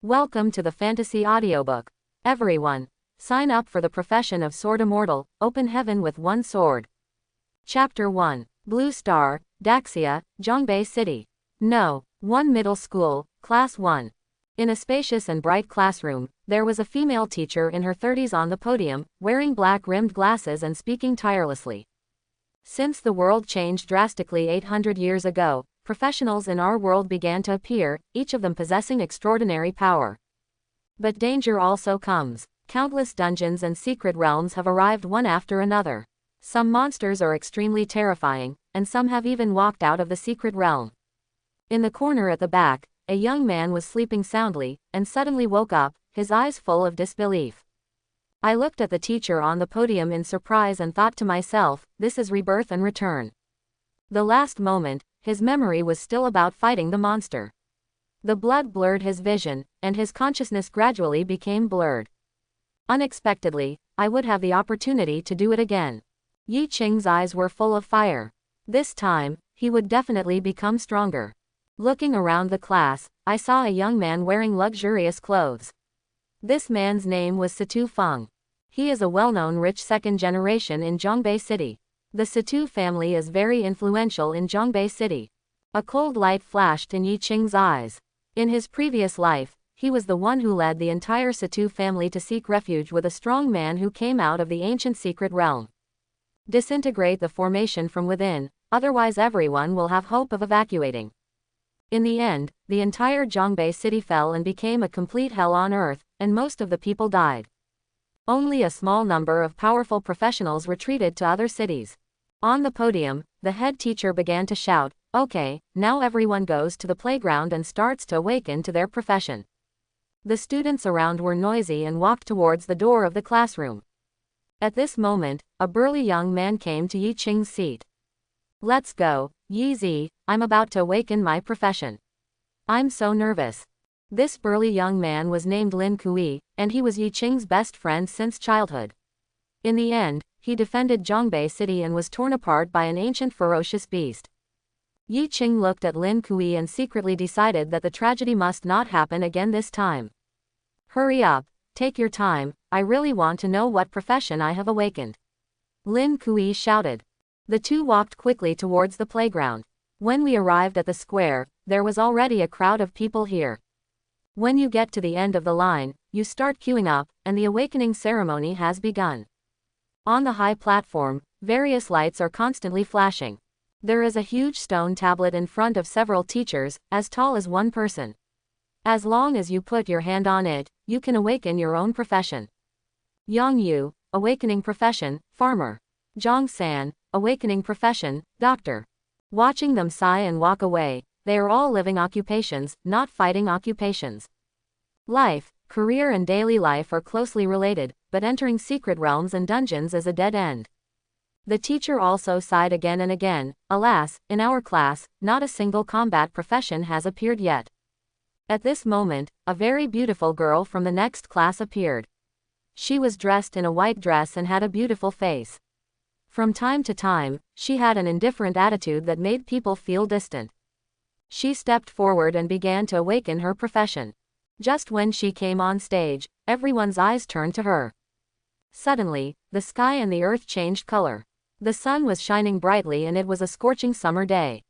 Welcome to the Fantasy Audiobook. Everyone, sign up for the profession of Sword Immortal, open heaven with one sword. Chapter 1. Blue Star, Daxia, Zhongbei City. No. 1 Middle School, Class 1. In a spacious and bright classroom, there was a female teacher in her 30s on the podium, wearing black-rimmed glasses and speaking tirelessly. Since the world changed drastically 800 years ago, professionals in our world began to appear, each of them possessing extraordinary power. But danger also comes. Countless dungeons and secret realms have arrived one after another. Some monsters are extremely terrifying, and some have even walked out of the secret realm. In the corner at the back, a young man was sleeping soundly, and suddenly woke up, his eyes full of disbelief. I looked at the teacher on the podium in surprise and thought to myself, this is rebirth and return. The last moment, his memory was still about fighting the monster. The blood blurred his vision, and his consciousness gradually became blurred. Unexpectedly, I would have the opportunity to do it again. Yi Qing's eyes were full of fire. This time, he would definitely become stronger. Looking around the class, I saw a young man wearing luxurious clothes. This man's name was Satu Fang. He is a well-known rich second generation in Zhongbei City. The Satu family is very influential in Zhongbei City. A cold light flashed in Yi Qing's eyes. In his previous life, he was the one who led the entire Satu family to seek refuge with a strong man who came out of the ancient secret realm. Disintegrate the formation from within, otherwise everyone will have hope of evacuating. In the end, the entire Zhongbei City fell and became a complete hell on earth, and most of the people died. Only a small number of powerful professionals retreated to other cities. On the podium, the head teacher began to shout, "Okay, now everyone goes to the playground and starts to awaken to their profession." The students around were noisy and walked towards the door of the classroom. At this moment, a burly young man came to Yi Qing's seat. "Let's go, Yi Zi, I'm about to awaken my profession. I'm so nervous." This burly young man was named Lin Kui, and he was Yi Qing's best friend since childhood. In the end, he defended Zhongbei City and was torn apart by an ancient ferocious beast. Yi Qing looked at Lin Kui and secretly decided that the tragedy must not happen again this time. "Hurry up, take your time, I really want to know what profession I have awakened," Lin Kui shouted. The two walked quickly towards the playground. When we arrived at the square, there was already a crowd of people here. When you get to the end of the line, you start queuing up, and the awakening ceremony has begun. On the high platform, various lights are constantly flashing. There is a huge stone tablet in front of several teachers, as tall as one person. As long as you put your hand on it, you can awaken your own profession. Yang Yu, awakening profession, farmer. Zhang San, awakening profession, doctor. Watching them sigh and walk away, they are all living occupations, not fighting occupations. Life, career and daily life are closely related, but entering secret realms and dungeons is a dead end. The teacher also sighed again and again. Alas, in our class, not a single combat profession has appeared yet. At this moment, a very beautiful girl from the next class appeared. She was dressed in a white dress and had a beautiful face. From time to time, she had an indifferent attitude that made people feel distant. She stepped forward and began to awaken her profession. Just when she came on stage, everyone's eyes turned to her. Suddenly, the sky and the earth changed color. The sun was shining brightly and it was a scorching summer day.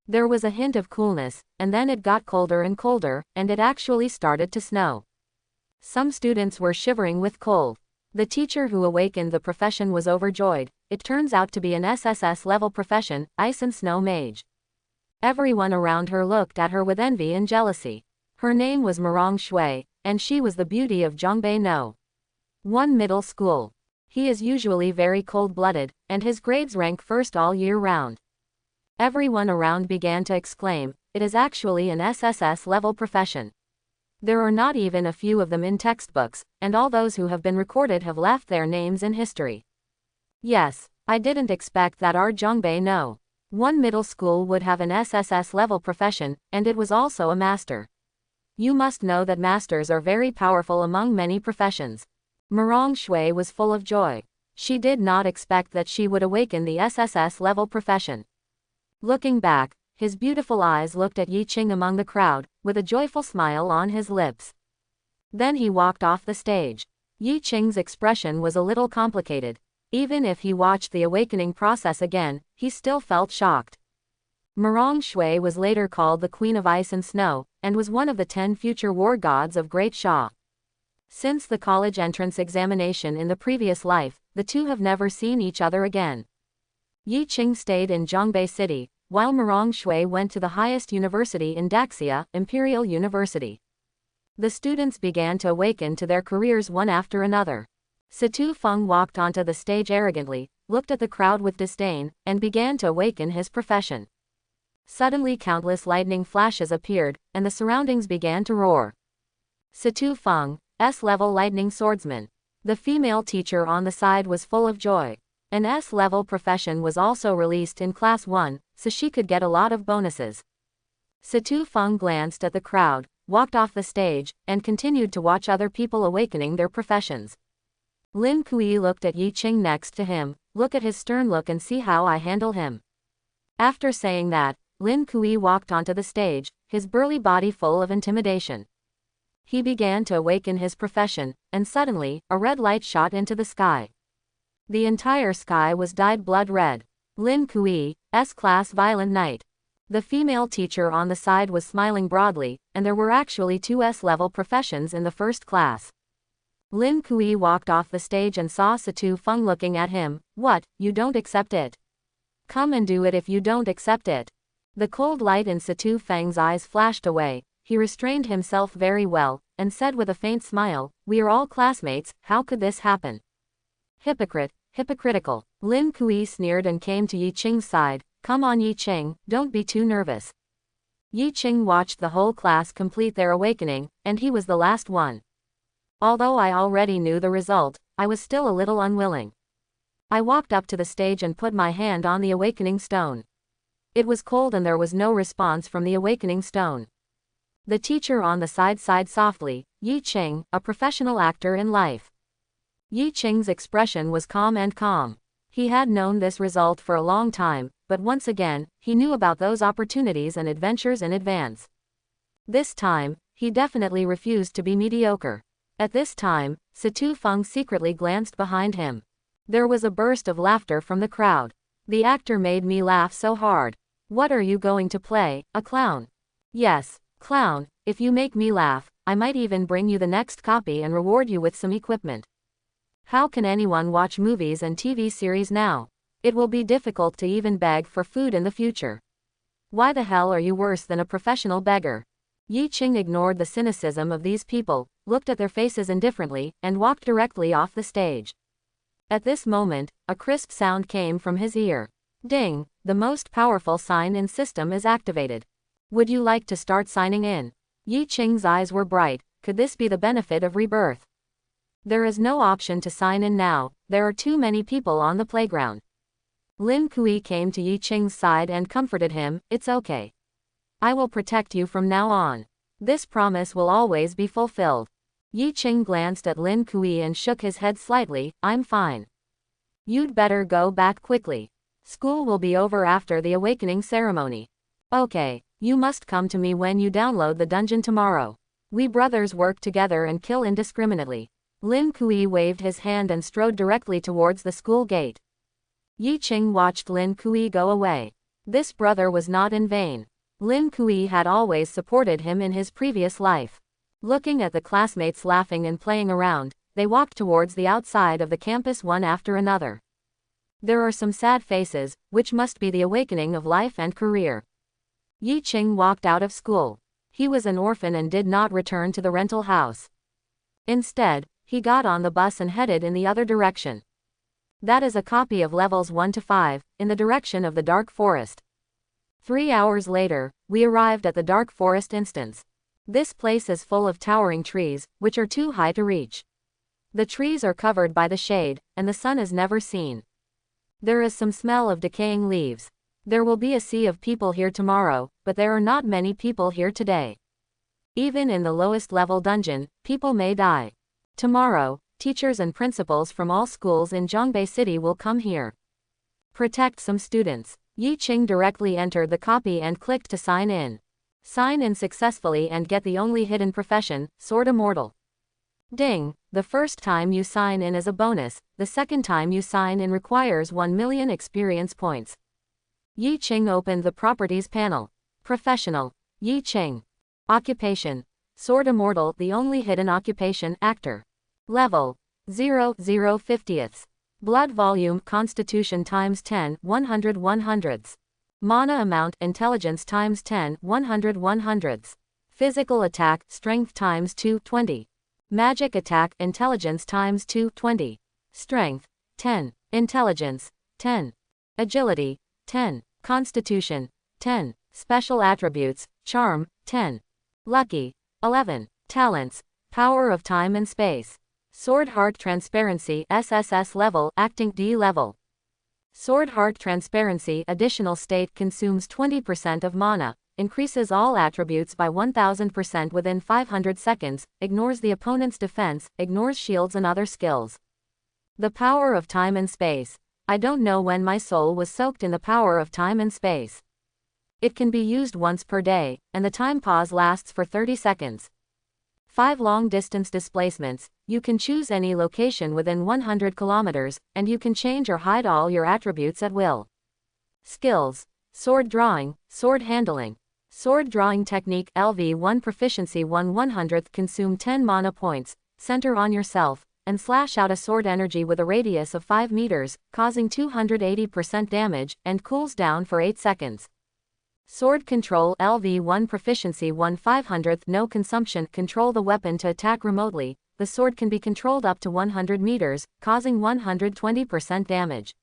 There was a hint of coolness, and then it got colder and colder, and it actually started to snow. Some students were shivering with cold. The teacher who awakened the profession was overjoyed. It turns out to be an SSS level profession, Ice and Snow Mage. Everyone around her looked at her with envy and jealousy. Her name was Marong Shui, and she was the beauty of Zhongbei No. 1 Middle School. He is usually very cold-blooded, and his grades rank first all year round. Everyone around began to exclaim, it is actually an SSS level profession. There are not even a few of them in textbooks, and all those who have been recorded have left their names in history. Yes, I didn't expect that our Zhongbei No. 1 Middle School would have an SSS level profession, and it was also a master. You must know that masters are very powerful among many professions. Marong Shui was full of joy. She did not expect that she would awaken the SSS level profession. Looking back, his beautiful eyes looked at Yi Qing among the crowd, with a joyful smile on his lips. Then he walked off the stage. Yi Qing's expression was a little complicated. Even if he watched the awakening process again, he still felt shocked. Mirong Shui was later called the Queen of Ice and Snow, and was one of the 10 future war gods of Great Sha. Since the college entrance examination in the previous life, the two have never seen each other again. Yi Qing stayed in Zhongbei City, while Mirong Shui went to the highest university in Daxia, Imperial University. The students began to awaken to their careers one after another. Satu Fang walked onto the stage arrogantly, looked at the crowd with disdain, and began to awaken his profession. Suddenly countless lightning flashes appeared, and the surroundings began to roar. Satu Fang, S-level lightning swordsman. The female teacher on the side was full of joy. An S-level profession was also released in Class 1, so she could get a lot of bonuses. Satu Fang glanced at the crowd, walked off the stage, and continued to watch other people awakening their professions. Lin Kui looked at Yi Qing next to him. Look at his stern look and see how I handle him. After saying that, Lin Kui walked onto the stage, his burly body full of intimidation. He began to awaken his profession, and suddenly, a red light shot into the sky. The entire sky was dyed blood red. Lin Kui, S-Class Violent Knight. The female teacher on the side was smiling broadly, and there were actually 2 S-level professions in the first class. Lin Kui walked off the stage and saw Satu Fang looking at him. What, you don't accept it? Come and do it if you don't accept it. The cold light in Satu Fang's eyes flashed away. He restrained himself very well, and said with a faint smile, we are all classmates, how could this happen? Hypocrite, hypocritical. Lin Kui sneered and came to Yi Qing's side. Come on Yi Qing, don't be too nervous. Yi Qing watched the whole class complete their awakening, and he was the last one. Although I already knew the result, I was still a little unwilling. I walked up to the stage and put my hand on the awakening stone. It was cold and there was no response from the awakening stone. The teacher on the side sighed softly. Yi Qing, a professional actor in life. Yi Qing's expression was calm and calm. He had known this result for a long time, but once again, he knew about those opportunities and adventures in advance. This time, he definitely refused to be mediocre. At this time, Satu Fang secretly glanced behind him. There was a burst of laughter from the crowd. The actor made me laugh so hard. What are you going to play, a clown? Yes, clown, if you make me laugh, I might even bring you the next copy and reward you with some equipment. How can anyone watch movies and TV series now? It will be difficult to even beg for food in the future. Why the hell are you worse than a professional beggar? Yi Qing ignored the cynicism of these people, looked at their faces indifferently, and walked directly off the stage. At this moment, a crisp sound came from his ear. Ding, the most powerful sign-in system is activated. Would you like to start signing in? Yi Qing's eyes were bright. Could this be the benefit of Rebirth? There is no option to sign in now, there are too many people on the playground. Lin Kui came to Yi Qing's side and comforted him. It's okay. I will protect you from now on. This promise will always be fulfilled. Yi Qing glanced at Lin Kui and shook his head slightly. I'm fine. You'd better go back quickly. School will be over after the awakening ceremony. Okay, you must come to me when you download the dungeon tomorrow. We brothers work together and kill indiscriminately. Lin Kui waved his hand and strode directly towards the school gate. Yi Qing watched Lin Kui go away. This brother was not in vain. Lin Kui had always supported him in his previous life. Looking at the classmates laughing and playing around, they walked towards the outside of the campus one after another. There are some sad faces, which must be the awakening of life and career. Yi Qing walked out of school. He was an orphan and did not return to the rental house. Instead, he got on the bus and headed in the other direction. That is a copy of levels 1 to 5, in the direction of the Dark Forest. 3 hours later, we arrived at the Dark Forest instance. This place is full of towering trees, which are too high to reach. The trees are covered by the shade, and the sun is never seen. There is some smell of decaying leaves. There will be a sea of people here tomorrow, but there are not many people here today. Even in the lowest level dungeon, people may die. Tomorrow, teachers and principals from all schools in Zhongbei City will come here. Protect some students. Yi Qing directly entered the copy and clicked to sign in. Sign in successfully and get the only hidden profession, Sword Immortal. Ding! The first time you sign in is a bonus, the second time you sign in requires 1 million experience points. Yi Qing opened the Properties panel. Professional. Yi Qing. Occupation. Sword Immortal, the only hidden occupation, actor. Level. 0.050ths. Blood volume, Constitution times 10, 100 100ths. Mana amount, Intelligence times 10, 100 100ths. Physical attack, Strength times 2, 20. Magic attack, Intelligence times 2, 20. Strength, 10. Intelligence, 10. Agility, 10. Constitution, 10. Special attributes, Charm, 10. Lucky, 11. Talents, Power of Time and Space. Sword Heart Transparency, SSS level, Acting D level. Sword Heart Transparency, additional state, consumes 20% of mana, increases all attributes by 1000% within 500 seconds, ignores the opponent's defense, ignores shields and other skills. The Power of Time and Space. I don't know when my soul was soaked in the power of time and space. It can be used once per day, and the time pause lasts for 30 seconds. 5 long-distance displacements. You can choose any location within 100 kilometers, and you can change or hide all your attributes at will. Skills. Sword Drawing, Sword Handling. Sword Drawing Technique, LV1 Proficiency 1/100th, consume 10 mana points, center on yourself, and slash out a sword energy with a radius of 5 meters, causing 280% damage, and cools down for 8 seconds. Sword Control, LV1 Proficiency 1/500th, no consumption, control the weapon to attack remotely. The sword can be controlled up to 100 meters, causing 120% damage.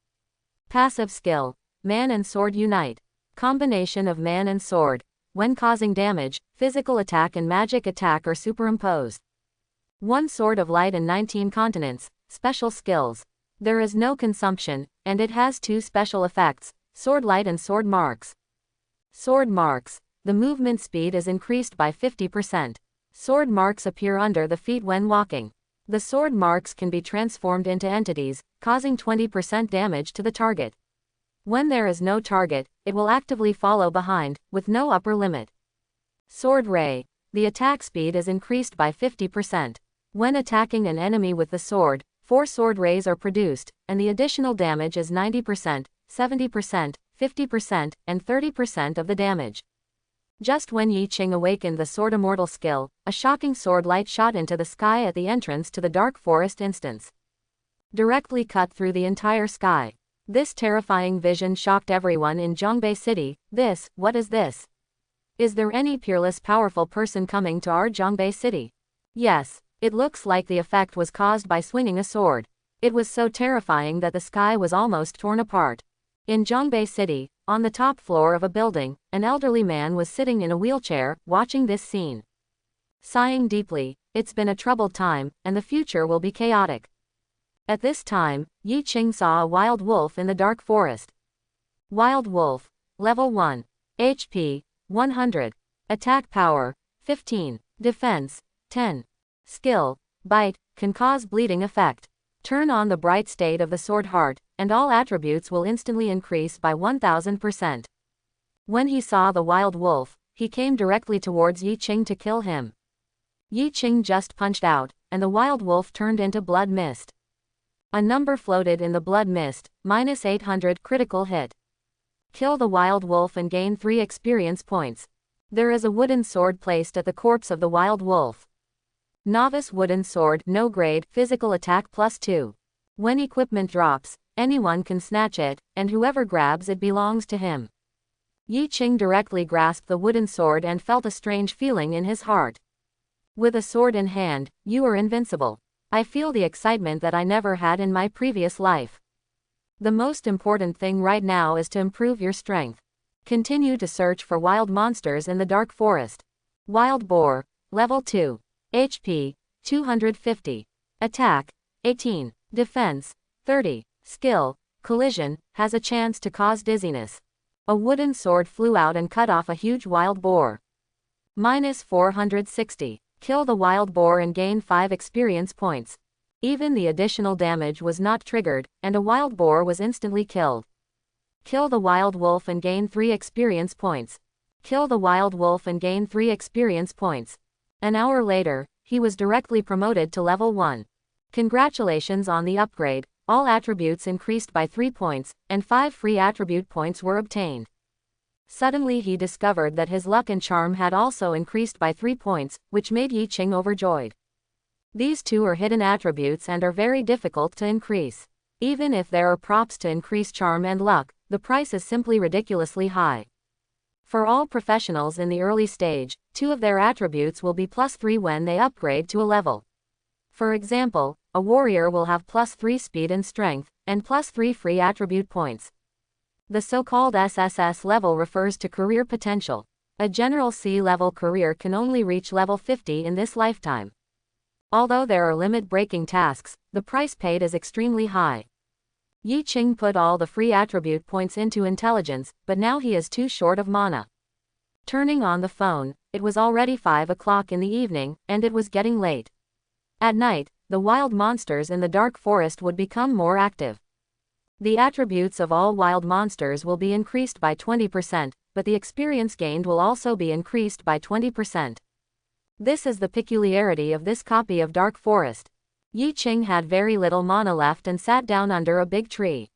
Passive skill, Man and Sword Unite. Combination of man and sword. When causing damage, physical attack and magic attack are superimposed. 1 Sword of Light and 19 continents. Special skills. There is no consumption, and it has 2 special effects, Sword Light and Sword Marks. Sword Marks. The movement speed is increased by 50%. Sword marks appear under the feet when walking. The sword marks can be transformed into entities, causing 20% damage to the target. When there is no target, it will actively follow behind, with no upper limit. Sword Ray. The attack speed is increased by 50%. When attacking an enemy with the sword, 4 sword rays are produced, and the additional damage is 90%, 70%, 50%, and 30% of the damage. Just when Yi Qing awakened the Sword Immortal skill, a shocking sword light shot into the sky at the entrance to the Dark Forest instance. Directly cut through the entire sky. This terrifying vision shocked everyone in Zhongbei City. What is this? Is there any peerless powerful person coming to our Zhongbei City? Yes, it looks like the effect was caused by swinging a sword. It was so terrifying that the sky was almost torn apart. In Zhongbei City, on the top floor of a building, an elderly man was sitting in a wheelchair, watching this scene. Sighing deeply, it's been a troubled time, and the future will be chaotic. At this time, Yi Qing saw a wild wolf in the dark forest. Wild wolf. Level 1. HP, 100. Attack power, 15. Defense, 10. Skill, Bite, can cause bleeding effect. Turn on the bright state of the sword heart, and all attributes will instantly increase by 1000%. When he saw the wild wolf, he came directly towards Yi Qing to kill him. Yi Qing just punched out, and the wild wolf turned into blood mist. A number floated in the blood mist, -800 critical hit. Kill the wild wolf and gain 3 experience points. There is a wooden sword placed at the corpse of the wild wolf. Novice wooden sword, no grade, physical attack +2. When equipment drops, anyone can snatch it, and whoever grabs it belongs to him. Yi Qing directly grasped the wooden sword and felt a strange feeling in his heart. With a sword in hand, you are invincible. I feel the excitement that I never had in my previous life. The most important thing right now is to improve your strength. Continue to search for wild monsters in the dark forest. Wild boar, level 2. HP, 250. Attack, 18. Defense, 30. Skill, collision, has a chance to cause dizziness. A wooden sword flew out and cut off a huge wild boar. -460. Kill the wild boar and gain 5 experience points. Even the additional damage was not triggered, and a wild boar was instantly killed. Kill the wild wolf and gain 3 experience points. Kill the wild wolf and gain 3 experience points. An hour later, he was directly promoted to level 1. Congratulations on the upgrade, all attributes increased by 3 points, and 5 free attribute points were obtained. Suddenly he discovered that his luck and charm had also increased by 3 points, which made Yi Qing overjoyed. These two are hidden attributes and are very difficult to increase. Even if there are props to increase charm and luck, the price is simply ridiculously high. For all professionals in the early stage, 2 of their attributes will be +3 when they upgrade to a level. For example, a warrior will have +3 speed and strength, and +3 free attribute points. The so-called SSS level refers to career potential. A general C-level career can only reach level 50 in this lifetime. Although there are limit-breaking tasks, the price paid is extremely high. Yi Qing put all the free attribute points into intelligence, but now he is too short of mana. Turning on the phone, it was already 5 o'clock in the evening, and it was getting late. At night, the wild monsters in the dark forest would become more active. The attributes of all wild monsters will be increased by 20%, but the experience gained will also be increased by 20%. This is the peculiarity of this copy of Dark Forest. Yi Qing had very little mana left and sat down under a big tree.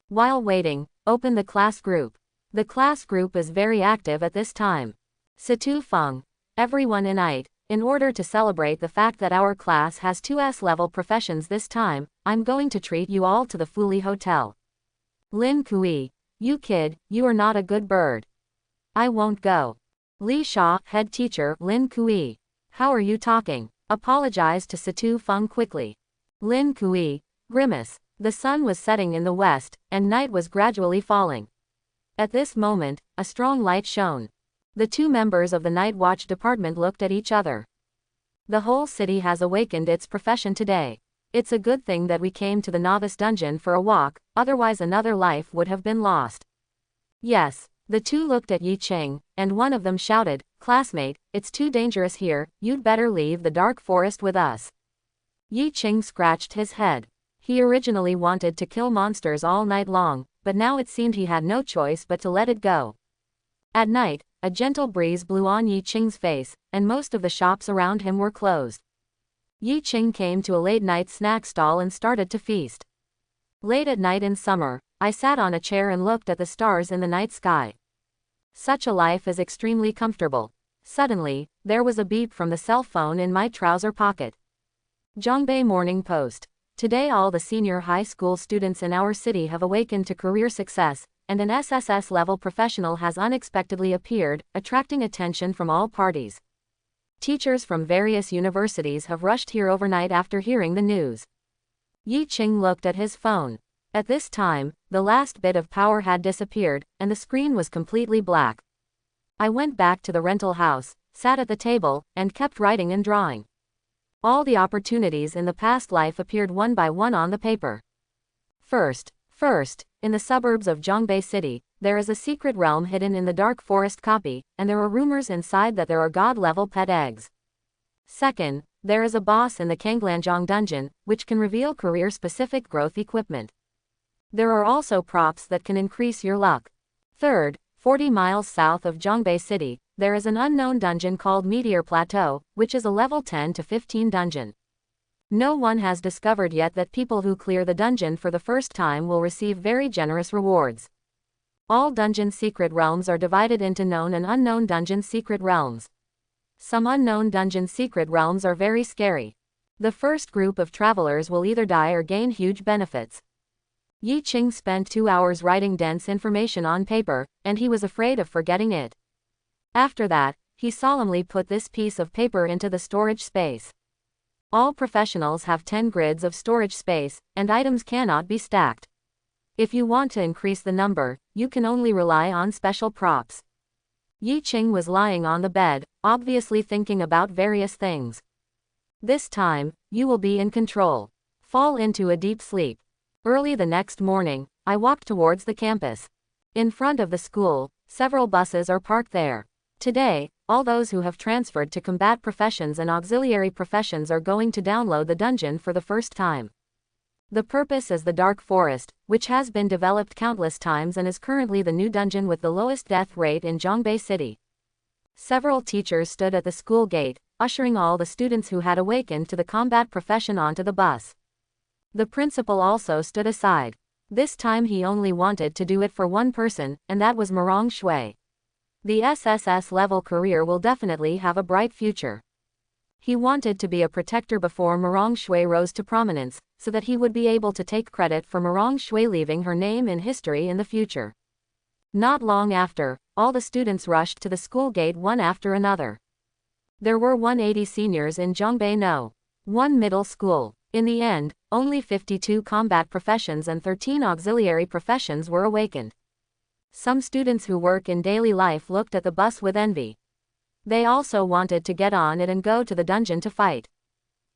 While waiting, open the class group. The class group is very active at this time. Satu Fang, everyone unite. In order to celebrate the fact that our class has 2 S-level professions this time, I'm going to treat you all to the Fuli Hotel. Lin Kui, you kid, you are not a good bird. I won't go. Li Sha, head teacher, Lin Kui. How are you talking? Apologize to Satu Fang quickly. Lin Kui, grimace. The sun was setting in the west, and night was gradually falling. At this moment, a strong light shone. The 2 members of the Night Watch Department looked at each other. The whole city has awakened its profession today. It's a good thing that we came to the novice dungeon for a walk, otherwise another life would have been lost. Yes, the 2 looked at Yi Qing, and one of them shouted, "Classmate, it's too dangerous here, you'd better leave the dark forest with us." Yi Qing scratched his head. He originally wanted to kill monsters all night long, but now it seemed he had no choice but to let it go. At night, a gentle breeze blew on Yi Qing's face, and most of the shops around him were closed. Yi Qing came to a late-night snack stall and started to feast. Late at night in summer, I sat on a chair and looked at the stars in the night sky. Such a life is extremely comfortable. Suddenly, there was a beep from the cell phone in my trouser pocket. Zhongbei Morning Post. Today all the senior high school students in our city have awakened to career success, and an SSS-level professional has unexpectedly appeared, attracting attention from all parties. Teachers from various universities have rushed here overnight after hearing the news. Yi Qing looked at his phone. At this time, the last bit of power had disappeared, and the screen was completely black. I went back to the rental house, sat at the table, and kept writing and drawing. All the opportunities in the past life appeared one by one on the paper. First, in the suburbs of Zhongbei City, there is a secret realm hidden in the Dark Forest copy, and there are rumors inside that there are god-level pet eggs. Second, there is a boss in the Kanglanjiang dungeon, which can reveal career-specific growth equipment. There are also props that can increase your luck. Third, 40 miles south of Zhongbei City, there is an unknown dungeon called Meteor Plateau, which is a level 10 to 15 dungeon. No one has discovered yet that people who clear the dungeon for the first time will receive very generous rewards. All dungeon secret realms are divided into known and unknown dungeon secret realms. Some unknown dungeon secret realms are very scary. The first group of travelers will either die or gain huge benefits. Yi Qing spent 2 hours writing dense information on paper, and he was afraid of forgetting it. After that, he solemnly put this piece of paper into the storage space. All professionals have 10 grids of storage space, and items cannot be stacked. If you want to increase the number, you can only rely on special props. Yi Qing was lying on the bed, obviously thinking about various things. This time, you will be in control. Fall into a deep sleep. Early the next morning, I walked towards the campus. In front of the school, several buses are parked there. Today, all those who have transferred to combat professions and auxiliary professions are going to download the dungeon for the first time. The purpose is the Dark Forest, which has been developed countless times and is currently the new dungeon with the lowest death rate in Zhongbei City. Several teachers stood at the school gate, ushering all the students who had awakened to the combat profession onto the bus. The principal also stood aside. This time he only wanted to do it for one person, and that was Morong Shui. The SSS level career will definitely have a bright future. He wanted to be a protector before Morong Shui rose to prominence, so that he would be able to take credit for Morong Shui leaving her name in history in the future. Not long after, all the students rushed to the school gate one after another. There were 180 seniors in Zhongbei No. 1 middle school. In the end, only 52 combat professions and 13 auxiliary professions were awakened. Some students who work in daily life looked at the bus with envy. They also wanted to get on it and go to the dungeon to fight.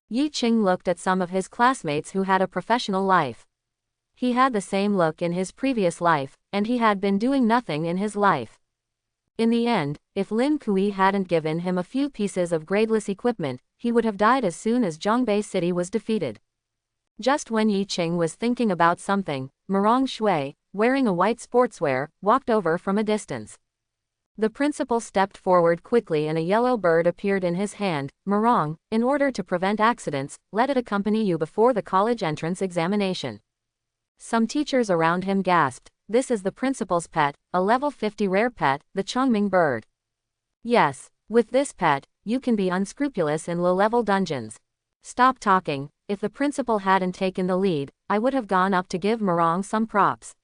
Yi Qing looked at some of his classmates who had a professional life. He had the same look in his previous life, and he had been doing nothing in his life. In the end, if Lin Kui hadn't given him a few pieces of gradeless equipment, he would have died as soon as Zhongbei City was defeated. Just when Yi Qing was thinking about something, Morong Shui, wearing a white sportswear, walked over from a distance. The principal stepped forward quickly and a yellow bird appeared in his hand. Morong, in order to prevent accidents, let it accompany you before the college entrance examination. Some teachers around him gasped. This is the principal's pet, a level 50 rare pet, the Chongming bird. Yes, with this pet, you can be unscrupulous in low-level dungeons. Stop talking. If the principal hadn't taken the lead, I would have gone up to give Morong some props.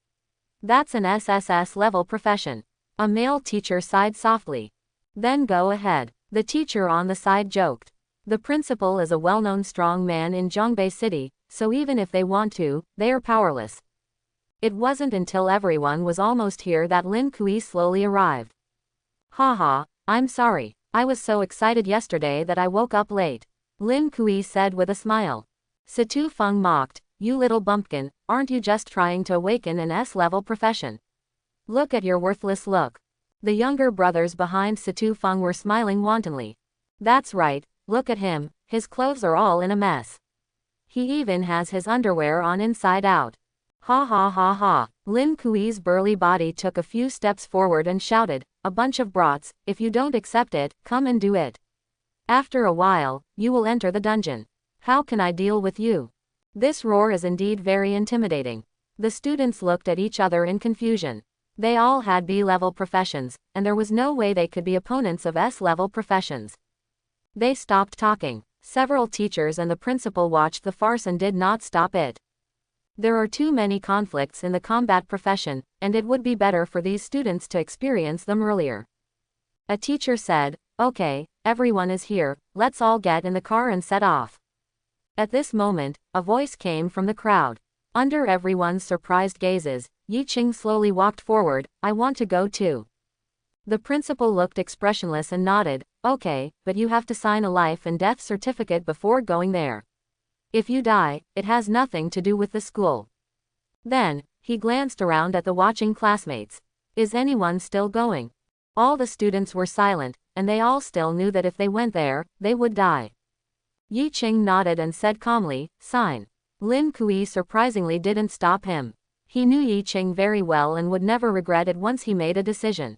That's an SSS level profession. A male teacher sighed softly. Then go ahead. The teacher on the side joked. The principal is a well-known strong man in Zhongbei City, so even if they want to, they are powerless. It wasn't until everyone was almost here that Lin Kui slowly arrived. Haha, I'm sorry. I was so excited yesterday that I woke up late. Lin Kui said with a smile. Satu Fang mocked, you little bumpkin, aren't you just trying to awaken an S-level profession? Look at your worthless look. The younger brothers behind Satu Fang were smiling wantonly. That's right, look at him, his clothes are all in a mess. He even has his underwear on inside out. Ha ha ha ha. Lin Kui's burly body took a few steps forward and shouted, a bunch of brats, if you don't accept it, come and do it. After a while, you will enter the dungeon. How can I deal with you? This roar is indeed very intimidating. The students looked at each other in confusion. They all had B-level professions, and there was no way they could be opponents of S-level professions. They stopped talking. Several teachers and the principal watched the farce and did not stop it. There are too many conflicts in the combat profession, and it would be better for these students to experience them earlier. A teacher said, okay, everyone is here, let's all get in the car and set off. At this moment, a voice came from the crowd. Under everyone's surprised gazes, Yi Qing slowly walked forward, I want to go too. The principal looked expressionless and nodded, okay, but you have to sign a life and death certificate before going there. If you die, it has nothing to do with the school. Then, he glanced around at the watching classmates. Is anyone still going? All the students were silent, and they all still knew that if they went there, they would die. Yi Qing nodded and said calmly, sign. Lin Kui surprisingly didn't stop him. He knew Yi Qing very well and would never regret it once he made a decision.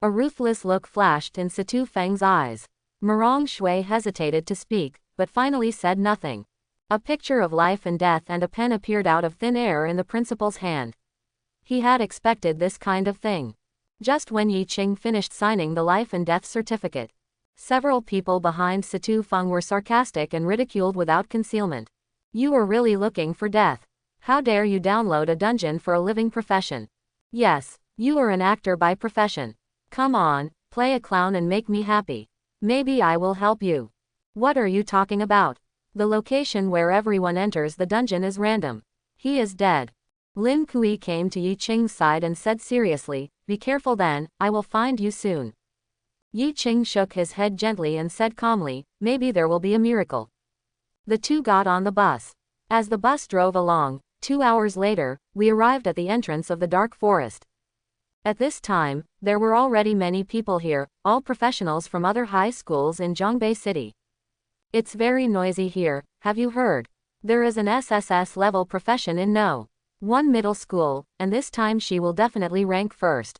A ruthless look flashed in Satu Fang's eyes. Morong Shui hesitated to speak, but finally said nothing. A picture of life and death and a pen appeared out of thin air in the principal's hand. He had expected this kind of thing. Just when Yi Qing finished signing the life and death certificate, several people behind Satu Fang were sarcastic and ridiculed without concealment. You were really looking for death. How dare you download a dungeon for a living profession? Yes, you are an actor by profession. Come on, play a clown and make me happy. Maybe I will help you. What are you talking about? The location where everyone enters the dungeon is random. He is dead. Lin Kui came to Yi Qing's side and said seriously, be careful then, I will find you soon. Yi Qing shook his head gently and said calmly, maybe there will be a miracle. The two got on the bus. As the bus drove along, 2 hours later, we arrived at the entrance of the dark forest. At this time, there were already many people here, all professionals from other high schools in Zhongbei City. It's very noisy here, have you heard? There is an SSS level profession in No. 1 middle school, and this time she will definitely rank first.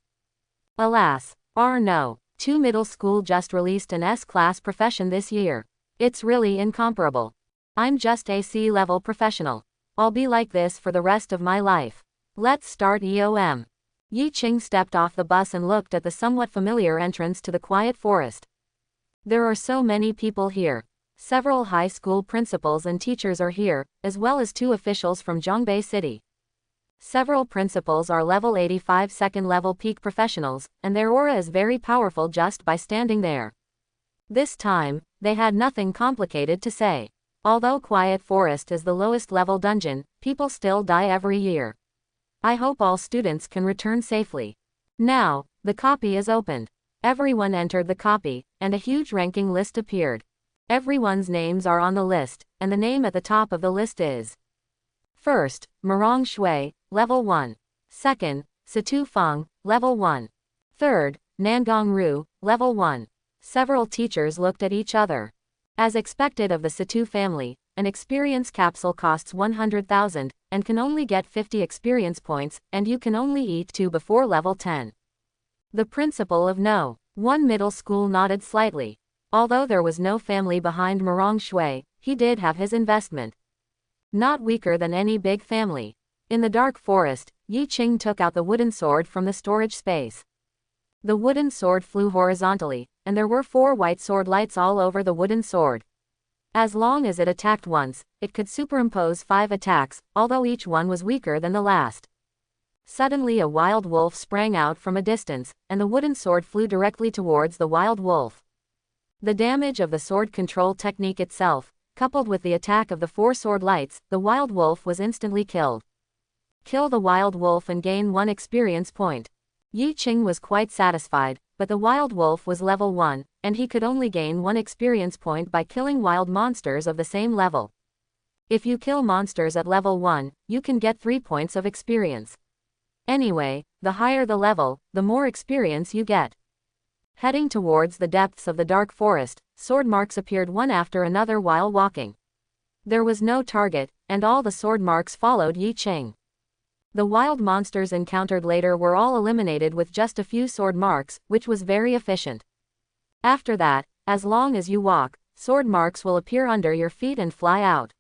Alas, our No. 2 middle school just released an S-class profession this year. It's really incomparable. I'm just a C-level professional. I'll be like this for the rest of my life. Let's start EOM. Yi Qing stepped off the bus and looked at the somewhat familiar entrance to the quiet forest. There are so many people here. Several high school principals and teachers are here, as well as 2 officials from Zhongbei City. Several principals are level 85 second-level peak professionals, and their aura is very powerful just by standing there. This time, they had nothing complicated to say. Although Quiet Forest is the lowest level dungeon, people still die every year. I hope all students can return safely. Now, the copy is opened. Everyone entered the copy, and a huge ranking list appeared. Everyone's names are on the list, and the name at the top of the list is: First, Mirong Shui, Level 1. Second, Satu Fang, Level 1. Third, Nangong Ru, Level 1. Several teachers looked at each other. As expected of the Satu family, an experience capsule costs 100,000, and can only get 50 experience points, and you can only eat 2 before level 10. The principal of No. 1 middle school nodded slightly. Although there was no family behind Mirong Shui, he did have his investment. Not weaker than any big family. In the dark forest, Yi Qing took out the wooden sword from the storage space. The wooden sword flew horizontally, and there were 4 white sword lights all over the wooden sword. As long as it attacked once, it could superimpose 5 attacks, although each one was weaker than the last. Suddenly a wild wolf sprang out from a distance, and the wooden sword flew directly towards the wild wolf. The damage of the sword control technique itself, coupled with the attack of the 4 sword lights, the wild wolf was instantly killed. Kill the wild wolf and gain 1 experience point. Yi Qing was quite satisfied, but the wild wolf was level 1, and he could only gain 1 experience point by killing wild monsters of the same level. If you kill monsters at level 1, you can get 3 points of experience. Anyway, the higher the level, the more experience you get. Heading towards the depths of the dark forest, sword marks appeared one after another while walking. There was no target, and all the sword marks followed Yi Qing. The wild monsters encountered later were all eliminated with just a few sword marks, which was very efficient. After that, as long as you walk, sword marks will appear under your feet and fly out.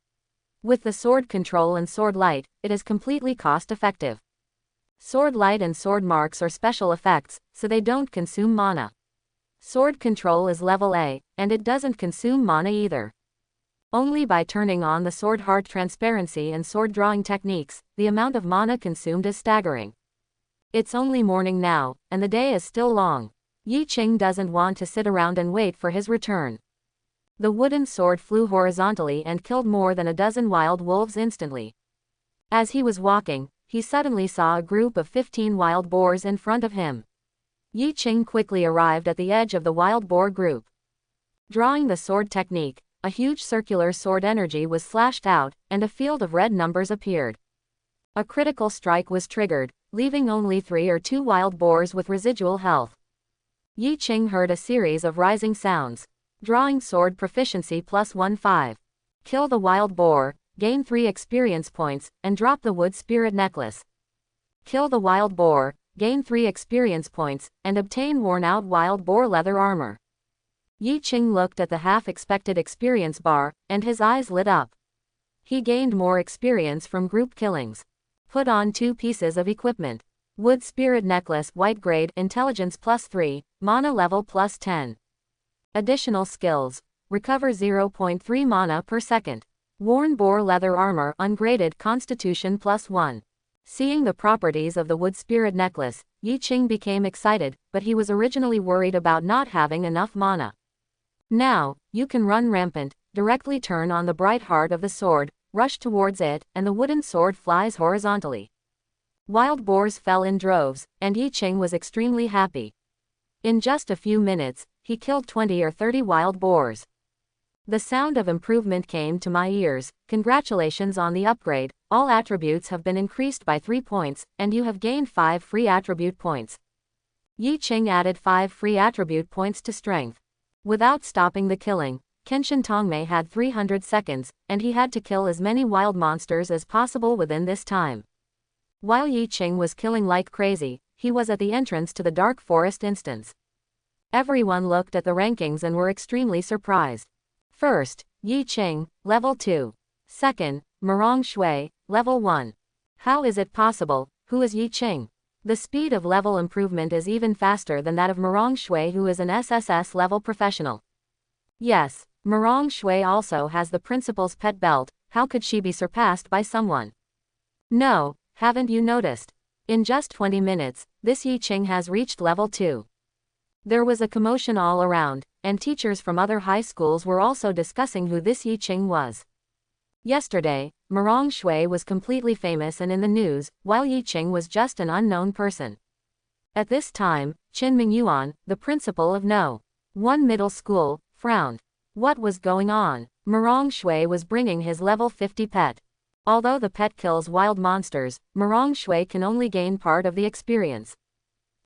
With the sword control and sword light, it is completely cost-effective. Sword light and sword marks are special effects, so they don't consume mana. Sword control is level A, and it doesn't consume mana either. Only by turning on the sword heart transparency and sword drawing techniques, the amount of mana consumed is staggering. It's only morning now, and the day is still long. Yi Qing doesn't want to sit around and wait for his return. The wooden sword flew horizontally and killed more than a dozen wild wolves instantly. As he was walking, he suddenly saw a group of 15 wild boars in front of him. Yi Qing quickly arrived at the edge of the wild boar group. Drawing the sword technique, a huge circular sword energy was slashed out, and a field of red numbers appeared. A critical strike was triggered, leaving only 3 or 2 wild boars with residual health. Yi Qing heard a series of rising sounds. Drawing sword proficiency +15. Kill the wild boar, gain 3 experience points, and drop the wood spirit necklace. Kill the wild boar, gain 3 experience points, and obtain worn-out wild boar leather armor. Yi Qing looked at the half-expected experience bar, and his eyes lit up. He gained more experience from group killings. Put on 2 pieces of equipment. Wood spirit necklace, white grade, intelligence +3, mana level +10. Additional skills. Recover 0.3 mana per second. Worn boar leather armor, ungraded, constitution +1. Seeing the properties of the wood spirit necklace, Yi Qing became excited, but he was originally worried about not having enough mana. Now, you can run rampant, directly turn on the bright heart of the sword, rush towards it, and the wooden sword flies horizontally. Wild boars fell in droves, and Yi Qing was extremely happy. In just a few minutes, he killed 20 or 30 wild boars. The sound of improvement came to my ears. Congratulations on the upgrade, all attributes have been increased by 3 points, and you have gained 5 free attribute points. Yi Qing added 5 free attribute points to strength. Without stopping the killing, Kenshin Tongmei had 300 seconds, and he had to kill as many wild monsters as possible within this time. While Yi Qing was killing like crazy, he was at the entrance to the dark forest instance. Everyone looked at the rankings and were extremely surprised. First, Yi Qing, level 2. Second, Murong Shui, level 1. How is it possible? Who is Yi Qing? The speed of level improvement is even faster than that of Murong Shui, who is an SSS level professional. Yes, Murong Shui also has the principal's pet belt. How could she be surpassed by someone? No, haven't you noticed? In just 20 minutes, this Yi Qing has reached level 2. There was a commotion all around, and teachers from other high schools were also discussing who this Yi Qing was. Yesterday, Murong Shui was completely famous and in the news, while Yi Qing was just an unknown person. At this time, Qin Mingyuan, the principal of No. 1 middle school, frowned. What was going on? Murong Shui was bringing his level 50 pet. Although the pet kills wild monsters, Murong Shui can only gain part of the experience.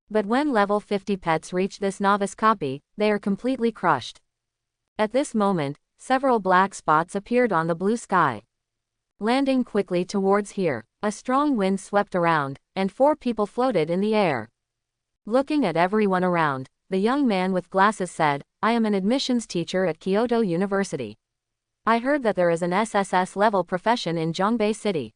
But when level 50 pets reach this novice copy, they are completely crushed. At this moment, several black spots appeared on the blue sky. Landing quickly towards here, a strong wind swept around, and 4 people floated in the air. Looking at everyone around, the young man with glasses said, I am an admissions teacher at Kyoto University. I heard that there is an SSS level profession in Zhongbei City.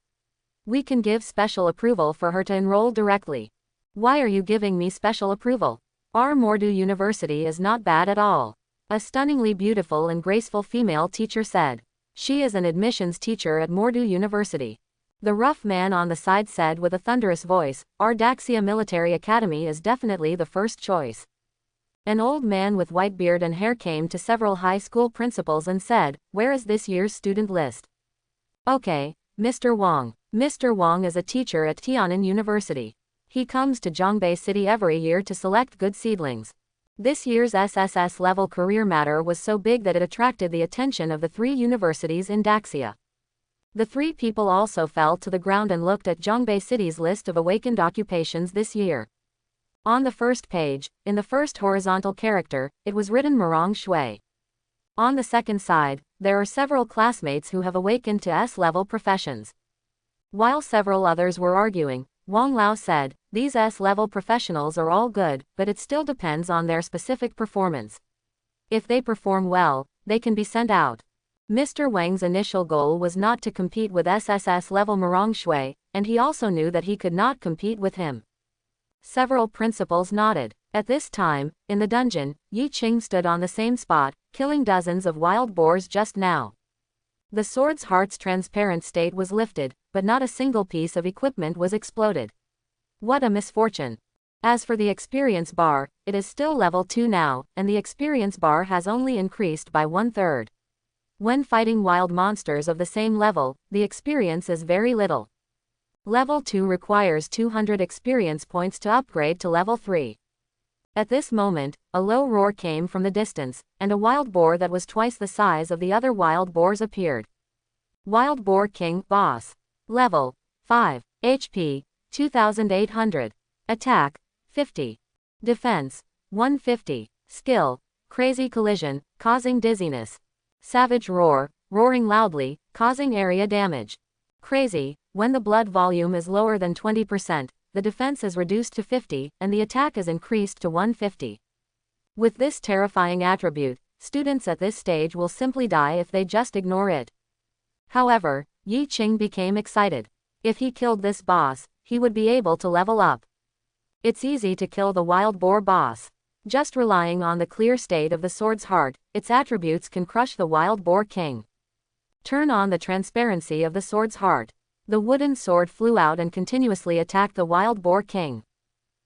We can give special approval for her to enroll directly. Why are you giving me special approval? Our Mordu University is not bad at all. A stunningly beautiful and graceful female teacher said. She is an admissions teacher at Mordu University. The rough man on the side said with a thunderous voice, our Daxia Military Academy is definitely the first choice. An old man with white beard and hair came to several high school principals and said, where is this year's student list? Okay, Mr. Wang. Mr. Wang is a teacher at Tiananmen University. He comes to Zhongbei City every year to select good seedlings. This year's SSS level career matter was so big that it attracted the attention of the 3 universities in Daxia. The 3 people also fell to the ground and looked at Zhongbei City's list of awakened occupations this year. On the first page, in the first horizontal character, it was written Murong Shui. On the second side, there are several classmates who have awakened to S-level professions. While several others were arguing, Wang Lao said, these S-level professionals are all good, but it still depends on their specific performance. If they perform well, they can be sent out. Mr. Wang's initial goal was not to compete with SSS level Murong Shui, and he also knew that he could not compete with him. Several principals nodded. At this time, in the dungeon, Yi Qing stood on the same spot, killing dozens of wild boars just now. The sword's heart's transparent state was lifted, but not a single piece of equipment was exploded. What a misfortune. As for the experience bar, it is still level 2 now, and the experience bar has only increased by 1/3. When fighting wild monsters of the same level, the experience is very little. Level 2 requires 200 experience points to upgrade to level 3. At this moment, a low roar came from the distance, and a wild boar that was twice the size of the other wild boars appeared. Wild Boar King, Boss. Level 5. HP 2800. Attack 50. Defense 150. Skill Crazy Collision, causing dizziness. Savage Roar, roaring loudly, causing area damage. Crazy, when the blood volume is lower than 20%, the defense is reduced to 50, and the attack is increased to 150. With this terrifying attribute, students at this stage will simply die if they just ignore it. However, Yi Qing became excited. If he killed this boss, he would be able to level up. It's easy to kill the wild boar boss. Just relying on the clear state of the sword's heart, its attributes can crush the wild boar king. Turn on the transparency of the sword's heart. The wooden sword flew out and continuously attacked the wild boar king.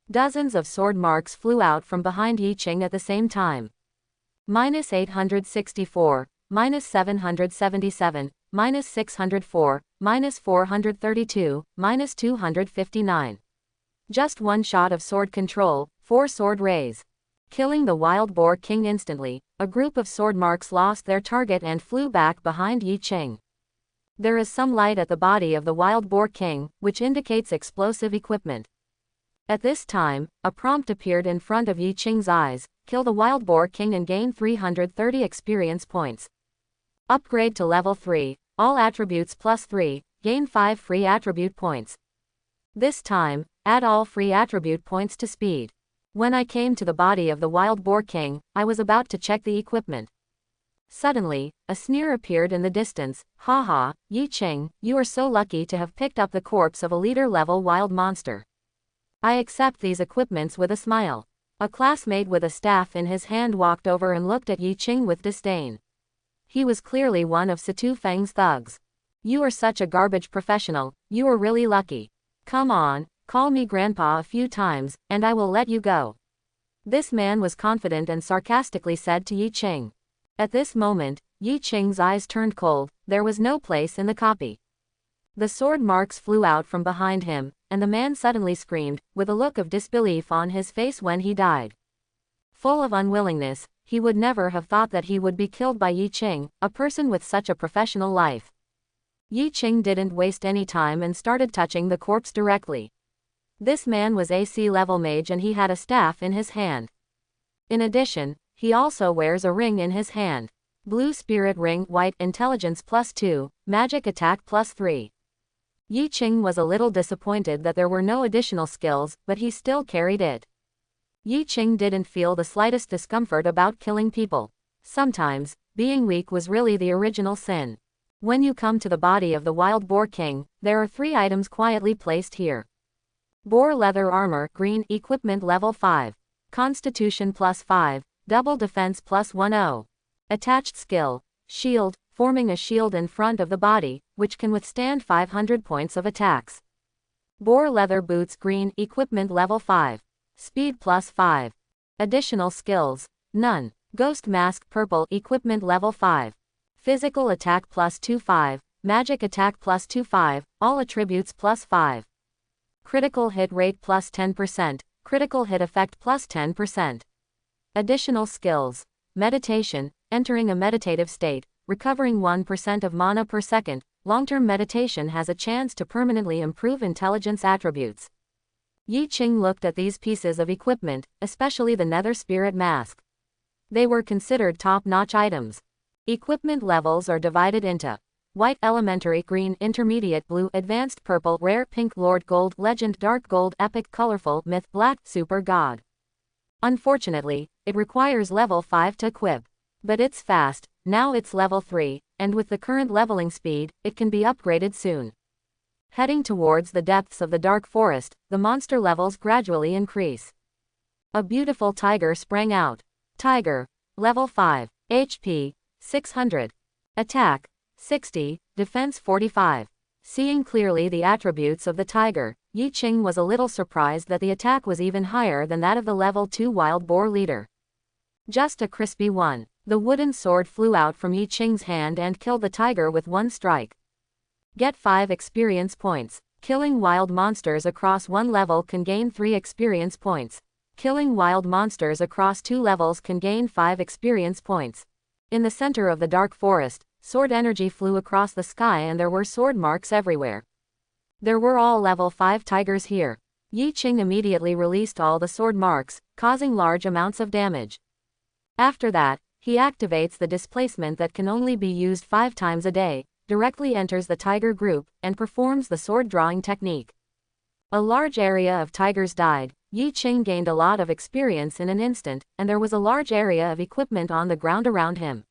Dozens of sword marks flew out from behind Yi Qing at the same time. -864, -777, -604, -432, -259. Just one shot of sword control, 4 sword rays. Killing the wild boar king instantly, a group of sword marks lost their target and flew back behind Yi Qing. There is some light at the body of the wild boar king, which indicates explosive equipment. At this time, a prompt appeared in front of Yi Qing's eyes, kill the wild boar king and gain 330 experience points. Upgrade to level 3, all attributes +3, gain 5 free attribute points. This time, add all free attribute points to speed. When I came to the body of the Wild Boar King, I was about to check the equipment. Suddenly, a sneer appeared in the distance. Haha, Yi Qing, you are so lucky to have picked up the corpse of a leader-level wild monster. I accept these equipments with a smile. A classmate with a staff in his hand walked over and looked at Yi Qing with disdain. He was clearly one of Satu Fang's thugs. You are such a garbage professional, you are really lucky. Come on, call me grandpa a few times, and I will let you go. This man was confident and sarcastically said to Yi Qing. At this moment, Yi Qing's eyes turned cold. There was no place in the copy. The sword marks flew out from behind him, and the man suddenly screamed, with a look of disbelief on his face when he died. Full of unwillingness, he would never have thought that he would be killed by Yi Qing, a person with such a professional life. Yi Qing didn't waste any time and started touching the corpse directly. This man was AC level mage and he had a staff in his hand. In addition, he also wears a ring in his hand. Blue spirit ring, white intelligence +2, magic attack +3. Yi Qing was a little disappointed that there were no additional skills, but he still carried it. Yi Qing didn't feel the slightest discomfort about killing people. Sometimes, being weak was really the original sin. When you come to the body of the Wild Boar King, there are 3 items quietly placed here. Boar leather armor, green, equipment level 5. Constitution +5, double defense +10. Attached skill, shield, forming a shield in front of the body, which can withstand 500 points of attacks. Boar leather boots, green, equipment level 5. Speed +5. Additional skills, none. Ghost mask, purple, equipment level 5. Physical attack +25, magic attack +25, all attributes +5. Critical hit rate +10%, critical hit effect +10%. Additional skills, meditation, entering a meditative state, recovering 1% of mana per second. Long-term meditation has a chance to permanently improve intelligence attributes. Yi Qing looked at these pieces of equipment, especially the nether spirit mask. They were considered top-notch items. Equipment levels are divided into white, elementary, green, intermediate, blue, advanced, purple, rare, pink, lord, gold, legend, dark gold, epic, colorful, myth, black, super, god. Unfortunately, it requires level 5 to equip. But it's fast, now it's level 3, and with the current leveling speed, it can be upgraded soon. Heading towards the depths of the dark forest, the monster levels gradually increase. A beautiful tiger sprang out. Tiger, level 5, HP, 600. Attack, 60, defense 45. Seeing clearly the attributes of the tiger, Yi Qing was a little surprised that the attack was even higher than that of the level 2 wild boar leader. Just a crispy one. The wooden sword flew out from Yi Qing's hand and killed the tiger with one strike. Get 5 experience points. Killing wild monsters across 1 level can gain 3 experience points. Killing wild monsters across 2 levels can gain 5 experience points. In the center of the dark forest, sword energy flew across the sky and there were sword marks everywhere. There were all level 5 tigers here. Yi Qing immediately released all the sword marks, causing large amounts of damage. After that, he activates the displacement that can only be used 5 times a day, directly enters the tiger group, and performs the sword drawing technique. A large area of tigers died. Yi Qing gained a lot of experience in an instant, and there was a large area of equipment on the ground around him.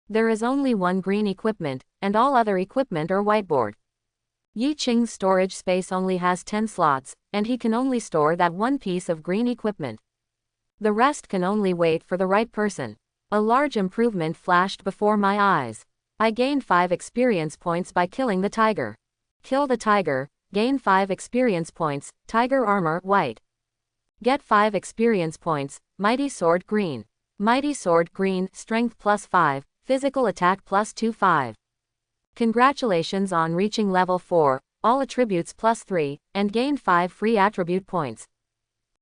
There is only 1 green equipment, and all other equipment are whiteboard. Yi Qing's storage space only has 10 slots, and he can only store that 1 piece of green equipment. The rest can only wait for the right person. A large improvement flashed before my eyes. I gained 5 experience points by killing the tiger. Kill the tiger, gain 5 experience points, tiger armor, white. Get 5 experience points, mighty sword, green. Mighty sword, green, strength +5, physical attack +25. Congratulations on reaching level 4, all attributes +3, and gain 5 free attribute points.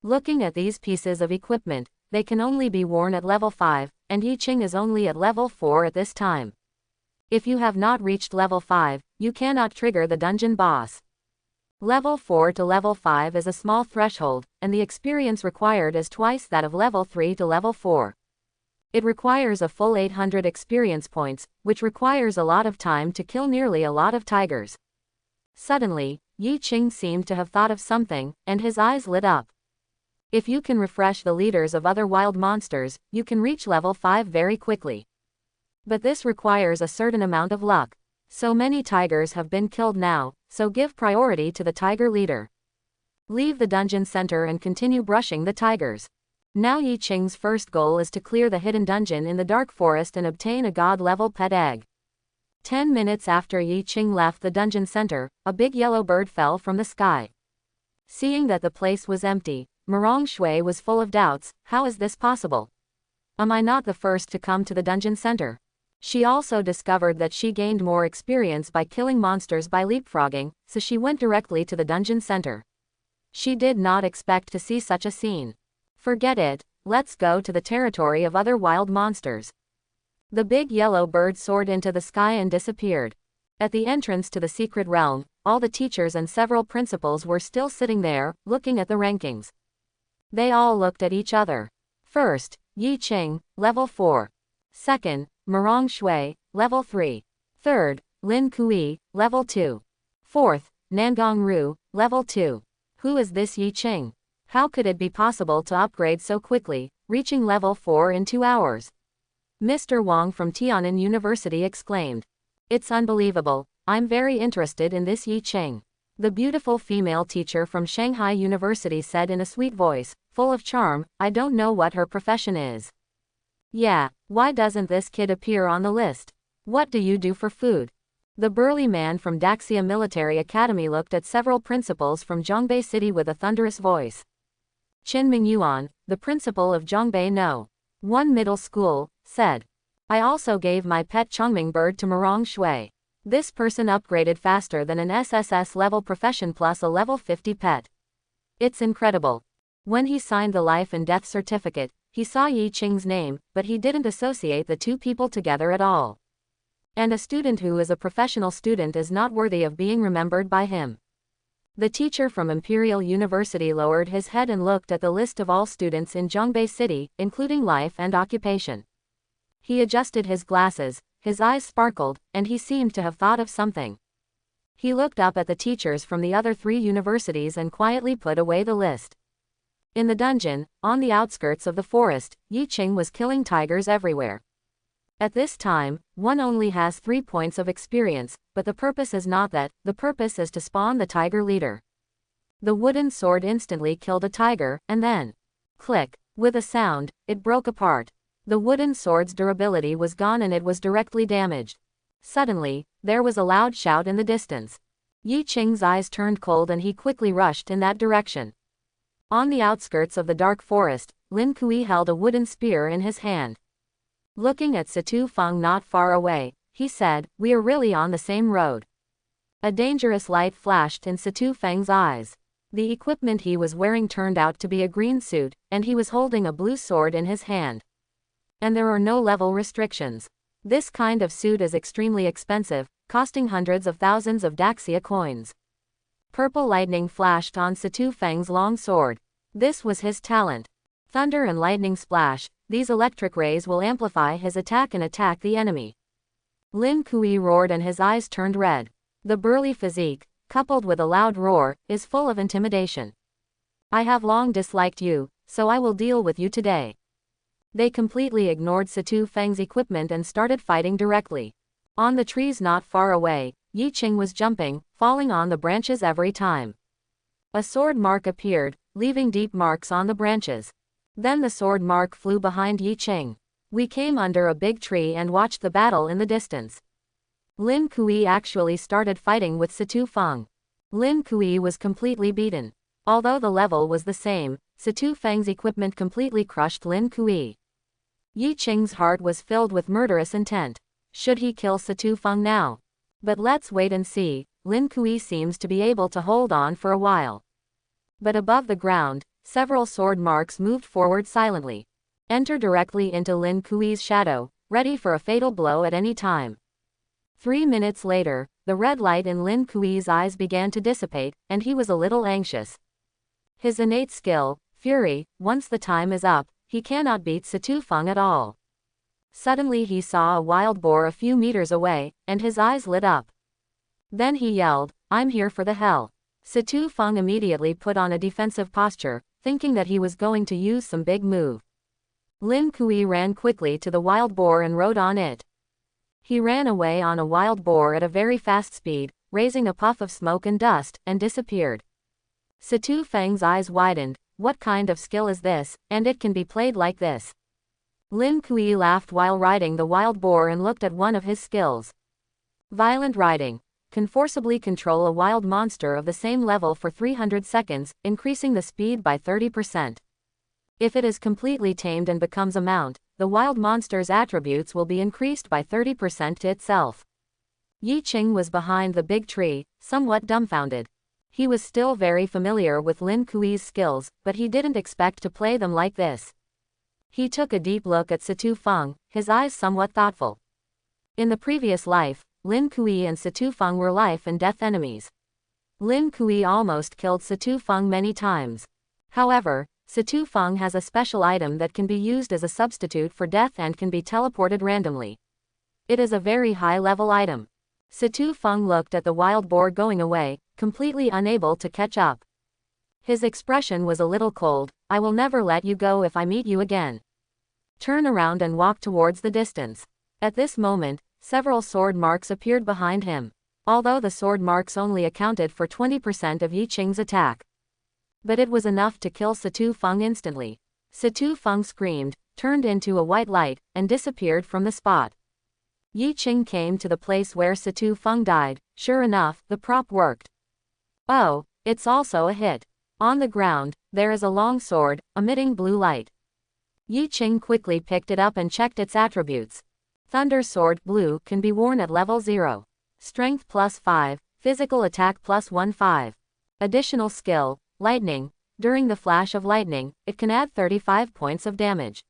Looking at these pieces of equipment, they can only be worn at level 5, and Yi Qing is only at level 4 at this time. If you have not reached level 5, you cannot trigger the dungeon boss. Level 4 to level 5 is a small threshold, and the experience required is twice that of level 3 to level 4. It requires a full 800 experience points, which requires a lot of time to kill nearly a lot of tigers. Suddenly, Yi Qing seemed to have thought of something, and his eyes lit up. If you can refresh the leaders of other wild monsters, you can reach level 5 very quickly. But this requires a certain amount of luck. So many tigers have been killed now, so give priority to the tiger leader. Leave the dungeon center and continue brushing the tigers. Now Yi Qing's first goal is to clear the hidden dungeon in the dark forest and obtain a god-level pet egg. 10 minutes after Yi Qing left the dungeon center, a big yellow bird fell from the sky. Seeing that the place was empty, Mirong Shui was full of doubts. How is this possible? Am I not the first to come to the dungeon center? She also discovered that she gained more experience by killing monsters by leapfrogging, so she went directly to the dungeon center. She did not expect to see such a scene. Forget it, let's go to the territory of other wild monsters. The big yellow bird soared into the sky and disappeared. At the entrance to the secret realm, all the teachers and several principals were still sitting there, looking at the rankings. They all looked at each other. First, Yi Qing, level 4. Second, Mirong Shui, level 3. Third, Lin Kui, level 2. Fourth, Nangong Ru, level 2. Who is this Yi Qing? How could it be possible to upgrade so quickly, reaching level 4 in 2 hours? Mr. Wang from Tiananmen University exclaimed. It's unbelievable, I'm very interested in this Yi Qing. The beautiful female teacher from Shanghai University said in a sweet voice, full of charm, I don't know what her profession is. Yeah, why doesn't this kid appear on the list? What do you do for food? The burly man from Daxia Military Academy looked at several principals from Zhongbei City with a thunderous voice. Qin Mingyuan, the principal of Zhongbei No. 1 Middle School, said. I also gave my pet Chongming bird to Mirong Shui. This person upgraded faster than an SSS level profession plus a level 50 pet. It's incredible. When he signed the life and death certificate, he saw Yi Qing's name, but he didn't associate the two people together at all. And a student who is a professional student is not worthy of being remembered by him. The teacher from Imperial University lowered his head and looked at the list of all students in Zhongbei City, including life and occupation. He adjusted his glasses, his eyes sparkled, and he seemed to have thought of something. He looked up at the teachers from the other 3 universities and quietly put away the list. In the dungeon, on the outskirts of the forest, Yi Qing was killing tigers everywhere. At this time, one only has 3 points of experience, but the purpose is not that, the purpose is to spawn the tiger leader. The wooden sword instantly killed a tiger, and then, click, with a sound, it broke apart. The wooden sword's durability was gone and it was directly damaged. Suddenly, there was a loud shout in the distance. Yi Qing's eyes turned cold and he quickly rushed in that direction. On the outskirts of the dark forest, Lin Kui held a wooden spear in his hand. Looking at Satu Fang not far away, he said, we are really on the same road. A dangerous light flashed in Satu Fang's eyes. The equipment he was wearing turned out to be a green suit, and he was holding a blue sword in his hand. And there are no level restrictions. This kind of suit is extremely expensive, costing hundreds of thousands of Daxia coins. Purple lightning flashed on Satu Fang's long sword. This was his talent. Thunder and lightning splash, these electric rays will amplify his attack and attack the enemy. Lin Kui roared and his eyes turned red. The burly physique, coupled with a loud roar, is full of intimidation. I have long disliked you, so I will deal with you today. They completely ignored Satu Fang's equipment and started fighting directly. On the trees not far away, Yi Qing was jumping, falling on the branches every time. A sword mark appeared, leaving deep marks on the branches. Then the sword mark flew behind Yi Qing. We came under a big tree and watched the battle in the distance. Lin Kui actually started fighting with Satu Fang. Lin Kui was completely beaten. Although the level was the same, Satu Fang's equipment completely crushed Lin Kui. Yi Qing's heart was filled with murderous intent. Should he kill Satu Fang now? But let's wait and see. Lin Kui seems to be able to hold on for a while. But above the ground, several sword marks moved forward silently. Enter directly into Lin Kui's shadow, ready for a fatal blow at any time. 3 minutes later, the red light in Lin Kui's eyes began to dissipate, and he was a little anxious. His innate skill, fury, once the time is up, he cannot beat Satu Fang at all. Suddenly he saw a wild boar a few meters away, and his eyes lit up. Then he yelled, I'm here for the hell. Satu Fang immediately put on a defensive posture, thinking that he was going to use some big move. Lin Kui ran quickly to the wild boar and rode on it. He ran away on a wild boar at a very fast speed, raising a puff of smoke and dust, and disappeared. Satu Fang's eyes widened. What kind of skill is this, and it can be played like this? Lin Kui laughed while riding the wild boar and looked at one of his skills. Violent riding. Can forcibly control a wild monster of the same level for 300 seconds, increasing the speed by 30%. If it is completely tamed and becomes a mount, the wild monster's attributes will be increased by 30% to itself. Yi Qing was behind the big tree, somewhat dumbfounded. He was still very familiar with Lin Kui's skills, but he didn't expect to play them like this. He took a deep look at Satu Fang, his eyes somewhat thoughtful. In the previous life, Lin Kui and Satu Fang were life and death enemies. Lin Kui almost killed Satu Fang many times. However, Satu Fang has a special item that can be used as a substitute for death and can be teleported randomly. It is a very high-level item. Satu Fang looked at the wild boar going away, completely unable to catch up. His expression was a little cold. I will never let you go if I meet you again. Turn around and walk towards the distance. At this moment, several sword marks appeared behind him. Although the sword marks only accounted for 20% of Yi Qing's attack. But it was enough to kill Satu Fang instantly. Satu Fang screamed, turned into a white light, and disappeared from the spot. Yi Qing came to the place where Satu Fang died. Sure enough, the prop worked. Oh, it's also a hit. On the ground, there is a long sword, emitting blue light. Yi Qing quickly picked it up and checked its attributes. Thunder Sword Blue can be worn at level 0. Strength +5, physical attack +1/5. Additional skill, Lightning. During the flash of lightning, it can add 35 points of damage.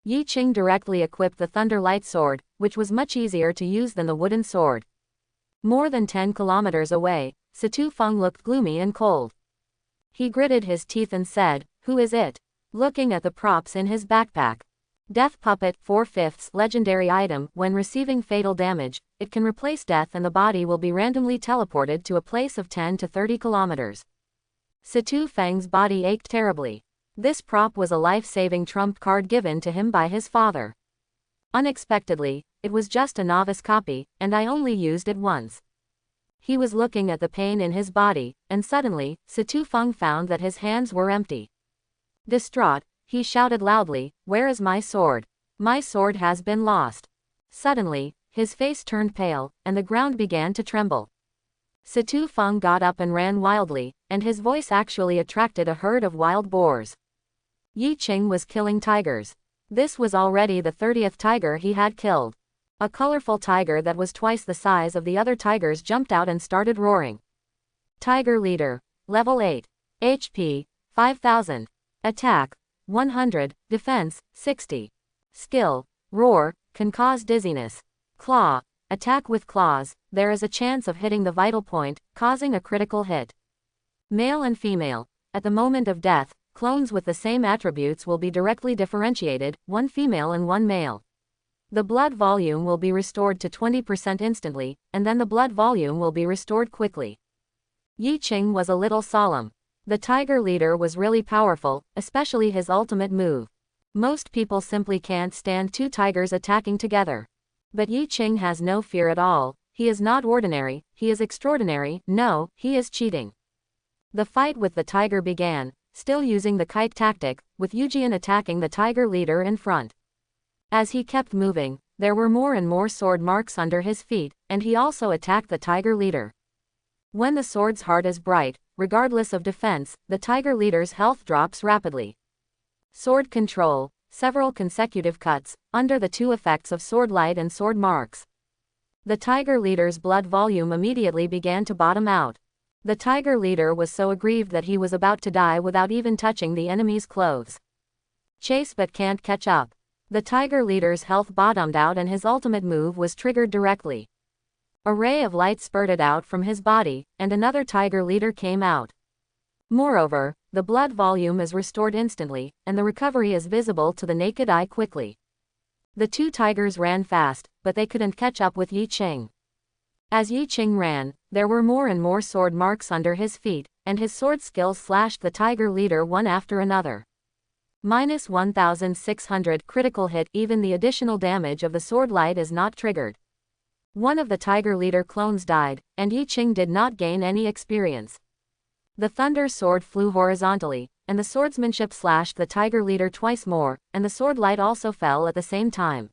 Yi Qing directly equipped the Thunder Light Sword, which was much easier to use than the wooden sword. More than 10 kilometers away, Satu Fang looked gloomy and cold. He gritted his teeth and said, "Who is it?" Looking at the props in his backpack. Death Puppet 4/5 legendary item. When receiving fatal damage, it can replace death and the body will be randomly teleported to a place of 10 to 30 kilometers. Satu Fang's body ached terribly. This prop was a life-saving trump card given to him by his father. Unexpectedly, it was just a novice copy, and I only used it once. He was looking at the pain in his body, and suddenly, Satu Fang found that his hands were empty. Distraught, he shouted loudly, "Where is my sword? My sword has been lost." Suddenly, his face turned pale, and the ground began to tremble. Satu Fang got up and ran wildly, and his voice actually attracted a herd of wild boars. Yi Qing was killing tigers. This was already the 30th tiger he had killed. A colorful tiger that was twice the size of the other tigers jumped out and started roaring. Tiger Leader. Level 8. HP. 5000. Attack. 100. Defense. 60. Skill. Roar. Can cause dizziness. Claw. Attack with claws. There is a chance of hitting the vital point, causing a critical hit. Male and female. At the moment of death, clones with the same attributes will be directly differentiated, one female and one male. The blood volume will be restored to 20% instantly, and then the blood volume will be restored quickly. Yi Qing was a little solemn. The Tiger Leader was really powerful, especially his ultimate move. Most people simply can't stand two tigers attacking together. But Yi Qing has no fear at all. He is not ordinary, he is extraordinary. No, he is cheating. The fight with the tiger began, still using the kite tactic, with Yujian attacking the Tiger Leader in front. As he kept moving, there were more and more sword marks under his feet, and he also attacked the Tiger Leader. When the sword's heart is bright, regardless of defense, the Tiger Leader's health drops rapidly. Sword control. Several consecutive cuts, under the two effects of sword light and sword marks. The Tiger Leader's blood volume immediately began to bottom out. The Tiger Leader was so aggrieved that he was about to die without even touching the enemy's clothes. Chase but can't catch up. The Tiger Leader's health bottomed out and his ultimate move was triggered directly. A ray of light spurted out from his body, and another Tiger Leader came out. Moreover, the blood volume is restored instantly, and the recovery is visible to the naked eye quickly. The two tigers ran fast, but they couldn't catch up with Yi Qing. As Yi Qing ran, there were more and more sword marks under his feet, and his sword skills slashed the tiger leader one after another. Minus 1600 critical hit. Even the additional damage of the sword light is not triggered. One of the tiger leader clones died, and Yi Qing did not gain any experience. The thunder sword flew horizontally, and the swordsmanship slashed the tiger leader twice more, and the sword light also fell at the same time.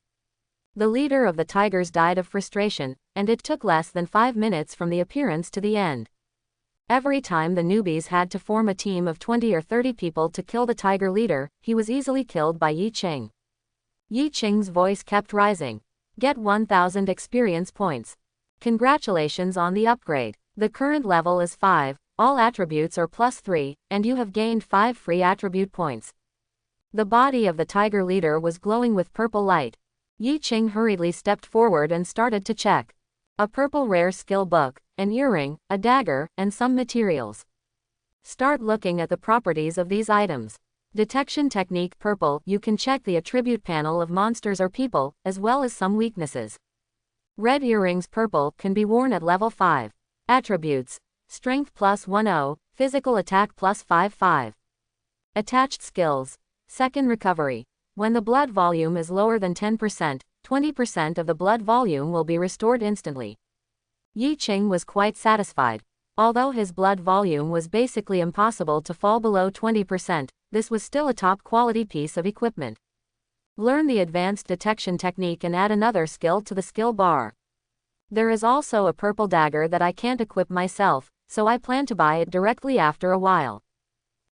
The leader of the tigers died of frustration, and it took less than 5 minutes from the appearance to the end. Every time the newbies had to form a team of 20 or 30 people to kill the tiger leader, he was easily killed by Yi Qing. Yi Qing's voice kept rising. Get 1000 experience points. Congratulations on the upgrade. The current level is 5, all attributes are +3, and you have gained 5 free attribute points. The body of the tiger leader was glowing with purple light. Yi Qing hurriedly stepped forward and started to check. A purple rare skill book, an earring, a dagger, and some materials. Start looking at the properties of these items. Detection technique purple. You can check the attribute panel of monsters or people, as well as some weaknesses. Red earrings purple can be worn at level 5. Attributes: strength +10, physical attack +55. Attached skills: second recovery. When the blood volume is lower than 10%, 20% of the blood volume will be restored instantly. Yi Qing was quite satisfied. Although his blood volume was basically impossible to fall below 20%, this was still a top-quality piece of equipment. Learn the advanced detection technique and add another skill to the skill bar. There is also a purple dagger that I can't equip myself, so I plan to buy it directly after a while.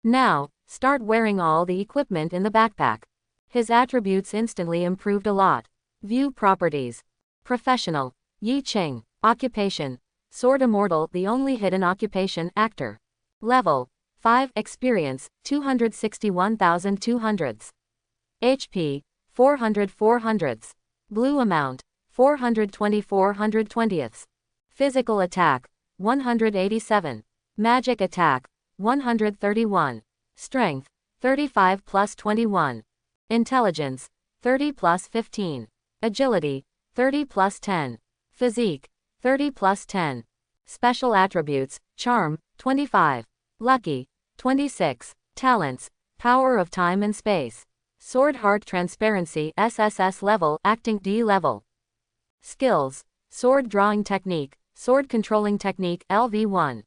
Now, start wearing all the equipment in the backpack. His attributes instantly improved a lot. View properties. Professional. Yi Qing. Occupation: Sword Immortal. The only hidden occupation: actor. Level: 5. Experience: 261,200. HP: 400. Blue amount: 420. Physical attack: 187. Magic attack: 131. Strength: 35 + 21. Intelligence: 30 + 15. Agility: 30 + 10. Physique: 30 + 10. Special attributes: Charm, 25. Lucky, 26. Talents: Power of Time and Space. Sword Heart Transparency SSS level, Acting D level. Skills: Sword Drawing Technique, Sword Controlling Technique LV1.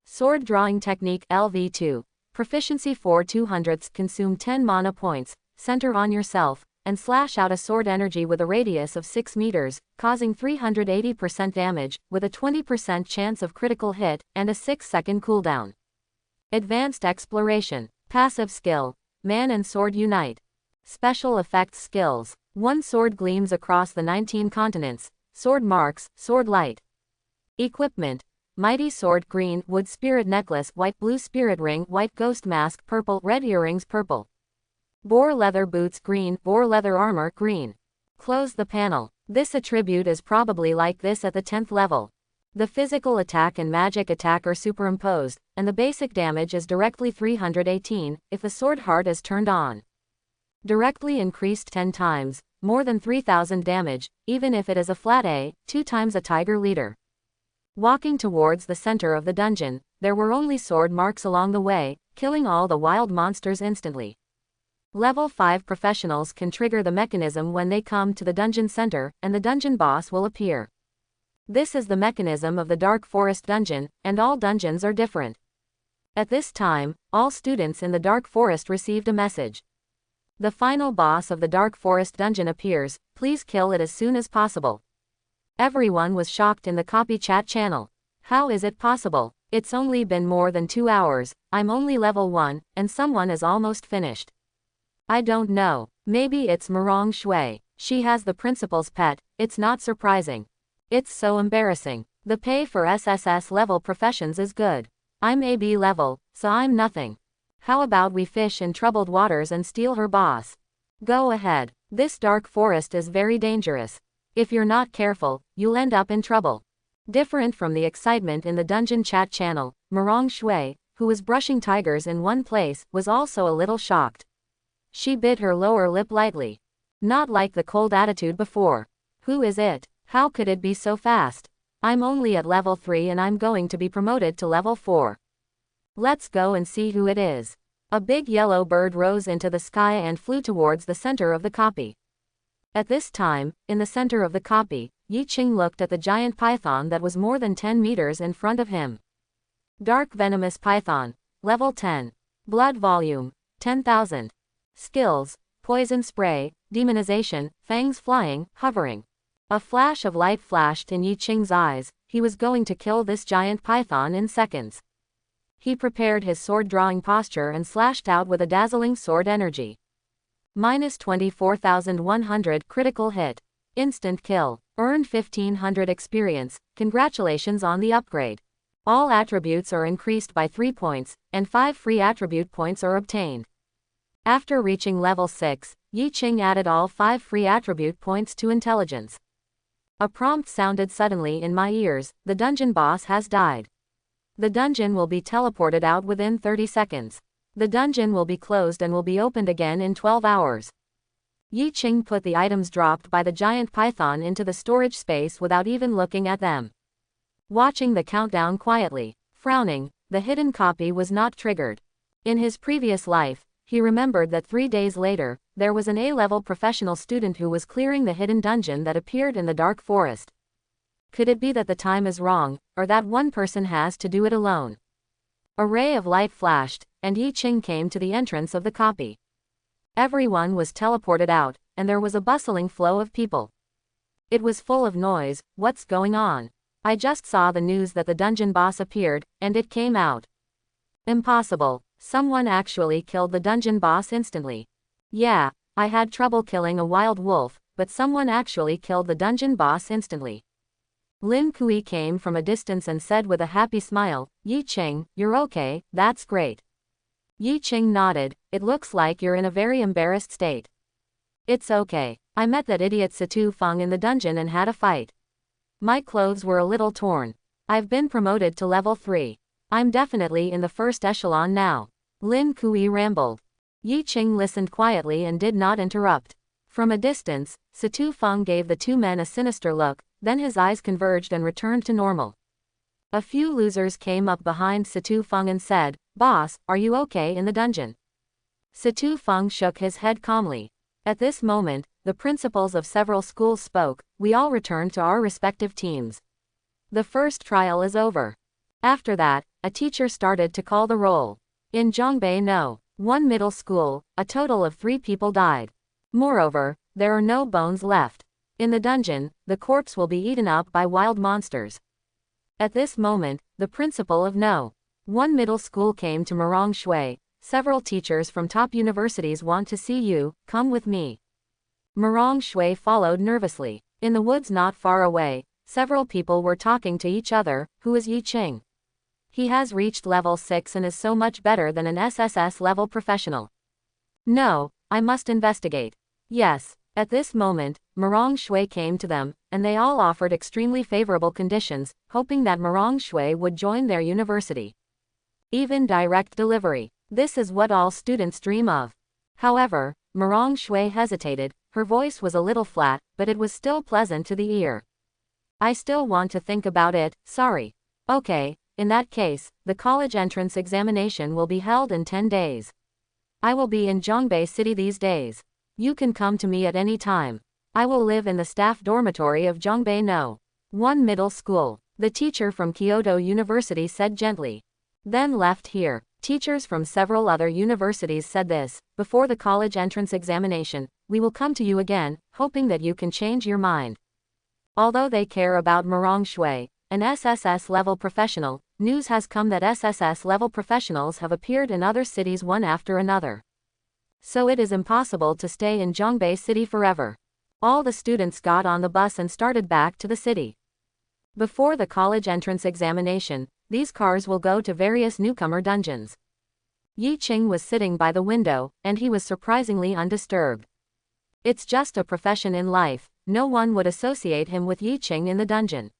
Sword Drawing Technique LV2. Proficiency 4 200. Consume 10 mana points, center on yourself, and slash out a sword energy with a radius of 6 meters, causing 380% damage, with a 20% chance of critical hit, and a 6-second cooldown. Advanced Exploration. Passive skill: Man and Sword Unite. Special effects skills: One sword gleams across the 19 continents, sword marks, sword light. Equipment: Mighty Sword green, Wood Spirit Necklace white, Blue Spirit Ring white, Ghost Mask purple, Red Earrings purple. Boar Leather Boots green, Boar Leather Armor green. Close the panel. This attribute is probably like this at the 10th level. The physical attack and magic attack are superimposed, and the basic damage is directly 318, if the sword heart is turned on. Directly increased 10 times, more than 3000 damage, even if it is a flat A, 2 times a tiger leader. Walking towards the center of the dungeon, there were only sword marks along the way, killing all the wild monsters instantly. Level 5 professionals can trigger the mechanism when they come to the dungeon center, and the dungeon boss will appear. This is the mechanism of the Dark Forest dungeon, and all dungeons are different. At this time, all students in the Dark Forest received a message. The final boss of the Dark Forest dungeon appears, please kill it as soon as possible. Everyone was shocked in the copy chat channel. How is it possible? It's only been more than 2 hours, I'm only level 1, and someone is almost finished. I don't know, maybe it's Mirong Shui. She has the principal's pet, it's not surprising. It's so embarrassing. The pay for SSS level professions is good. I'm AB level, so I'm nothing. How about we fish in troubled waters and steal her boss? Go ahead. This Dark Forest is very dangerous. If you're not careful, you'll end up in trouble. Different from the excitement in the dungeon chat channel, Mirong Shui, who was brushing tigers in one place, was also a little shocked. She bit her lower lip lightly. Not like the cold attitude before. Who is it? How could it be so fast? I'm only at level 3 and I'm going to be promoted to level 4. Let's go and see who it is. A big yellow bird rose into the sky and flew towards the center of the copy. At this time, in the center of the copy, Yi Qing looked at the giant python that was more than 10 meters in front of him. Dark venomous python. Level 10. Blood volume. 10,000. Skills. Poison spray, demonization, fangs flying, hovering. A flash of light flashed in Yi Qing's eyes. He was going to kill this giant python in seconds. He prepared his sword-drawing posture and slashed out with a dazzling sword energy. Minus 24,100 critical hit. Instant kill. Earned 1,500 experience. Congratulations on the upgrade. All attributes are increased by 3 points, and 5 free attribute points are obtained. After reaching level 6, Yi Qing added all 5 free attribute points to intelligence. A prompt sounded suddenly in my ears: the dungeon boss has died. The dungeon will be teleported out within 30 seconds. The dungeon will be closed and will be opened again in 12 hours. Yi Qing put the items dropped by the giant python into the storage space without even looking at them. Watching the countdown quietly, frowning, the hidden copy was not triggered. In his previous life, he remembered that 3 days later, there was an A-level professional student who was clearing the hidden dungeon that appeared in the dark forest. Could it be that the time is wrong, or that one person has to do it alone? A ray of light flashed, and Yi Qing came to the entrance of the copy. Everyone was teleported out, and there was a bustling flow of people. It was full of noise. What's going on? I just saw the news that the dungeon boss appeared, and it came out. Impossible. Someone actually killed the dungeon boss instantly. Yeah, I had trouble killing a wild wolf, but someone actually killed the dungeon boss instantly. Lin Kui came from a distance and said with a happy smile, Yi Qing, you're okay, that's great. Yi Qing nodded. It looks like you're in a very embarrassed state. It's okay. I met that idiot Satu Fang in the dungeon and had a fight. My clothes were a little torn. I've been promoted to level 3. I'm definitely in the first echelon now. Lin Kui rambled. Yi Qing listened quietly and did not interrupt. From a distance, Satu Fang gave the two men a sinister look, then his eyes converged and returned to normal. A few losers came up behind Satu Fang and said, Boss, are you okay in the dungeon? Satu Fang shook his head calmly. At this moment, the principals of several schools spoke. We all returned to our respective teams. The first trial is over. After that, a teacher started to call the roll. In Zhongbei No. 1 middle school, a total of 3 people died. Moreover, there are no bones left. In the dungeon, the corpse will be eaten up by wild monsters. At this moment, the principal of No. 1 middle school came to Marong Shui. Several teachers from top universities want to see you, come with me. Marong Shui followed nervously. In the woods not far away, several people were talking to each other. Who is Yi Qing? He has reached level 6 and is so much better than an SSS level professional. No, I must investigate. Yes. At this moment, Marong Shui came to them, and they all offered extremely favorable conditions, hoping that Marong Shui would join their university. Even direct delivery. This is what all students dream of. However, Marong Shui hesitated. Her voice was a little flat, but it was still pleasant to the ear. I still want to think about it, sorry. Okay, in that case, the college entrance examination will be held in 10 days. I will be in Zhongbei City these days. You can come to me at any time. I will live in the staff dormitory of Zhongbei No. 1 middle school. The teacher from Kyoto University said gently. Then left here. Teachers from several other universities said this. Before the college entrance examination, we will come to you again, hoping that you can change your mind. Although they care about Marong Shui, an SSS level professional, news has come that SSS level professionals have appeared in other cities one after another. So it is impossible to stay in Zhongbei City forever. All the students got on the bus and started back to the city. Before the college entrance examination, these cars will go to various newcomer dungeons. Yi Qing was sitting by the window, and he was surprisingly undisturbed. It's just a profession in life, no one would associate him with Yi Qing in the dungeon.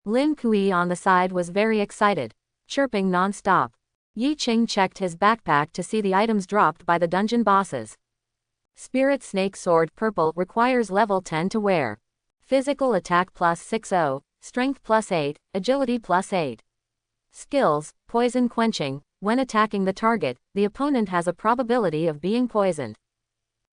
Lin Kui on the side was very excited, chirping non-stop. Yi Qing checked his backpack to see the items dropped by the dungeon bosses. Spirit Snake Sword Purple requires level 10 to wear. Physical attack plus 60, strength plus 8, agility plus 8. Skills, Poison Quenching, when attacking the target, the opponent has a probability of being poisoned.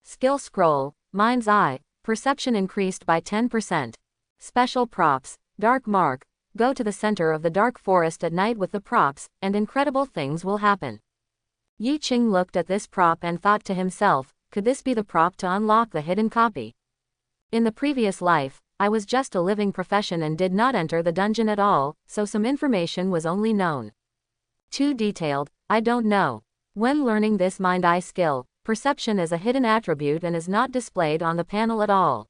Skill scroll, Mind's Eye, perception increased by 10%. Special props, Dark Mark, go to the center of the dark forest at night with the props, and incredible things will happen. Yi Qing looked at this prop and thought to himself, could this be the prop to unlock the hidden copy? In the previous life, I was just a living profession and did not enter the dungeon at all, so some information was only known. Too detailed, I don't know. When learning this Mind Eye skill, perception is a hidden attribute and is not displayed on the panel at all.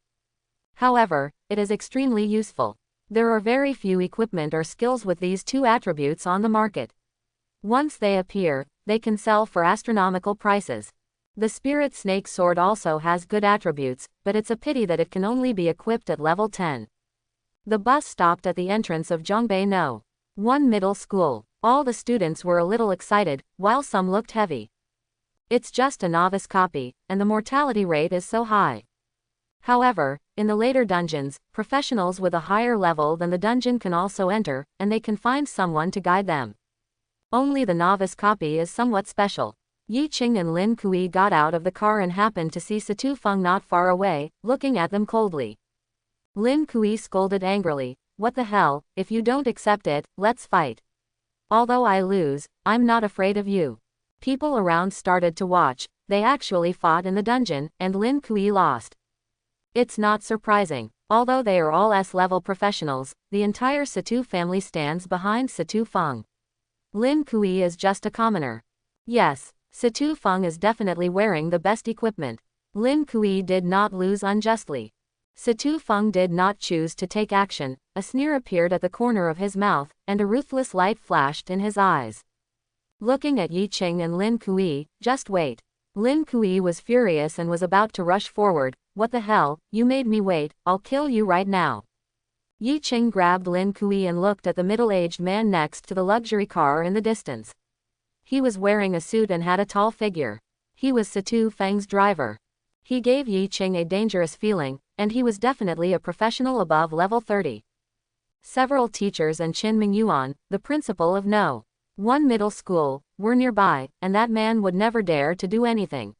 However, it is extremely useful. There are very few equipment or skills with these two attributes on the market. Once they appear, they can sell for astronomical prices. The Spirit Snake Sword also has good attributes, but it's a pity that it can only be equipped at level 10. The bus stopped at the entrance of Zhongbei No. 1 Middle School. All the students were a little excited, while some looked heavy. It's just a novice copy, and the mortality rate is so high. However, in the later dungeons, professionals with a higher level than the dungeon can also enter, and they can find someone to guide them. Only the novice copy is somewhat special. Yi Qing and Lin Kui got out of the car and happened to see Satu Fang not far away, looking at them coldly. Lin Kui scolded angrily, "What the hell, if you don't accept it, let's fight. Although I lose, I'm not afraid of you." People around started to watch. They actually fought in the dungeon, and Lin Kui lost. It's not surprising. Although they are all S-level professionals, the entire Satu family stands behind Satu Fang. Lin Kui is just a commoner. Yes, Satu Fang is definitely wearing the best equipment. Lin Kui did not lose unjustly. Satu Fang did not choose to take action. A sneer appeared at the corner of his mouth, and a ruthless light flashed in his eyes. Looking at Yi Qing and Lin Kui, "Just wait." Lin Kui was furious and was about to rush forward. "What the hell, you made me wait, I'll kill you right now." Yi Qing grabbed Lin Kui and looked at the middle-aged man next to the luxury car in the distance. He was wearing a suit and had a tall figure. He was Satu Fang's driver. He gave Yi Qing a dangerous feeling, and he was definitely a professional above level 30. Several teachers and Qin Mingyuan, the principal of No. 1 Middle School, were nearby, and that man would never dare to do anything.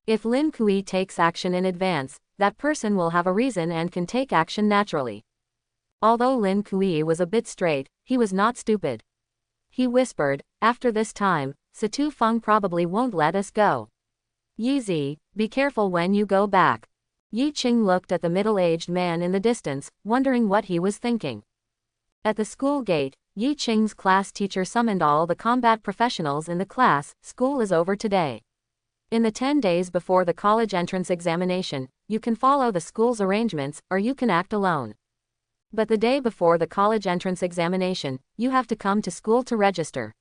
If Lin Kui takes action in advance, that person will have a reason and can take action naturally. Although Lin Kui was a bit straight, he was not stupid. He whispered, "After this time, Satu Fang probably won't let us go. Yi Zi, be careful when you go back." Yi Qing looked at the middle-aged man in the distance, wondering what he was thinking. At the school gate, Yi Qing's class teacher summoned all the combat professionals in the class. "School is over today. In the 10 days before the college entrance examination, you can follow the school's arrangements, or you can act alone. But the day before the college entrance examination, you have to come to school to register."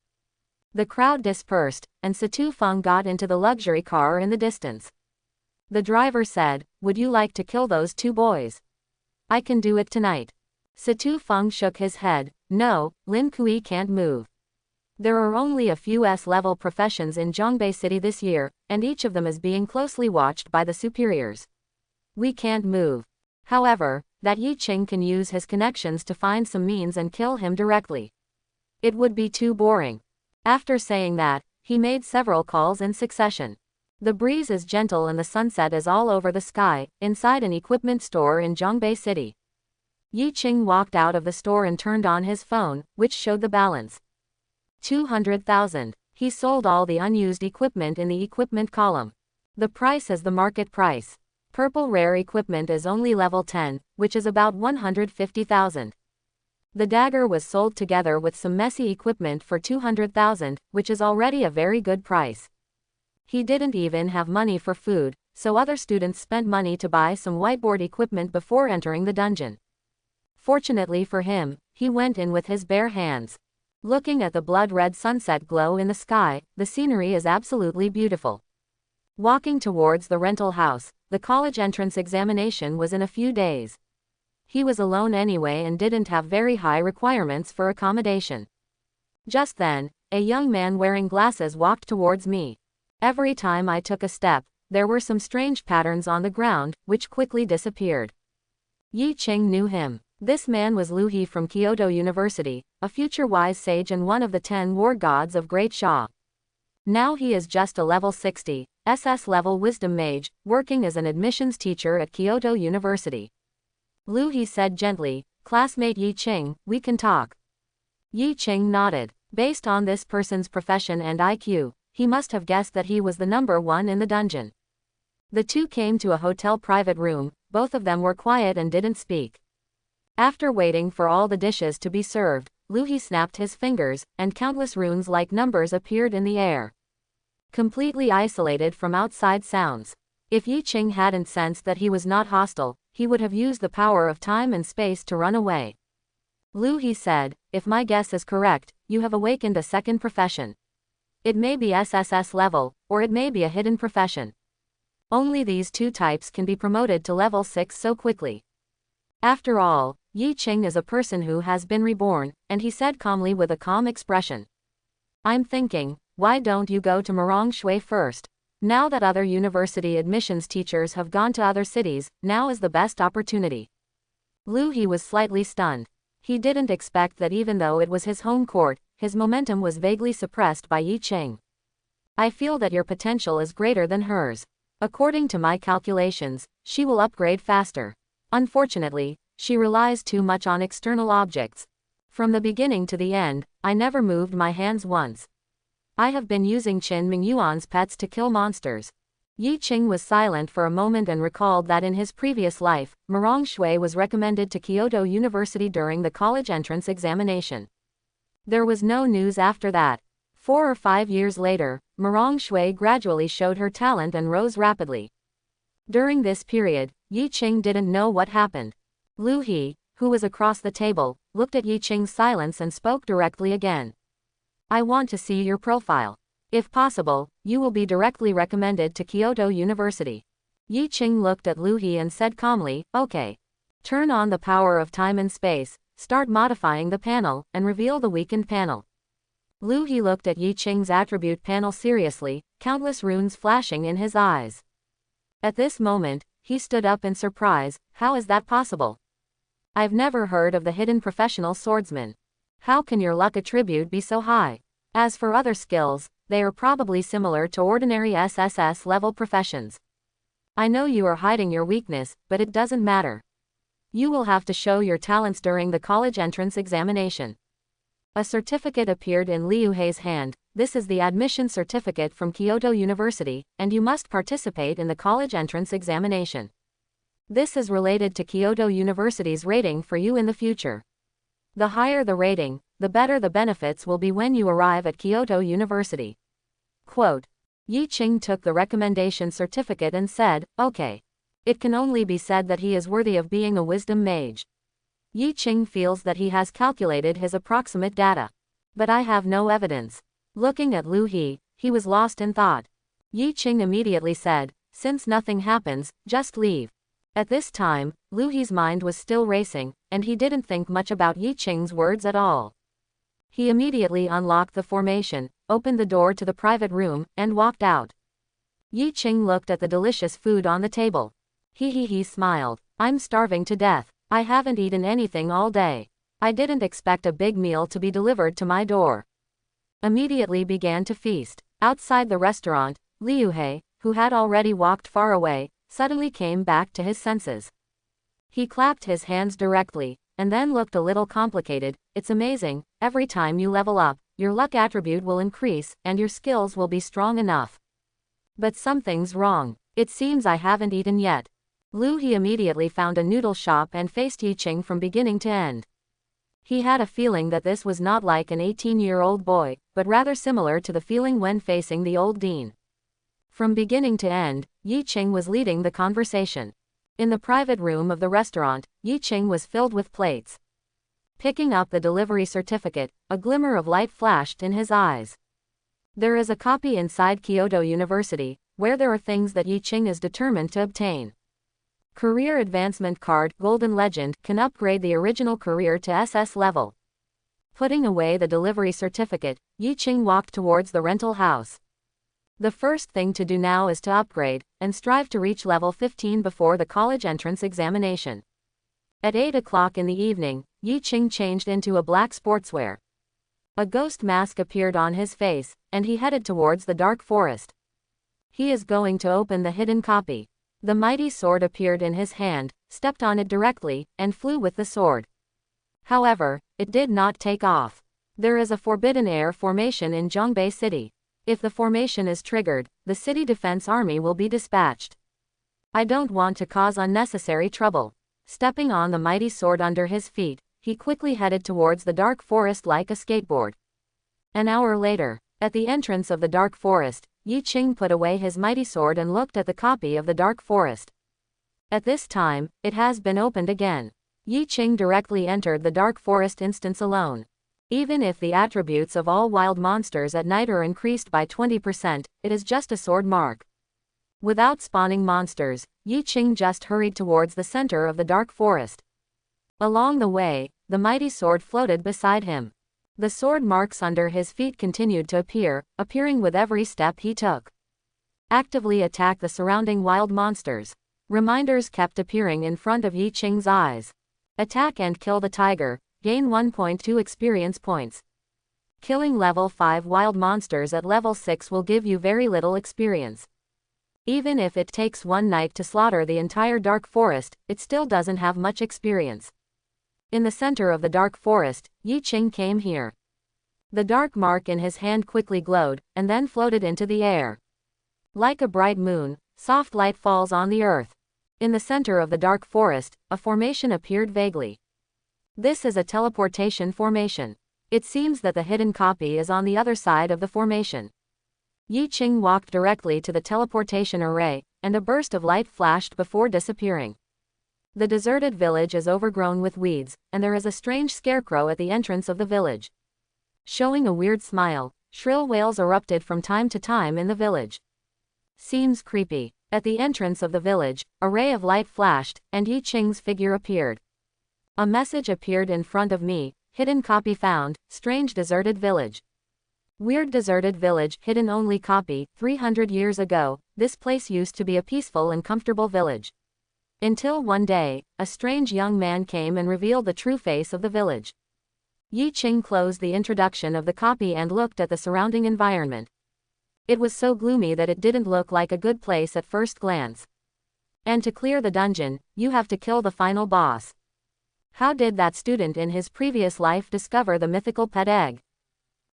The crowd dispersed, and Satu Fang got into the luxury car in the distance. The driver said, "Would you like to kill those two boys?" "I can do it tonight." Satu Fang shook his head. "No, Lin Kui can't move. There are only a few S-level professions in Zhongbei City this year, and each of them is being closely watched by the superiors. We can't move. However, that Yi Qing can use his connections to find some means and kill him directly. It would be too boring." After saying that, he made several calls in succession. The breeze is gentle and the sunset is all over the sky, inside an equipment store in Zhongbei City. Yi Qing walked out of the store and turned on his phone, which showed the balance. 200,000. He sold all the unused equipment in the equipment column. The price is the market price. Purple rare equipment is only level 10, which is about 150,000. The dagger was sold together with some messy equipment for 200,000, which is already a very good price. He didn't even have money for food, so other students spent money to buy some whiteboard equipment before entering the dungeon. Fortunately for him, he went in with his bare hands. Looking at the blood-red sunset glow in the sky, the scenery is absolutely beautiful. Walking towards the rental house, the college entrance examination was in a few days. He was alone anyway and didn't have very high requirements for accommodation. Just then, a young man wearing glasses walked towards me. Every time I took a step, there were some strange patterns on the ground, which quickly disappeared. Yi Qing knew him. This man was Lu He from Kyoto University, a future wise sage and one of the 10 war gods of Great Sha. Now he is just a level 60, SS level wisdom mage, working as an admissions teacher at Kyoto University. Lu He said gently, "Classmate Yi Qing, we can talk." Yi Qing nodded. Based on this person's profession and IQ, he must have guessed that he was the number one in the dungeon. The two came to a hotel private room, both of them were quiet and didn't speak. After waiting for all the dishes to be served, Lu He snapped his fingers, and countless runes like numbers appeared in the air. Completely isolated from outside sounds. If Yi Qing hadn't sensed that he was not hostile, he would have used the power of time and space to run away. Lu He said, "If my guess is correct, you have awakened a second profession. It may be SSS level, or it may be a hidden profession. Only these two types can be promoted to level 6 so quickly." After all, Yi Qing is a person who has been reborn, and he said calmly with a calm expression. "I'm thinking, why don't you go to Morong Shui first? Now that other university admissions teachers have gone to other cities, now is the best opportunity." Lu He was slightly stunned. He didn't expect that even though it was his home court, his momentum was vaguely suppressed by Yi Qing. "I feel that your potential is greater than hers. According to my calculations, she will upgrade faster. Unfortunately, she relies too much on external objects. From the beginning to the end, I never moved my hands once. I have been using Qin Mingyuan's pets to kill monsters." Yi Qing was silent for a moment and recalled that in his previous life, Morong Shui was recommended to Kyoto University during the college entrance examination. There was no news after that. 4 or 5 years later, Morong Shui gradually showed her talent and rose rapidly. During this period, Yi Qing didn't know what happened. Lu He, who was across the table, looked at Yi Qing's silence and spoke directly again. "I want to see your profile. If possible, you will be directly recommended to Kyoto University." Yi Qing looked at Lu He and said calmly, "Okay. Turn on the power of time and space, start modifying the panel, and reveal the weakened panel." Lu He looked at Yi Qing's attribute panel seriously, countless runes flashing in his eyes. At this moment, he stood up in surprise. "How is that possible? I've never heard of the hidden professional swordsman. How can your luck attribute be so high? As for other skills, they are probably similar to ordinary SSS level professions. I know you are hiding your weakness, but it doesn't matter. You will have to show your talents during the college entrance examination." A certificate appeared in Liu Hei's hand. "This is the admission certificate from Kyoto University, and you must participate in the college entrance examination. This is related to Kyoto University's rating for you in the future. The higher the rating, the better the benefits will be when you arrive at Kyoto University." Quote. Yi Qing took the recommendation certificate and said, "Okay. It can only be said that he is worthy of being a wisdom mage. Yi Qing feels that he has calculated his approximate data. But I have no evidence." Looking at Lu He, he was lost in thought. Yi Qing immediately said, "Since nothing happens, just leave." At this time, Lu He's mind was still racing, and he didn't think much about Yi Qing's words at all. He immediately unlocked the formation, opened the door to the private room, and walked out. Yi Qing looked at the delicious food on the table. He smiled. "I'm starving to death. I haven't eaten anything all day. I didn't expect a big meal to be delivered to my door." Immediately began to feast. Outside the restaurant, Liu He, who had already walked far away, suddenly came back to his senses. He clapped his hands directly, and then looked a little complicated. "It's amazing, every time you level up, your luck attribute will increase, and your skills will be strong enough. But something's wrong. It seems I haven't eaten yet." Lu He immediately found a noodle shop and faced Yi Qing from beginning to end. He had a feeling that this was not like an 18-year-old boy, but rather similar to the feeling when facing the old dean. From beginning to end, Yi Qing was leading the conversation. In the private room of the restaurant, Yi Qing was filled with plates. Picking up the delivery certificate, a glimmer of light flashed in his eyes. There is a copy inside Kyoto University, where there are things that Yi Qing is determined to obtain. Career Advancement Card, Golden Legend, can upgrade the original career to SS level. Putting away the delivery certificate, Yi Qing walked towards the rental house. The first thing to do now is to upgrade, and strive to reach level 15 before the college entrance examination. At 8 o'clock in the evening, Yi Qing changed into a black sportswear. A ghost mask appeared on his face, and he headed towards the dark forest. He is going to open the hidden copy. The mighty sword appeared in his hand, stepped on it directly, and flew with the sword. However, it did not take off. There is a forbidden air formation in Zhongbei City. If the formation is triggered, the city defense army will be dispatched. I don't want to cause unnecessary trouble. Stepping on the mighty sword under his feet, he quickly headed towards the dark forest like a skateboard. An hour later, at the entrance of the dark forest, Yi Qing put away his mighty sword and looked at the copy of the dark forest. At this time, it has been opened again. Yi Qing directly entered the dark forest instance alone. Even if the attributes of all wild monsters at night are increased by 20%, it is just a sword mark. Without spawning monsters, Yi Qing just hurried towards the center of the dark forest. Along the way, the mighty sword floated beside him. The sword marks under his feet continued to appearing with every step he took. Actively attack the surrounding wild monsters. Reminders kept appearing in front of Yi Qing's eyes. Attack and kill the tiger, gain 1.2 experience points. Killing level 5 wild monsters at level 6 will give you very little experience. Even if it takes one night to slaughter the entire dark forest, it still doesn't have much experience. In the center of the dark forest, Yi Qing came here. The dark mark in his hand quickly glowed, and then floated into the air. Like a bright moon, soft light falls on the earth. In the center of the dark forest, a formation appeared vaguely. This is a teleportation formation. It seems that the hidden copy is on the other side of the formation. Yi Qing walked directly to the teleportation array, and a burst of light flashed before disappearing. The deserted village is overgrown with weeds, and there is a strange scarecrow at the entrance of the village. Showing a weird smile, shrill wails erupted from time to time in the village. Seems creepy. At the entrance of the village, a ray of light flashed, and Yi Qing's figure appeared. A message appeared in front of me, hidden copy found, strange deserted village. Weird deserted village, hidden only copy, 300 years ago, this place used to be a peaceful and comfortable village. Until one day, a strange young man came and revealed the true face of the village. Yi Qing closed the introduction of the copy and looked at the surrounding environment. It was so gloomy that it didn't look like a good place at first glance. And to clear the dungeon, you have to kill the final boss. How did that student in his previous life discover the mythical pet egg?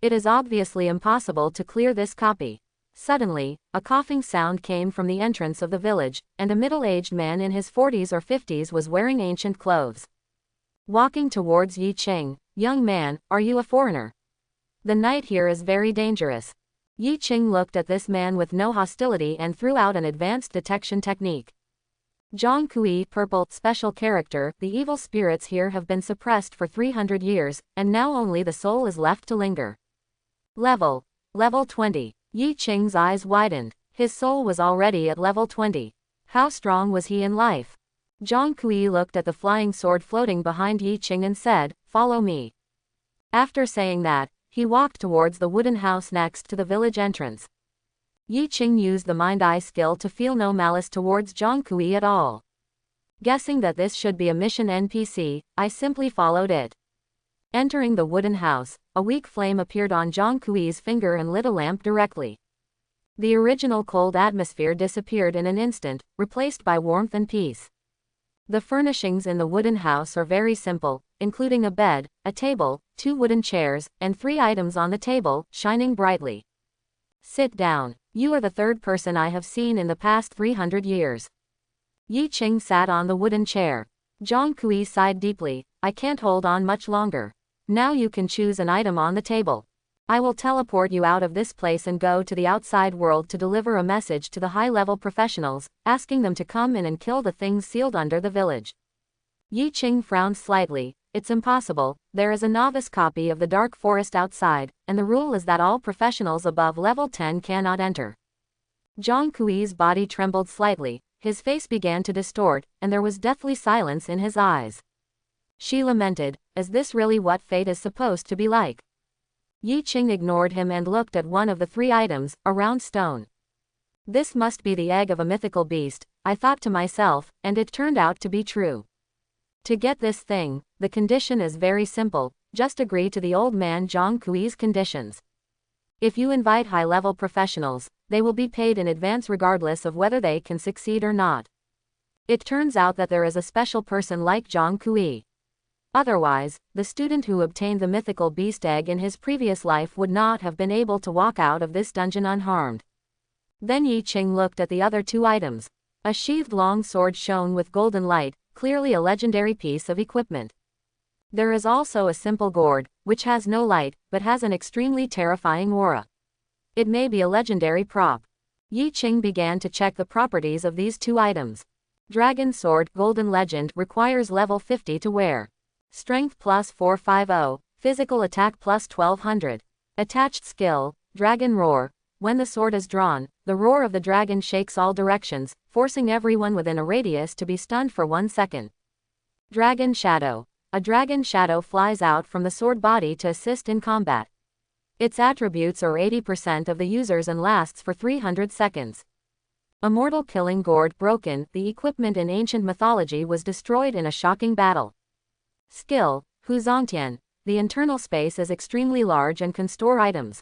It is obviously impossible to clear this copy. Suddenly, a coughing sound came from the entrance of the village, and a middle-aged man in his 40s or 50s was wearing ancient clothes. Walking towards Yi Qing, "Young man, are you a foreigner? The night here is very dangerous." Yi Qing looked at this man with no hostility and threw out an advanced detection technique. Zhang Kui Purple Special Character. The evil spirits here have been suppressed for 300 years, and now only the soul is left to linger. Level 20. Yi Qing's eyes widened. His soul was already at level 20. How strong was he in life? Zhang Kui looked at the flying sword floating behind Yi Qing and said, "Follow me." After saying that, he walked towards the wooden house next to the village entrance. Yi Qing used the mind-eye skill to feel no malice towards Zhang Kui at all. Guessing that this should be a mission NPC, I simply followed it. Entering the wooden house, a weak flame appeared on Zhang Kui's finger and lit a lamp directly. The original cold atmosphere disappeared in an instant, replaced by warmth and peace. The furnishings in the wooden house are very simple, including a bed, a table, 2 wooden chairs, and 3 items on the table, shining brightly. "Sit down. You are the third person I have seen in the past 300 years. Yi Qing sat on the wooden chair. Zhang Kui sighed deeply. "I can't hold on much longer. Now you can choose an item on the table. I will teleport you out of this place and go to the outside world to deliver a message to the high-level professionals, asking them to come in and kill the things sealed under the village." Yi Qing frowned slightly. "It's impossible. There is a novice copy of the dark forest outside, and the rule is that all professionals above level 10 cannot enter." Zhang Kui's body trembled slightly, his face began to distort, and there was deathly silence in his eyes. She lamented, "Is this really what fate is supposed to be like?" Yi Qing ignored him and looked at one of the 3 items, a round stone. "This must be the egg of a mythical beast," I thought to myself, and it turned out to be true. To get this thing, the condition is very simple, just agree to the old man Zhang Kui's conditions. If you invite high-level professionals, they will be paid in advance regardless of whether they can succeed or not. It turns out that there is a special person like Zhang Kui. Otherwise, the student who obtained the mythical beast egg in his previous life would not have been able to walk out of this dungeon unharmed. Then Yi Qing looked at the other two items. A sheathed long sword shone with golden light, clearly a legendary piece of equipment. There is also a simple gourd, which has no light, but has an extremely terrifying aura. It may be a legendary prop. Yi Qing began to check the properties of these two items. Dragon Sword Golden Legend requires level 50 to wear. Strength plus 450, physical attack plus 1200. Attached skill, Dragon Roar. When the sword is drawn, the roar of the dragon shakes all directions, forcing everyone within a radius to be stunned for 1 second. Dragon Shadow. A dragon shadow flies out from the sword body to assist in combat. Its attributes are 80% of the users and lasts for 300 seconds. Immortal Killing Gourd broken. The equipment in ancient mythology was destroyed in a shocking battle. Skill, Hu Zongtian. The internal space is extremely large and can store items.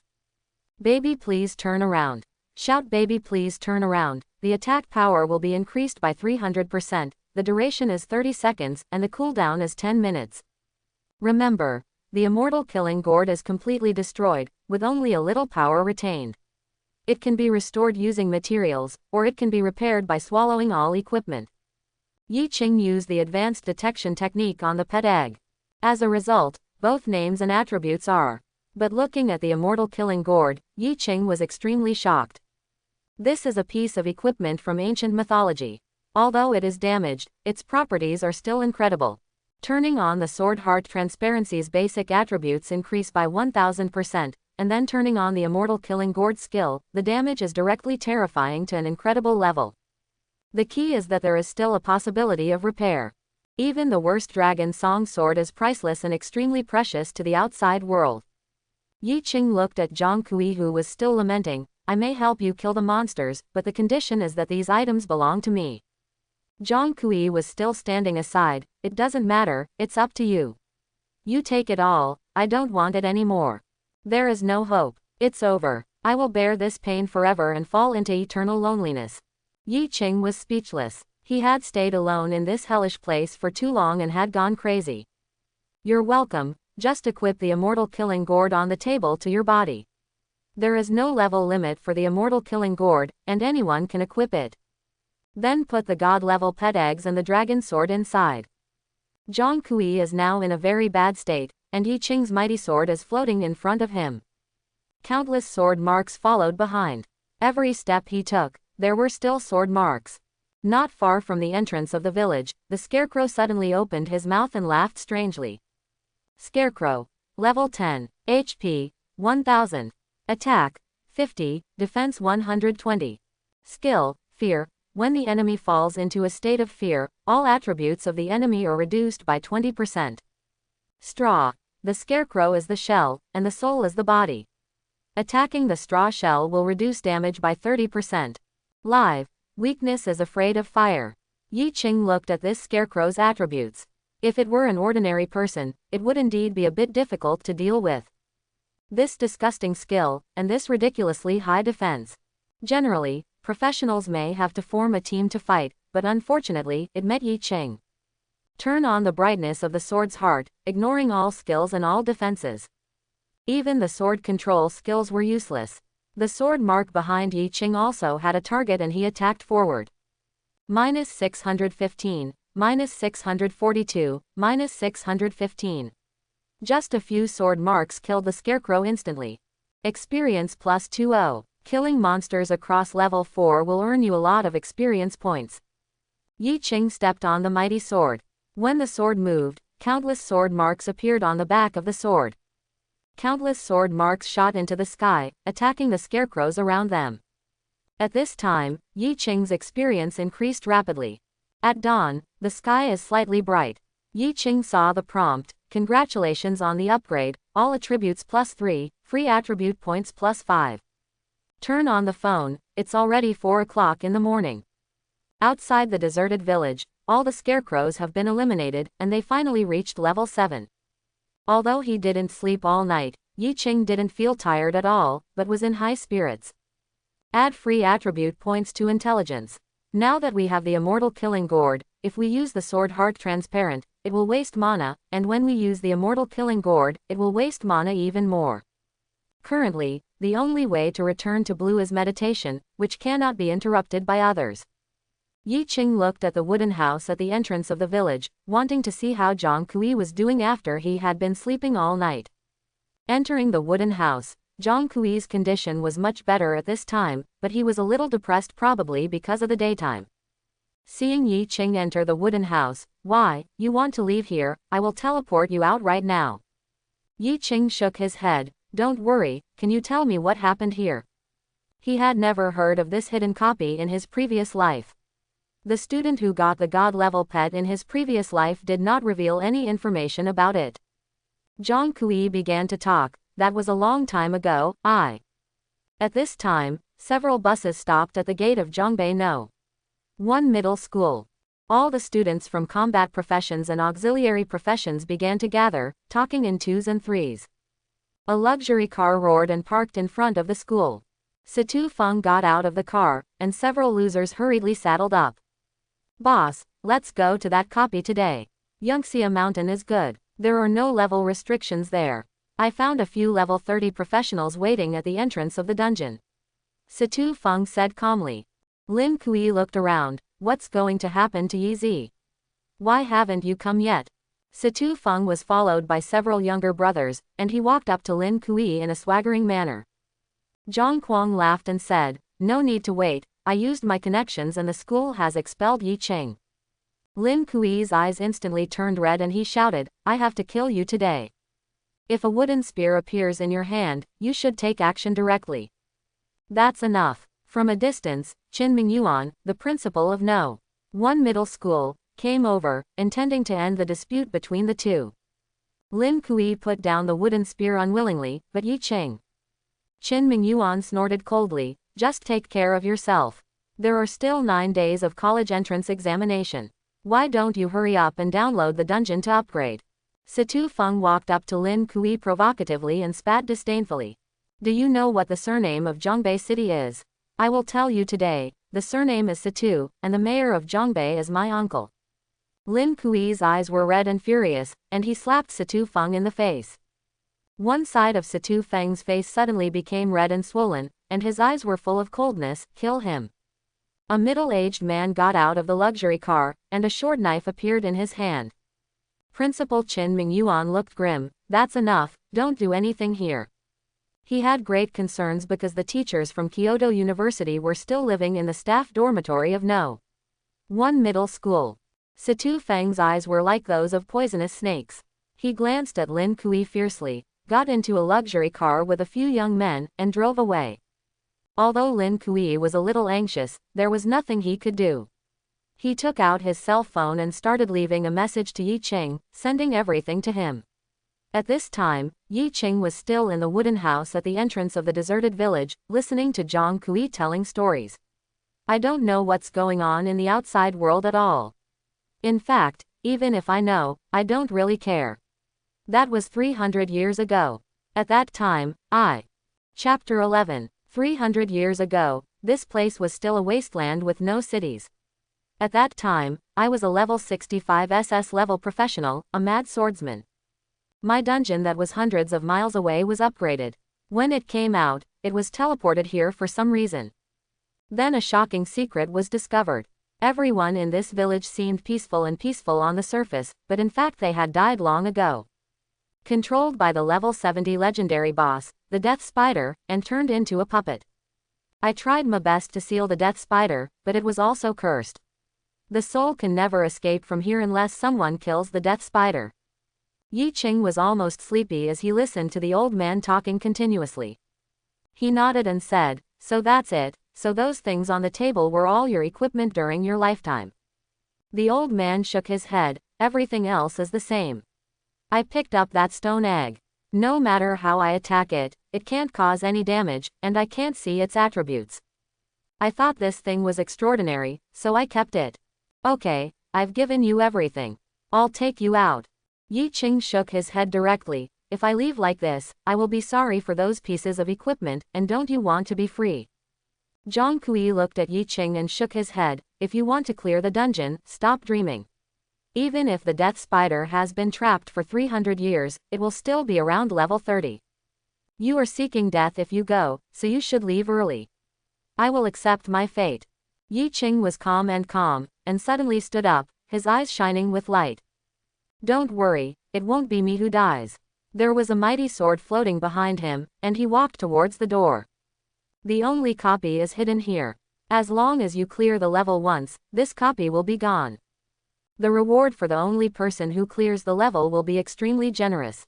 Baby please turn around. Shout baby please turn around. The attack power will be increased by 300%, the duration is 30 seconds, and the cooldown is 10 minutes. Remember, the Immortal Killing Gourd is completely destroyed, with only a little power retained. It can be restored using materials, or it can be repaired by swallowing all equipment. Yi Qing used the advanced detection technique on the pet egg. As a result, both names and attributes are. But looking at the Immortal Killing Gourd, Yi Qing was extremely shocked. This is a piece of equipment from ancient mythology. Although it is damaged, its properties are still incredible. Turning on the sword heart transparency's basic attributes increase by 1000%, and then turning on the Immortal Killing Gourd skill, the damage is directly terrifying to an incredible level. The key is that there is still a possibility of repair. Even the worst dragon song sword is priceless and extremely precious to the outside world. Yi Qing looked at Zhang Kui who was still lamenting, I may help you kill the monsters, but the condition is that these items belong to me. Zhang Kui was still standing aside, it doesn't matter, it's up to you. You take it all, I don't want it anymore. There is no hope, it's over, I will bear this pain forever and fall into eternal loneliness. Yi Qing was speechless, he had stayed alone in this hellish place for too long and had gone crazy. You're welcome, just equip the Immortal Killing Gourd on the table to your body. There is no level limit for the Immortal Killing Gourd, and anyone can equip it. Then put the god-level pet eggs and the dragon sword inside. Zhang Kui is now in a very bad state, and Yi Qing's mighty sword is floating in front of him. Countless sword marks followed behind. Every step he took, there were still sword marks. Not far from the entrance of the village, the scarecrow suddenly opened his mouth and laughed strangely. Scarecrow. Level 10. HP. 1000. Attack. 50. Defense 120. Skill. Fear. When the enemy falls into a state of fear, all attributes of the enemy are reduced by 20%. Straw. The scarecrow is the shell, and the soul is the body. Attacking the straw shell will reduce damage by 30%. Live. Weakness is afraid of fire. Yi Qing looked at this scarecrow's attributes. If it were an ordinary person, it would indeed be a bit difficult to deal with. This disgusting skill, and this ridiculously high defense. Generally, professionals may have to form a team to fight, but unfortunately, it met Yi Qing. Turn on the brightness of the sword's heart, ignoring all skills and all defenses. Even the sword control skills were useless. The sword mark behind Yi Qing also had a target and he attacked forward. Minus 615. Minus 642, minus 615. Just a few sword marks killed the scarecrow instantly. Experience plus 20. Killing monsters across level 4 will earn you a lot of experience points. Yi Qing stepped on the mighty sword. When the sword moved, countless sword marks appeared on the back of the sword. Countless sword marks shot into the sky, attacking the scarecrows around them. At this time, Yi Qing's experience increased rapidly. At dawn, the sky is slightly bright. Yi Qing saw the prompt, congratulations on the upgrade, all attributes plus 3, free attribute points plus 5. Turn on the phone, it's already 4 o'clock in the morning. Outside the deserted village, all the scarecrows have been eliminated, and they finally reached level 7. Although he didn't sleep all night, Yi Qing didn't feel tired at all, but was in high spirits. Add free attribute points to intelligence. Now that we have the Immortal Killing Gourd, if we use the Sword Heart Transparent, it will waste mana, and when we use the Immortal Killing Gourd, it will waste mana even more. Currently, the only way to return to blue is meditation, which cannot be interrupted by others. Yi Qing looked at the wooden house at the entrance of the village, wanting to see how Zhang Kui was doing after he had been sleeping all night. Entering the wooden house, Zhang Kui's condition was much better at this time, but he was a little depressed, probably because of the daytime. Seeing Yi Qing enter the wooden house, "Why, you want to leave here? I will teleport you out right now." Yi Qing shook his head. "Don't worry, can you tell me what happened here?" He had never heard of this hidden copy in his previous life. The student who got the god-level pet in his previous life did not reveal any information about it. Zhang Kui began to talk. "That was a long time ago, At this time, several buses stopped at the gate of Zhongbei No. 1 middle school. All the students from combat professions and auxiliary professions began to gather, talking in 2s and 3s. A luxury car roared and parked in front of the school. Satu Fang got out of the car, and several losers hurriedly saddled up. "Boss, let's go to that copy today. Yunia Mountain is good. There are no level restrictions there. I found a few level 30 professionals waiting at the entrance of the dungeon." Satu Fang said calmly. Lin Kui looked around. "What's going to happen to Yi Zi? Why haven't you come yet?" Satu Fang was followed by several younger brothers, and he walked up to Lin Kui in a swaggering manner. Zhang Kuang laughed and said, "No need to wait, I used my connections and the school has expelled Yi Qing." Lin Kui's eyes instantly turned red and he shouted, "I have to kill you today. If a wooden spear appears in your hand, you should take action directly." "That's enough." From a distance, Qin Mingyuan, the principal of No. 1 middle school, came over, intending to end the dispute between the two. Lin Kui put down the wooden spear unwillingly, but Yi Qing. Qin Mingyuan snorted coldly, "Just take care of yourself. There are still 9 days of college entrance examination. Why don't you hurry up and download the dungeon to upgrade?" Satu Feng walked up to Lin Kui provocatively and spat disdainfully. "Do you know what the surname of Zhongbei City is? I will tell you today. The surname is Satu, and the mayor of Zhongbei is my uncle." Lin Kui's eyes were red and furious, and he slapped Satu Feng in the face. One side of Satu Feng's face suddenly became red and swollen, and his eyes were full of coldness. "Kill him." A middle-aged man got out of the luxury car, and a short knife appeared in his hand. Principal Qin Mingyuan looked grim. "That's enough, don't do anything here." He had great concerns because the teachers from Kyoto University were still living in the staff dormitory of No. 1 middle school. Satu Feng's eyes were like those of poisonous snakes. He glanced at Lin Kui fiercely, got into a luxury car with a few young men, and drove away. Although Lin Kui was a little anxious, there was nothing he could do. He took out his cell phone and started leaving a message to Yi Qing, sending everything to him. At this time, Yi Qing was still in the wooden house at the entrance of the deserted village, listening to Zhang Kui telling stories. "I don't know what's going on in the outside world at all. In fact, even if I know, I don't really care. That was 300 years ago. At that time, Chapter 11. 300 years ago, this place was still a wasteland with no cities. At that time, I was a level 65 SS level professional, a mad swordsman. My dungeon that was hundreds of miles away was upgraded. When it came out, it was teleported here for some reason. Then a shocking secret was discovered. Everyone in this village seemed peaceful on the surface, but in fact they had died long ago. Controlled by the level 70 legendary boss, the Death Spider, and turned into a puppet. I tried my best to seal the Death Spider, but it was also cursed. The soul can never escape from here unless someone kills the Death Spider." Yi Qing was almost sleepy as he listened to the old man talking continuously. He nodded and said, "So that's it, so those things on the table were all your equipment during your lifetime." The old man shook his head. "Everything else is the same. I picked up that stone egg. No matter how I attack it, it can't cause any damage, and I can't see its attributes. I thought this thing was extraordinary, so I kept it. Okay, I've given you everything. I'll take you out. Yi Qing shook his head directly. If I leave like this, I will be sorry for those pieces of equipment, and don't you want to be free? Zhang Kui looked at Yi Qing and shook his head. If you want to clear the dungeon, stop dreaming. Even if the death spider has been trapped for 300 years, it will still be around level 30. You are seeking death if you go, so you should leave early. I will accept my fate. Yi Qing was calm, and suddenly stood up, his eyes shining with light. Don't worry, it won't be me who dies. There was a mighty sword floating behind him, and he walked towards the door. The only copy is hidden here. As long as you clear the level once, this copy will be gone. The reward for the only person who clears the level will be extremely generous.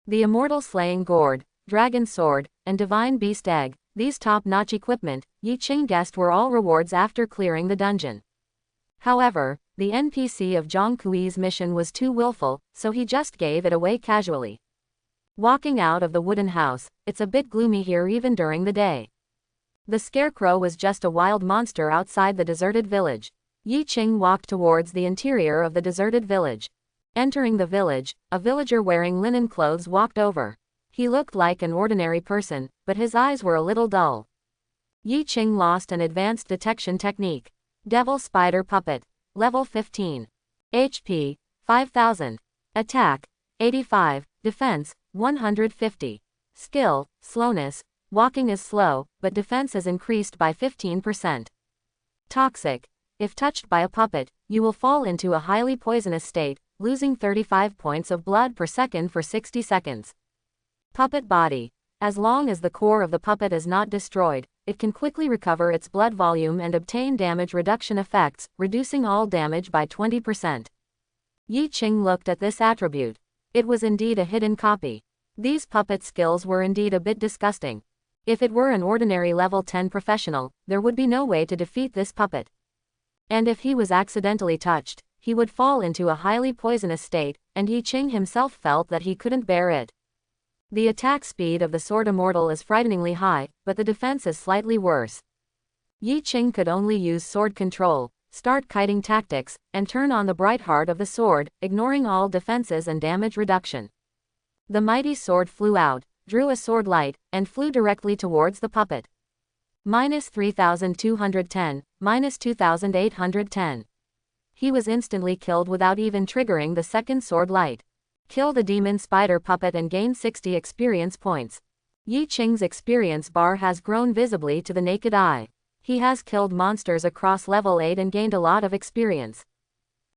The Immortal Slaying Gourd, Dragon Sword, and Divine Beast Egg, these top-notch equipment, Yi Qing guessed were all rewards after clearing the dungeon. However, the NPC of Zhang Kui's mission was too willful, so he just gave it away casually. Walking out of the wooden house, it's a bit gloomy here even during the day. The scarecrow was just a wild monster outside the deserted village. Yi Qing walked towards the interior of the deserted village. Entering the village, a villager wearing linen clothes walked over. He looked like an ordinary person, but his eyes were a little dull. Yi Qing lost an advanced detection technique. Devil Spider Puppet. Level 15. HP, 5000. Attack, 85. Defense, 150. Skill, slowness. Walking is slow, but defense is increased by 15%. Toxic. If touched by a puppet, you will fall into a highly poisonous state, losing 35 points of blood per second for 60 seconds. Puppet Body. As long as the core of the puppet is not destroyed, it can quickly recover its blood volume and obtain damage reduction effects, reducing all damage by 20%. Yi Qing looked at this attribute. It was indeed a hidden copy. These puppet skills were indeed a bit disgusting. If it were an ordinary level 10 professional, there would be no way to defeat this puppet. And if he was accidentally touched, he would fall into a highly poisonous state, and Yi Qing himself felt that he couldn't bear it. The attack speed of the sword Immortal is frighteningly high, but the defense is slightly worse. Yi Qing could only use sword control, start kiting tactics, and turn on the bright heart of the sword, ignoring all defenses and damage reduction. The mighty sword flew out, drew a sword light, and flew directly towards the puppet. Minus 3210, minus 2810. He was instantly killed without even triggering the second sword light. Kill the demon spider puppet and gain 60 experience points. Yi Qing's experience bar has grown visibly to the naked eye. He has killed monsters across level 8 and gained a lot of experience.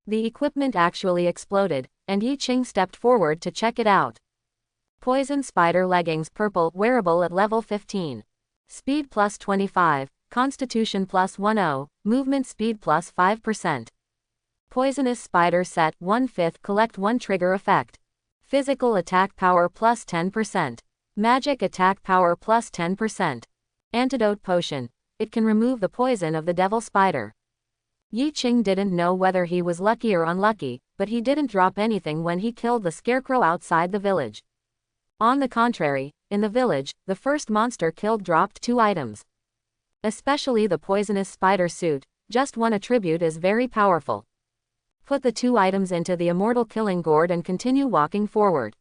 The equipment actually exploded, and Yi Qing stepped forward to check it out. Poison Spider Leggings Purple, wearable at level 15. Speed plus 25, Constitution plus 10, Movement speed plus 5%. Poisonous Spider Set 1/5, collect 1 trigger effect. Physical attack power plus 10%. Magic attack power plus 10%. Antidote Potion. It can remove the poison of the devil spider. Yi Qing didn't know whether he was lucky or unlucky, but he didn't drop anything when he killed the scarecrow outside the village. On the contrary, in the village, the first monster killed dropped 2 items. Especially the poisonous spider suit, just one attribute is very powerful. Put the 2 items into the Immortal Killing Gourd and continue walking forward.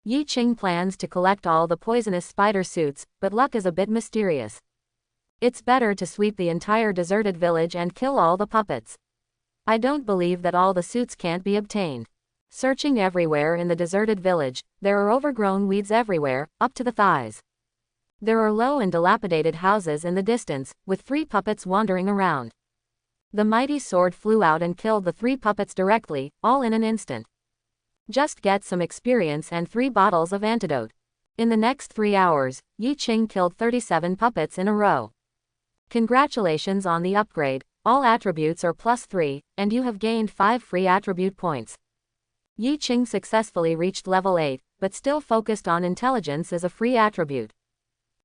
Yi Qing plans to collect all the poisonous spider suits, but luck is a bit mysterious. It's better to sweep the entire deserted village and kill all the puppets. I don't believe that all the suits can't be obtained. Searching everywhere in the deserted village, there are overgrown weeds everywhere, up to the thighs. There are low and dilapidated houses in the distance, with 3 puppets wandering around. The mighty sword flew out and killed the 3 puppets directly, all in an instant. Just get some experience and 3 bottles of antidote. In the next 3 hours, Yi Qing killed 37 puppets in a row. Congratulations on the upgrade, all attributes are +3, and you have gained 5 free attribute points. Yi Qing successfully reached level 8, but still focused on intelligence as a free attribute.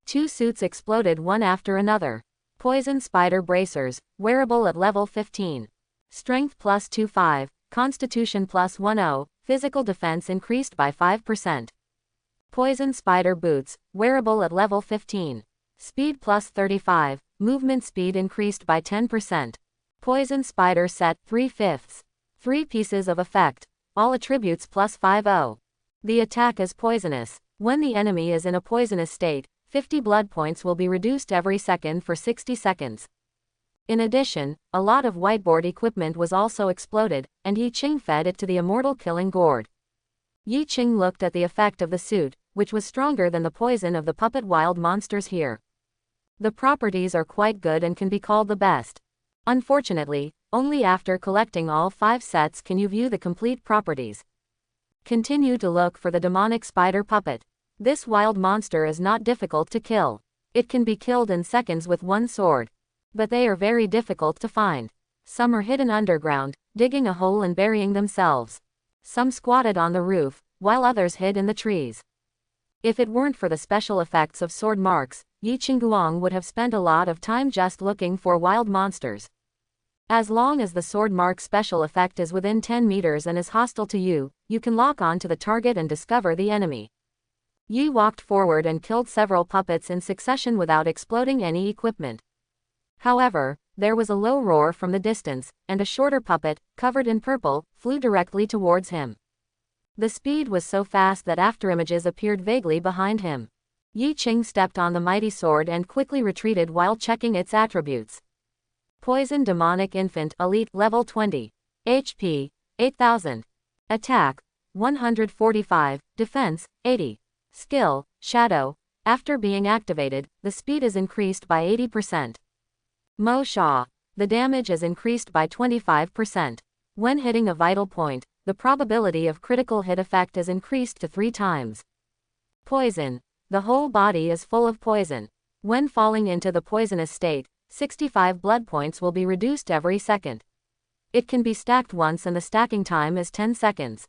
2 suits exploded one after another. Poison Spider Bracers, wearable at level 15. Strength plus 25, Constitution plus 10, physical defense increased by 5%. Poison Spider Boots, wearable at level 15. Speed plus 35, movement speed increased by 10%. Poison Spider Set 3/5. 3 pieces of effect. All attributes plus 50. The attack is poisonous. When the enemy is in a poisonous state, 50 blood points will be reduced every second for 60 seconds. In addition, a lot of whiteboard equipment was also exploded, and Yi Qing fed it to the Immortal killing gourd. Yi Qing looked at the effect of the suit, which was stronger than the poison of the puppet wild monsters here. The properties are quite good and can be called the best. Unfortunately, only after collecting all 5 sets can you view the complete properties. Continue to look for the demonic spider puppet. This wild monster is not difficult to kill. It can be killed in seconds with one sword. But they are very difficult to find. Some are hidden underground, digging a hole and burying themselves. Some squatted on the roof, while others hid in the trees. If it weren't for the special effects of sword marks, Yi Qingguang would have spent a lot of time just looking for wild monsters. As long as the sword mark special effect is within 10 meters and is hostile to you, you can lock on to the target and discover the enemy. Yi walked forward and killed several puppets in succession without exploding any equipment. However, there was a low roar from the distance, and a shorter puppet, covered in purple, flew directly towards him. The speed was so fast that afterimages appeared vaguely behind him. Yi Qing stepped on the mighty sword and quickly retreated while checking its attributes. Poison Demonic Infant Elite Level 20. HP 8000. Attack 145. Defense 80. Skill Shadow. After being activated, the speed is increased by 80%. Mo Sha. The damage is increased by 25%. When hitting a vital point, the probability of critical hit effect is increased to 3 times. Poison. The whole body is full of poison. When falling into the poisonous state, 65 blood points will be reduced every second. It can be stacked once and the stacking time is 10 seconds.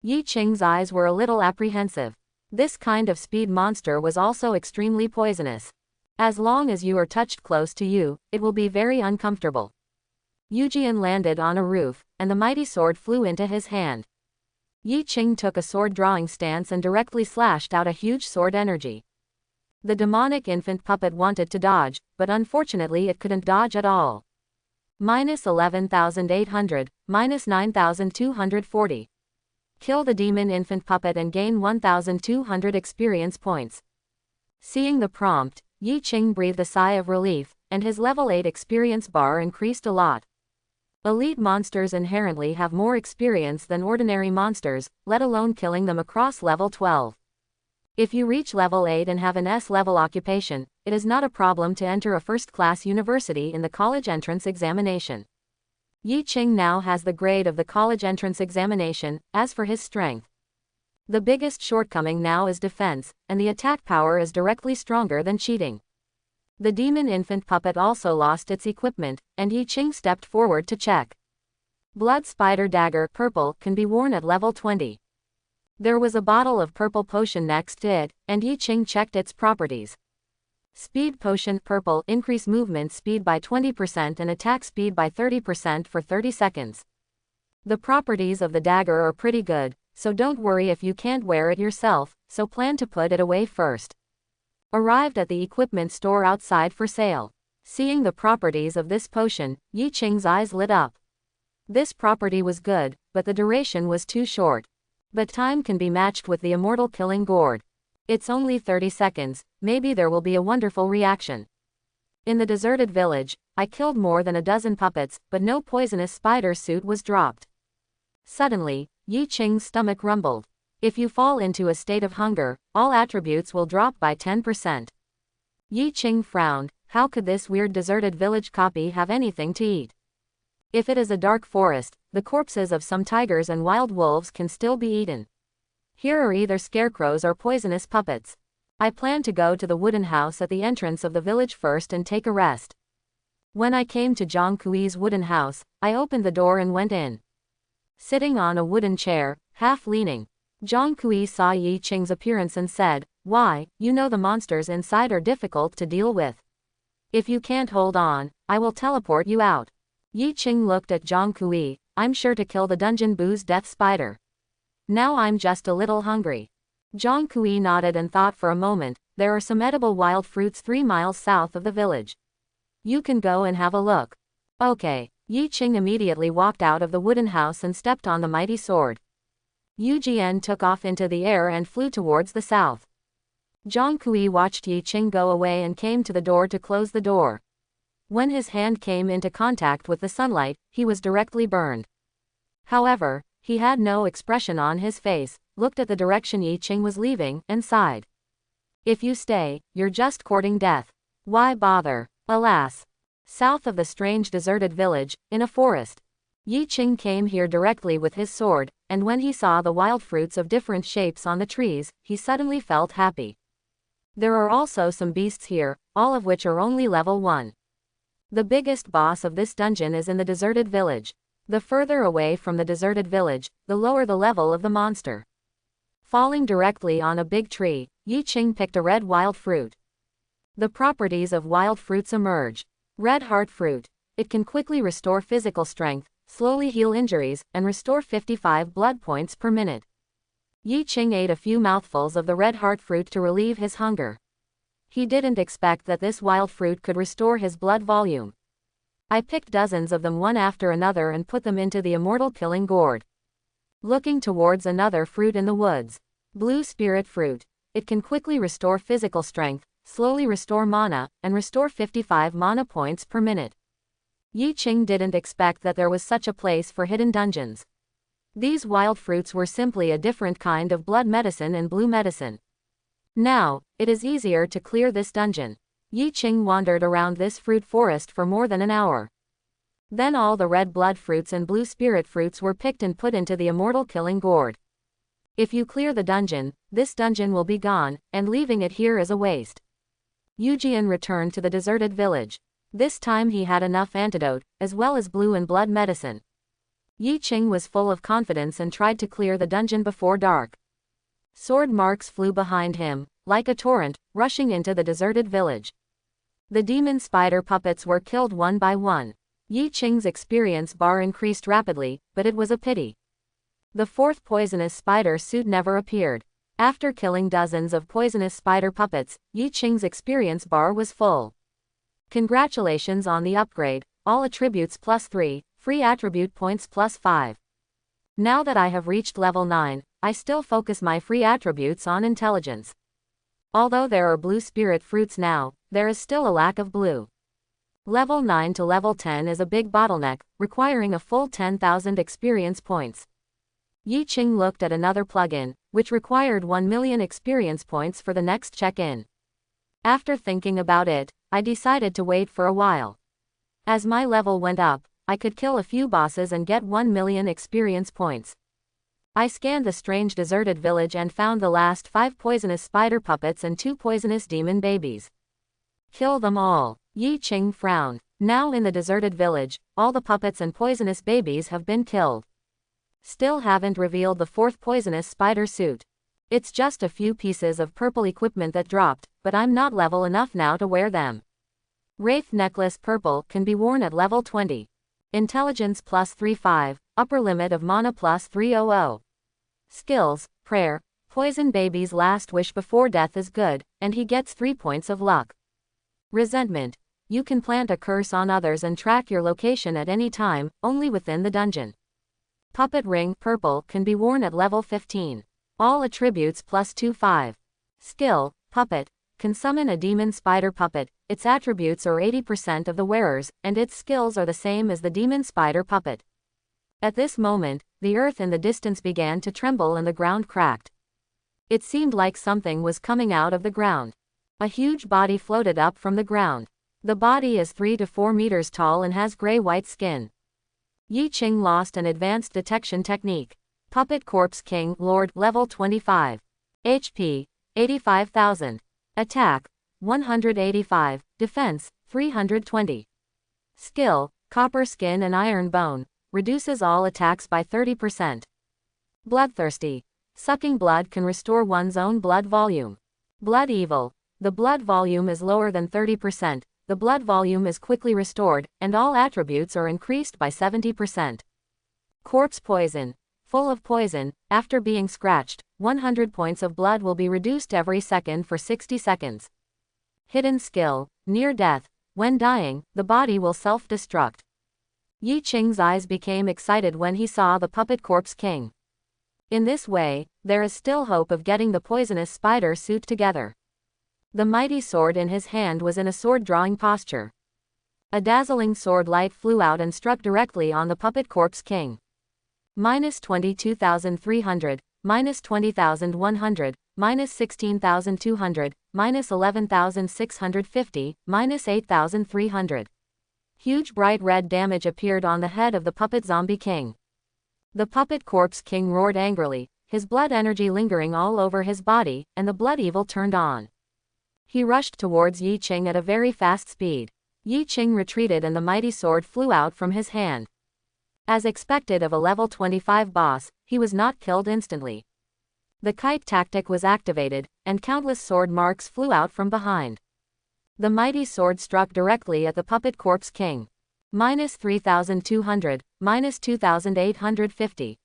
Yi Qing's eyes were a little apprehensive. This kind of speed monster was also extremely poisonous. As long as you are touched close to you, it will be very uncomfortable. Yujian landed on a roof, and the mighty sword flew into his hand. Yi Qing took a sword drawing stance and directly slashed out a huge sword energy. The demonic infant puppet wanted to dodge, but unfortunately it couldn't dodge at all. Minus 11,800, minus 9,240. Kill the demon infant puppet and gain 1,200 experience points. Seeing the prompt, Yi Qing breathed a sigh of relief, and his level 8 experience bar increased a lot. Elite monsters inherently have more experience than ordinary monsters, let alone killing them across level 12. If you reach level 8 and have an S-level occupation, it is not a problem to enter a first-class university in the college entrance examination. Yi Qing now has the grade of the college entrance examination. As for his strength, the biggest shortcoming now is defense, and the attack power is directly stronger than cheating. The demon infant puppet also lost its equipment, and Yi Qing stepped forward to check. Blood Spider Dagger Purple can be worn at level 20. There was a bottle of purple potion next to it, and Yi Qing checked its properties. Speed Potion Purple increase movement speed by 20% and attack speed by 30% for 30 seconds. The properties of the dagger are pretty good, so don't worry if you can't wear it yourself, so plan to put it away first. Arrived at the equipment store outside for sale. Seeing the properties of this potion, Yi Qing's eyes lit up. This property was good, but the duration was too short. But time can be matched with the Immortal killing gourd. It's only 30 seconds, maybe there will be a wonderful reaction. In the deserted village, I killed more than a dozen puppets, but no poisonous spider suit was dropped. Suddenly, Yi Qing's stomach rumbled. If you fall into a state of hunger, all attributes will drop by 10%. Yi Qing frowned. How could this weird deserted village copy have anything to eat? If it is a dark forest, the corpses of some tigers and wild wolves can still be eaten. Here are either scarecrows or poisonous puppets. I plan to go to the wooden house at the entrance of the village first and take a rest. When I came to Zhang Kui's wooden house, I opened the door and went in. Sitting on a wooden chair, half leaning, Zhang Kui saw Yi Qing's appearance and said, "Why, you know the monsters inside are difficult to deal with. If you can't hold on, I will teleport you out." Yi Qing looked at Zhang Kui. "I'm sure to kill the dungeon boo's death spider. Now I'm just a little hungry." Zhang Kui nodded and thought for a moment. There are some edible wild fruits 3 miles south of the village. You can go and have a look. Okay. Yi Qing immediately walked out of the wooden house and stepped on the mighty sword. Yu Jian took off into the air and flew towards the south. Zhang Kui watched Yi Qing go away and came to the door to close the door. When his hand came into contact with the sunlight, he was directly burned. However, he had no expression on his face, looked at the direction Yi Qing was leaving, and sighed. If you stay, you're just courting death. Why bother? Alas. South of the strange deserted village, in a forest. Yi Qing came here directly with his sword, and when he saw the wild fruits of different shapes on the trees, he suddenly felt happy. There are also some beasts here, all of which are only level 1. The biggest boss of this dungeon is in the deserted village. The further away from the deserted village, the lower the level of the monster. Falling directly on a big tree, Yi Qing picked a red wild fruit. The properties of wild fruits emerge. Red heart fruit. It can quickly restore physical strength, slowly heal injuries, and restore 55 blood points per minute. Yi Qing ate a few mouthfuls of the red heart fruit to relieve his hunger. He didn't expect that this wild fruit could restore his blood volume. I picked dozens of them one after another and put them into the immortal killing gourd. Looking towards another fruit in the woods. Blue spirit fruit. It can quickly restore physical strength, slowly restore mana, and restore 55 mana points per minute. Yi Qing didn't expect that there was such a place for hidden dungeons. These wild fruits were simply a different kind of blood medicine and blue medicine. Now, it is easier to clear this dungeon. Yi Qing wandered around this fruit forest for more than an hour. Then all the red blood fruits and blue spirit fruits were picked and put into the immortal killing gourd. If you clear the dungeon, this dungeon will be gone, and leaving it here is a waste. Yu Jian returned to the deserted village. This time he had enough antidote, as well as blue and blood medicine. Yi Qing was full of confidence and tried to clear the dungeon before dark. Sword marks flew behind him, like a torrent, rushing into the deserted village. The demon spider puppets were killed one by one. Yi Qing's experience bar increased rapidly, but it was a pity. The fourth poisonous spider suit never appeared. After killing dozens of poisonous spider puppets, Yi Qing's experience bar was full. Congratulations on the upgrade, all attributes +3, free attribute points +5. Now that I have reached level 9, I still focus my free attributes on intelligence. Although there are blue spirit fruits now, there is still a lack of blue. Level 9 to level 10 is a big bottleneck, requiring a full 10,000 experience points. Yi Qing looked at another plugin, which required 1 million experience points for the next check-in. After thinking about it, I decided to wait for a while. As my level went up, I could kill a few bosses and get 1 million experience points. I scanned the strange deserted village and found the last 5 poisonous spider puppets and 2 poisonous demon babies. Kill them all. Yi Qing frowned. Now in the deserted village, all the puppets and poisonous babies have been killed. Still haven't revealed the 4th poisonous spider suit. It's just a few pieces of purple equipment that dropped, but I'm not level enough now to wear them. Wraith necklace purple can be worn at level 20. Intelligence +35, upper limit of mana +300. Skills, prayer, poison baby's last wish before death is good, and he gets 3 points of luck. Resentment. You can plant a curse on others and track your location at any time, only within the dungeon. Puppet ring purple can be worn at level 15. All attributes +25. Skill, puppet, can summon a demon spider puppet. Its attributes are 80% of the wearer's, and its skills are the same as the demon spider puppet. At this moment, the earth in the distance began to tremble and the ground cracked. It seemed like something was coming out of the ground. A huge body floated up from the ground. The body is 3 to 4 meters tall and has gray-white skin. Yi Qing lost an advanced detection technique. Puppet Corpse King Lord level 25. HP 85,000. Attack 185. Defense 320. Skill Copper Skin and Iron Bone. Reduces all attacks by 30%. Bloodthirsty. Sucking blood can restore one's own blood volume. Blood Evil. The blood volume is lower than 30%. The blood volume is quickly restored, and all attributes are increased by 70%. Corpse Poison. Full of poison, after being scratched, 100 points of blood will be reduced every second for 60 seconds. Hidden Skill. Near death. When dying, the body will self-destruct. Yi Qing's eyes became excited when he saw the puppet corpse king. In this way, there is still hope of getting the poisonous spider suit together. The mighty sword in his hand was in a sword-drawing posture. A dazzling sword light flew out and struck directly on the puppet corpse king. Minus 22,300, minus 20,100, minus 16,200, minus 11,650, minus 8,300. Huge bright red damage appeared on the head of the puppet zombie king. The puppet corpse king roared angrily, his blood energy lingering all over his body, and the blood evil turned on. He rushed towards Yi Qing at a very fast speed. Yi Qing retreated and the mighty sword flew out from his hand. As expected of a level 25 boss, he was not killed instantly. The kite tactic was activated, and countless sword marks flew out from behind. The mighty sword struck directly at the puppet corpse king. Minus 3,200, minus 2,850.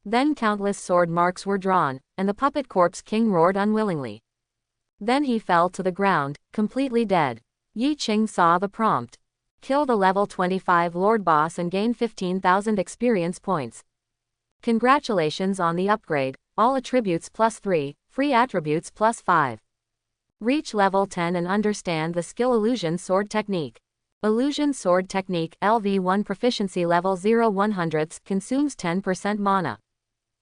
Then countless sword marks were drawn, and the puppet corpse king roared unwillingly. Then he fell to the ground, completely dead. Yi Qing saw the prompt. Kill the level 25 Lord Boss and gain 15,000 experience points. Congratulations on the upgrade, all attributes plus 3, free attributes plus 5. Reach level 10 and understand the skill Illusion Sword Technique. Illusion Sword Technique LV1 proficiency level 0 100ths consumes 10% mana.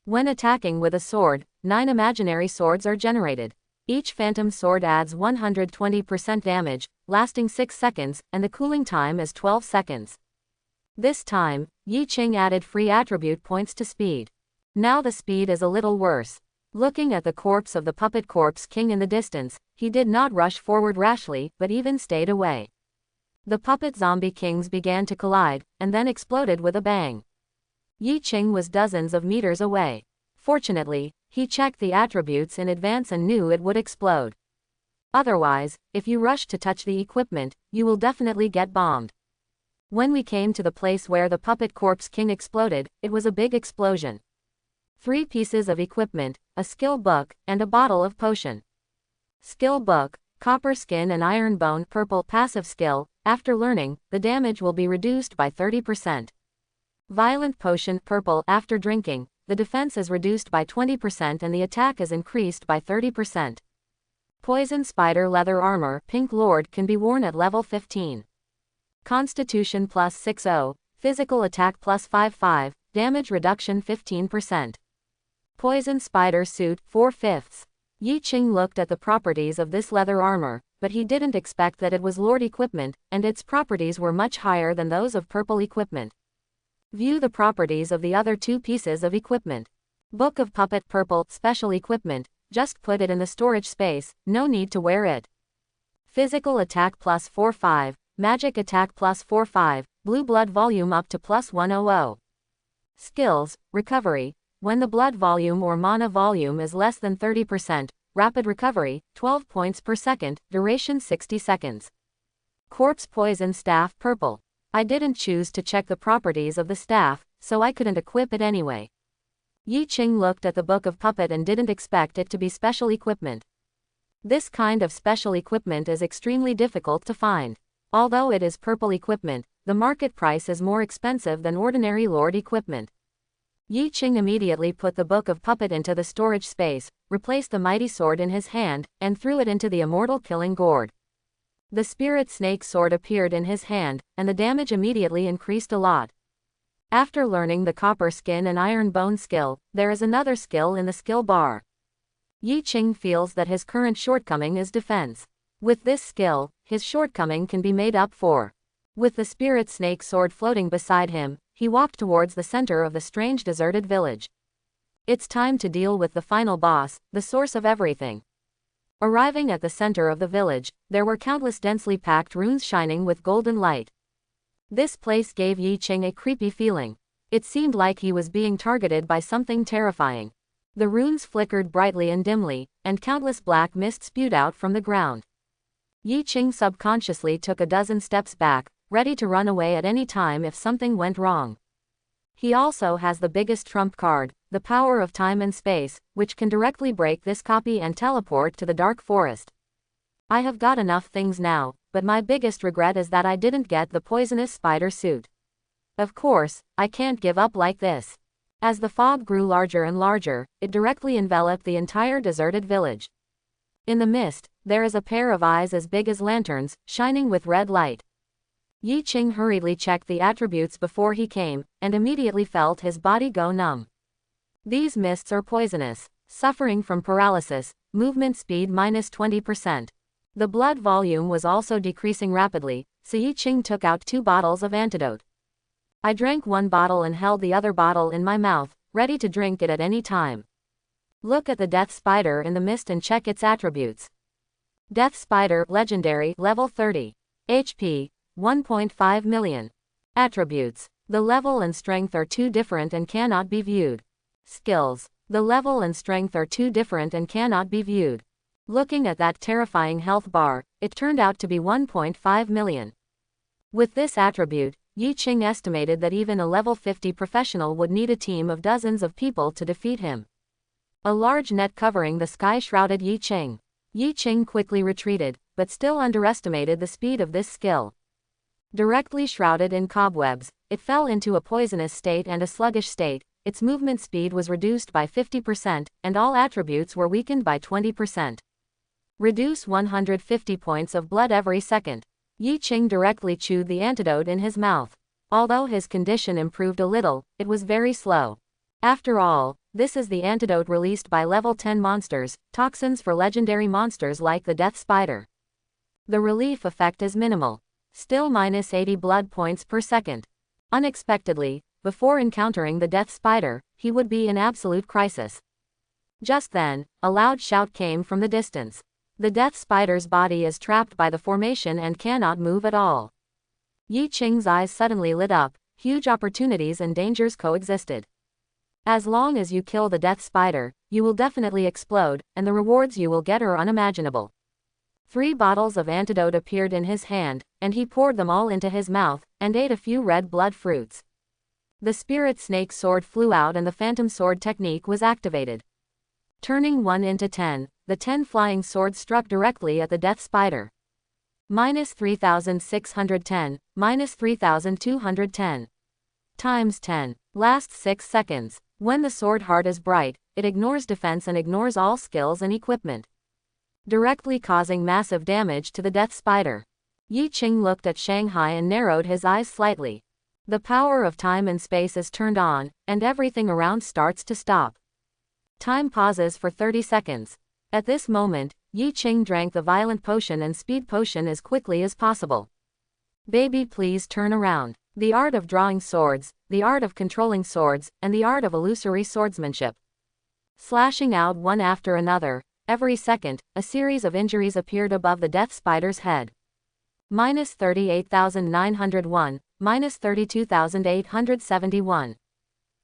When attacking with a sword, 9 imaginary swords are generated. Each phantom sword adds 120% damage, lasting 6 seconds, and the cooling time is 12 seconds. This time, Yi Qing added free attribute points to speed. Now the speed is a little worse. Looking at the corpse of the puppet corpse king in the distance, he did not rush forward rashly, but even stayed away. The puppet zombie kings began to collide, and then exploded with a bang. Yi Qing was dozens of meters away. Fortunately, he checked the attributes in advance and knew it would explode. Otherwise, if you rush to touch the equipment, you will definitely get bombed. When we came to the place where the puppet corpse king exploded, it was a big explosion. 3 pieces of equipment, a skill book, and a bottle of potion. Skill book, copper skin and iron bone purple passive skill, after learning, the damage will be reduced by 30%. Violent potion purple after drinking, the defense is reduced by 20% and the attack is increased by 30%. Poison spider leather armor pink lord can be worn at level 15. Constitution plus 60, physical attack plus 55, damage reduction 15%. Poison spider suit 4/5. Yi Qing looked at the properties of this leather armor, but he didn't expect that it was lord equipment, and its properties were much higher than those of purple equipment. View the properties of the other 2 pieces of equipment. Book of Puppet purple special equipment, just put it in the storage space, no need to wear it. Physical attack plus 4/5, magic attack plus 4/5, blue blood volume up to plus 100. Skills, recovery, when the blood volume or mana volume is less than 30%, rapid recovery, 12 points per second, duration 60 seconds. Corpse poison staff purple. I didn't choose to check the properties of the staff, so I couldn't equip it anyway. Yi Qing looked at the Book of Puppet and didn't expect it to be special equipment. This kind of special equipment is extremely difficult to find. Although it is purple equipment, the market price is more expensive than ordinary lord equipment. Yi Qing immediately put the Book of Puppet into the storage space, replaced the mighty sword in his hand, and threw it into the immortal killing gourd. The spirit snake sword appeared in his hand, and the damage immediately increased a lot. After learning the copper skin and iron bone skill, there is another skill in the skill bar. Yi Qing feels that his current shortcoming is defense. With this skill, his shortcoming can be made up for. With the spirit snake sword floating beside him, he walked towards the center of the strange deserted village. It's time to deal with the final boss, the source of everything. Arriving at the center of the village, there were countless densely packed runes shining with golden light. This place gave Yi Qing a creepy feeling. It seemed like he was being targeted by something terrifying. The runes flickered brightly and dimly, and countless black mist spewed out from the ground. Yi Qing subconsciously took a dozen steps back, ready to run away at any time if something went wrong. He also has the biggest trump card, the power of time and space, which can directly break this copy and teleport to the dark forest. I have got enough things now, but my biggest regret is that I didn't get the poisonous spider suit. Of course, I can't give up like this. As the fog grew larger and larger, it directly enveloped the entire deserted village. In the mist, there is a pair of eyes as big as lanterns, shining with red light. Yi Qing hurriedly checked the attributes before he came, and immediately felt his body go numb. These mists are poisonous. Suffering from paralysis, movement speed minus 20%. The blood volume was also decreasing rapidly, so Yi Qing took out 2 bottles of antidote. I drank 1 bottle and held the other bottle in my mouth, ready to drink it at any time. Look at the death spider in the mist and check its attributes. Death spider, legendary, level 30. HP, 1.5 million. Attributes. The level and strength are too different and cannot be viewed. Skills. The level and strength are too different and cannot be viewed. Looking at that terrifying health bar, it turned out to be 1.5 million. With this attribute, Yi Qing estimated that even a level 50 professional would need a team of dozens of people to defeat him. A large net covering the sky shrouded Yi Qing. Yi Qing quickly retreated, but still underestimated the speed of this skill. Directly shrouded in cobwebs, it fell into a poisonous state and a sluggish state. Its movement speed was reduced by 50%, and all attributes were weakened by 20%. Reduce 150 points of blood every second. Yi Qing directly chewed the antidote in his mouth. Although his condition improved a little, it was very slow. After all, this is the antidote released by level 10 monsters, toxins for legendary monsters like the Death Spider. The relief effect is minimal. Still minus 80 blood points per second. Unexpectedly, before encountering the Death Spider, he would be in absolute crisis. Just then, a loud shout came from the distance. The Death Spider's body is trapped by the formation and cannot move at all. Yi Qing's eyes suddenly lit up. Huge opportunities and dangers coexisted. As long as you kill the Death Spider, you will definitely explode, and the rewards you will get are unimaginable. 3 bottles of antidote appeared in his hand, and he poured them all into his mouth, and ate a few red blood fruits. The Spirit Snake sword flew out and the Phantom Sword technique was activated. Turning 1 into 10, the 10 flying swords struck directly at the Death Spider. Minus 3610, minus 3210. Times 10. Lasts 6 seconds. When the sword heart is bright, it ignores defense and ignores all skills and equipment, directly causing massive damage to the Death Spider. Yi Qing looked at Shanghai and narrowed his eyes slightly. The power of time and space is turned on, and everything around starts to stop. Time pauses for 30 seconds. At this moment, Yi Qing drank the violent potion and speed potion as quickly as possible. Baby, please turn around. The art of drawing swords, the art of controlling swords, and the art of illusory swordsmanship. Slashing out one after another, every second, a series of injuries appeared above the Death Spider's head. Minus 38,901, minus 32,871.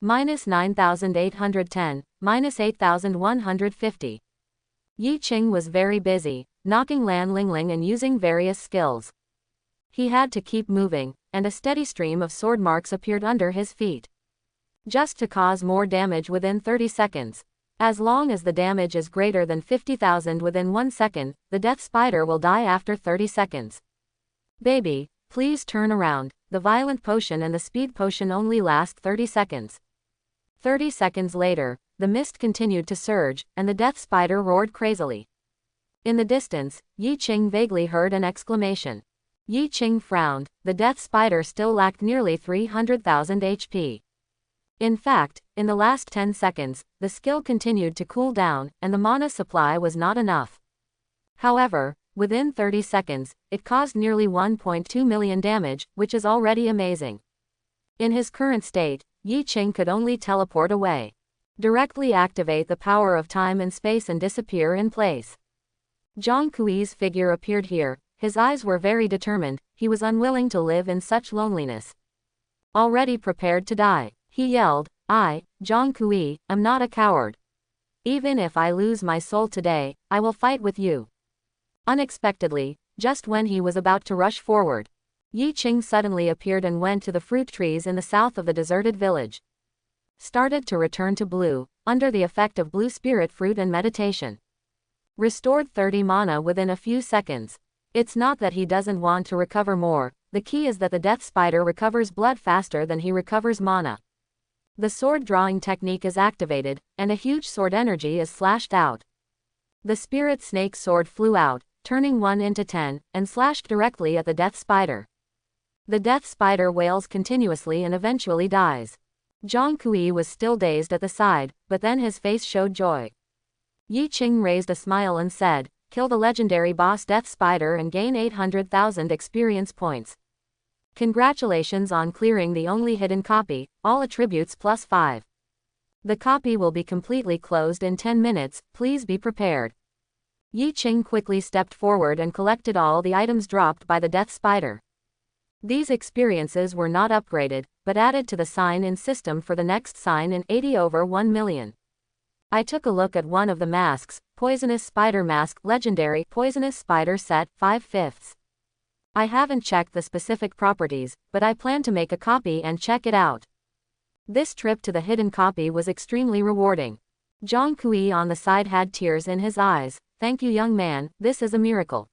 Minus 9,810, minus 8,150. Yi Qing was very busy, knocking Lan Lingling and using various skills. He had to keep moving, and a steady stream of sword marks appeared under his feet. Just to cause more damage within 30 seconds. As long as the damage is greater than 50,000 within 1 second, the Death Spider will die after 30 seconds. Baby, please turn around. The violent potion and the speed potion only last 30 seconds. 30 seconds later, the mist continued to surge, and the Death Spider roared crazily. In the distance, Yi Qing vaguely heard an exclamation. Yi Qing frowned. The Death Spider still lacked nearly 300,000 HP. In fact, in the last 10 seconds, the skill continued to cool down, and the mana supply was not enough. However, within 30 seconds, it caused nearly 1.2 million damage, which is already amazing. In his current state, Yi Qing could only teleport away. Directly activate the power of time and space and disappear in place. Zhang Kui's figure appeared here. His eyes were very determined. He was unwilling to live in such loneliness. Already prepared to die, he yelled, "I, Zhang Kui, am not a coward. Even if I lose my soul today, I will fight with you." Unexpectedly, just when he was about to rush forward, Yi Qing suddenly appeared and went to the fruit trees in the south of the deserted village. Started to return to blue, under the effect of blue spirit fruit and meditation. Restored 30 mana within a few seconds. It's not that he doesn't want to recover more, The key is that the Death Spider recovers blood faster than he recovers mana. The sword drawing technique is activated, and a huge sword energy is slashed out. The Spirit Snake sword flew out, turning 1 into 10, and slashed directly at the Death Spider. The Death Spider wails continuously and eventually dies. Zhang Kui was still dazed at the side, but then his face showed joy. Yi Qing raised a smile and said, "Kill the legendary boss Death Spider and gain 800,000 experience points. Congratulations on clearing the only hidden copy, all attributes +5. The copy will be completely closed in 10 minutes, please be prepared." Yi Qing quickly stepped forward and collected all the items dropped by the Death Spider. These experiences were not upgraded, but added to the sign-in system for the next sign-in 80 over 1 million. I took a look at one of the masks, Poisonous Spider Mask Legendary Poisonous Spider Set 5/5. I haven't checked the specific properties, but I plan to make a copy and check it out. This trip to the hidden copy was extremely rewarding. Zhang Kui on the side had tears in his eyes. "Thank you, young man, this is a miracle.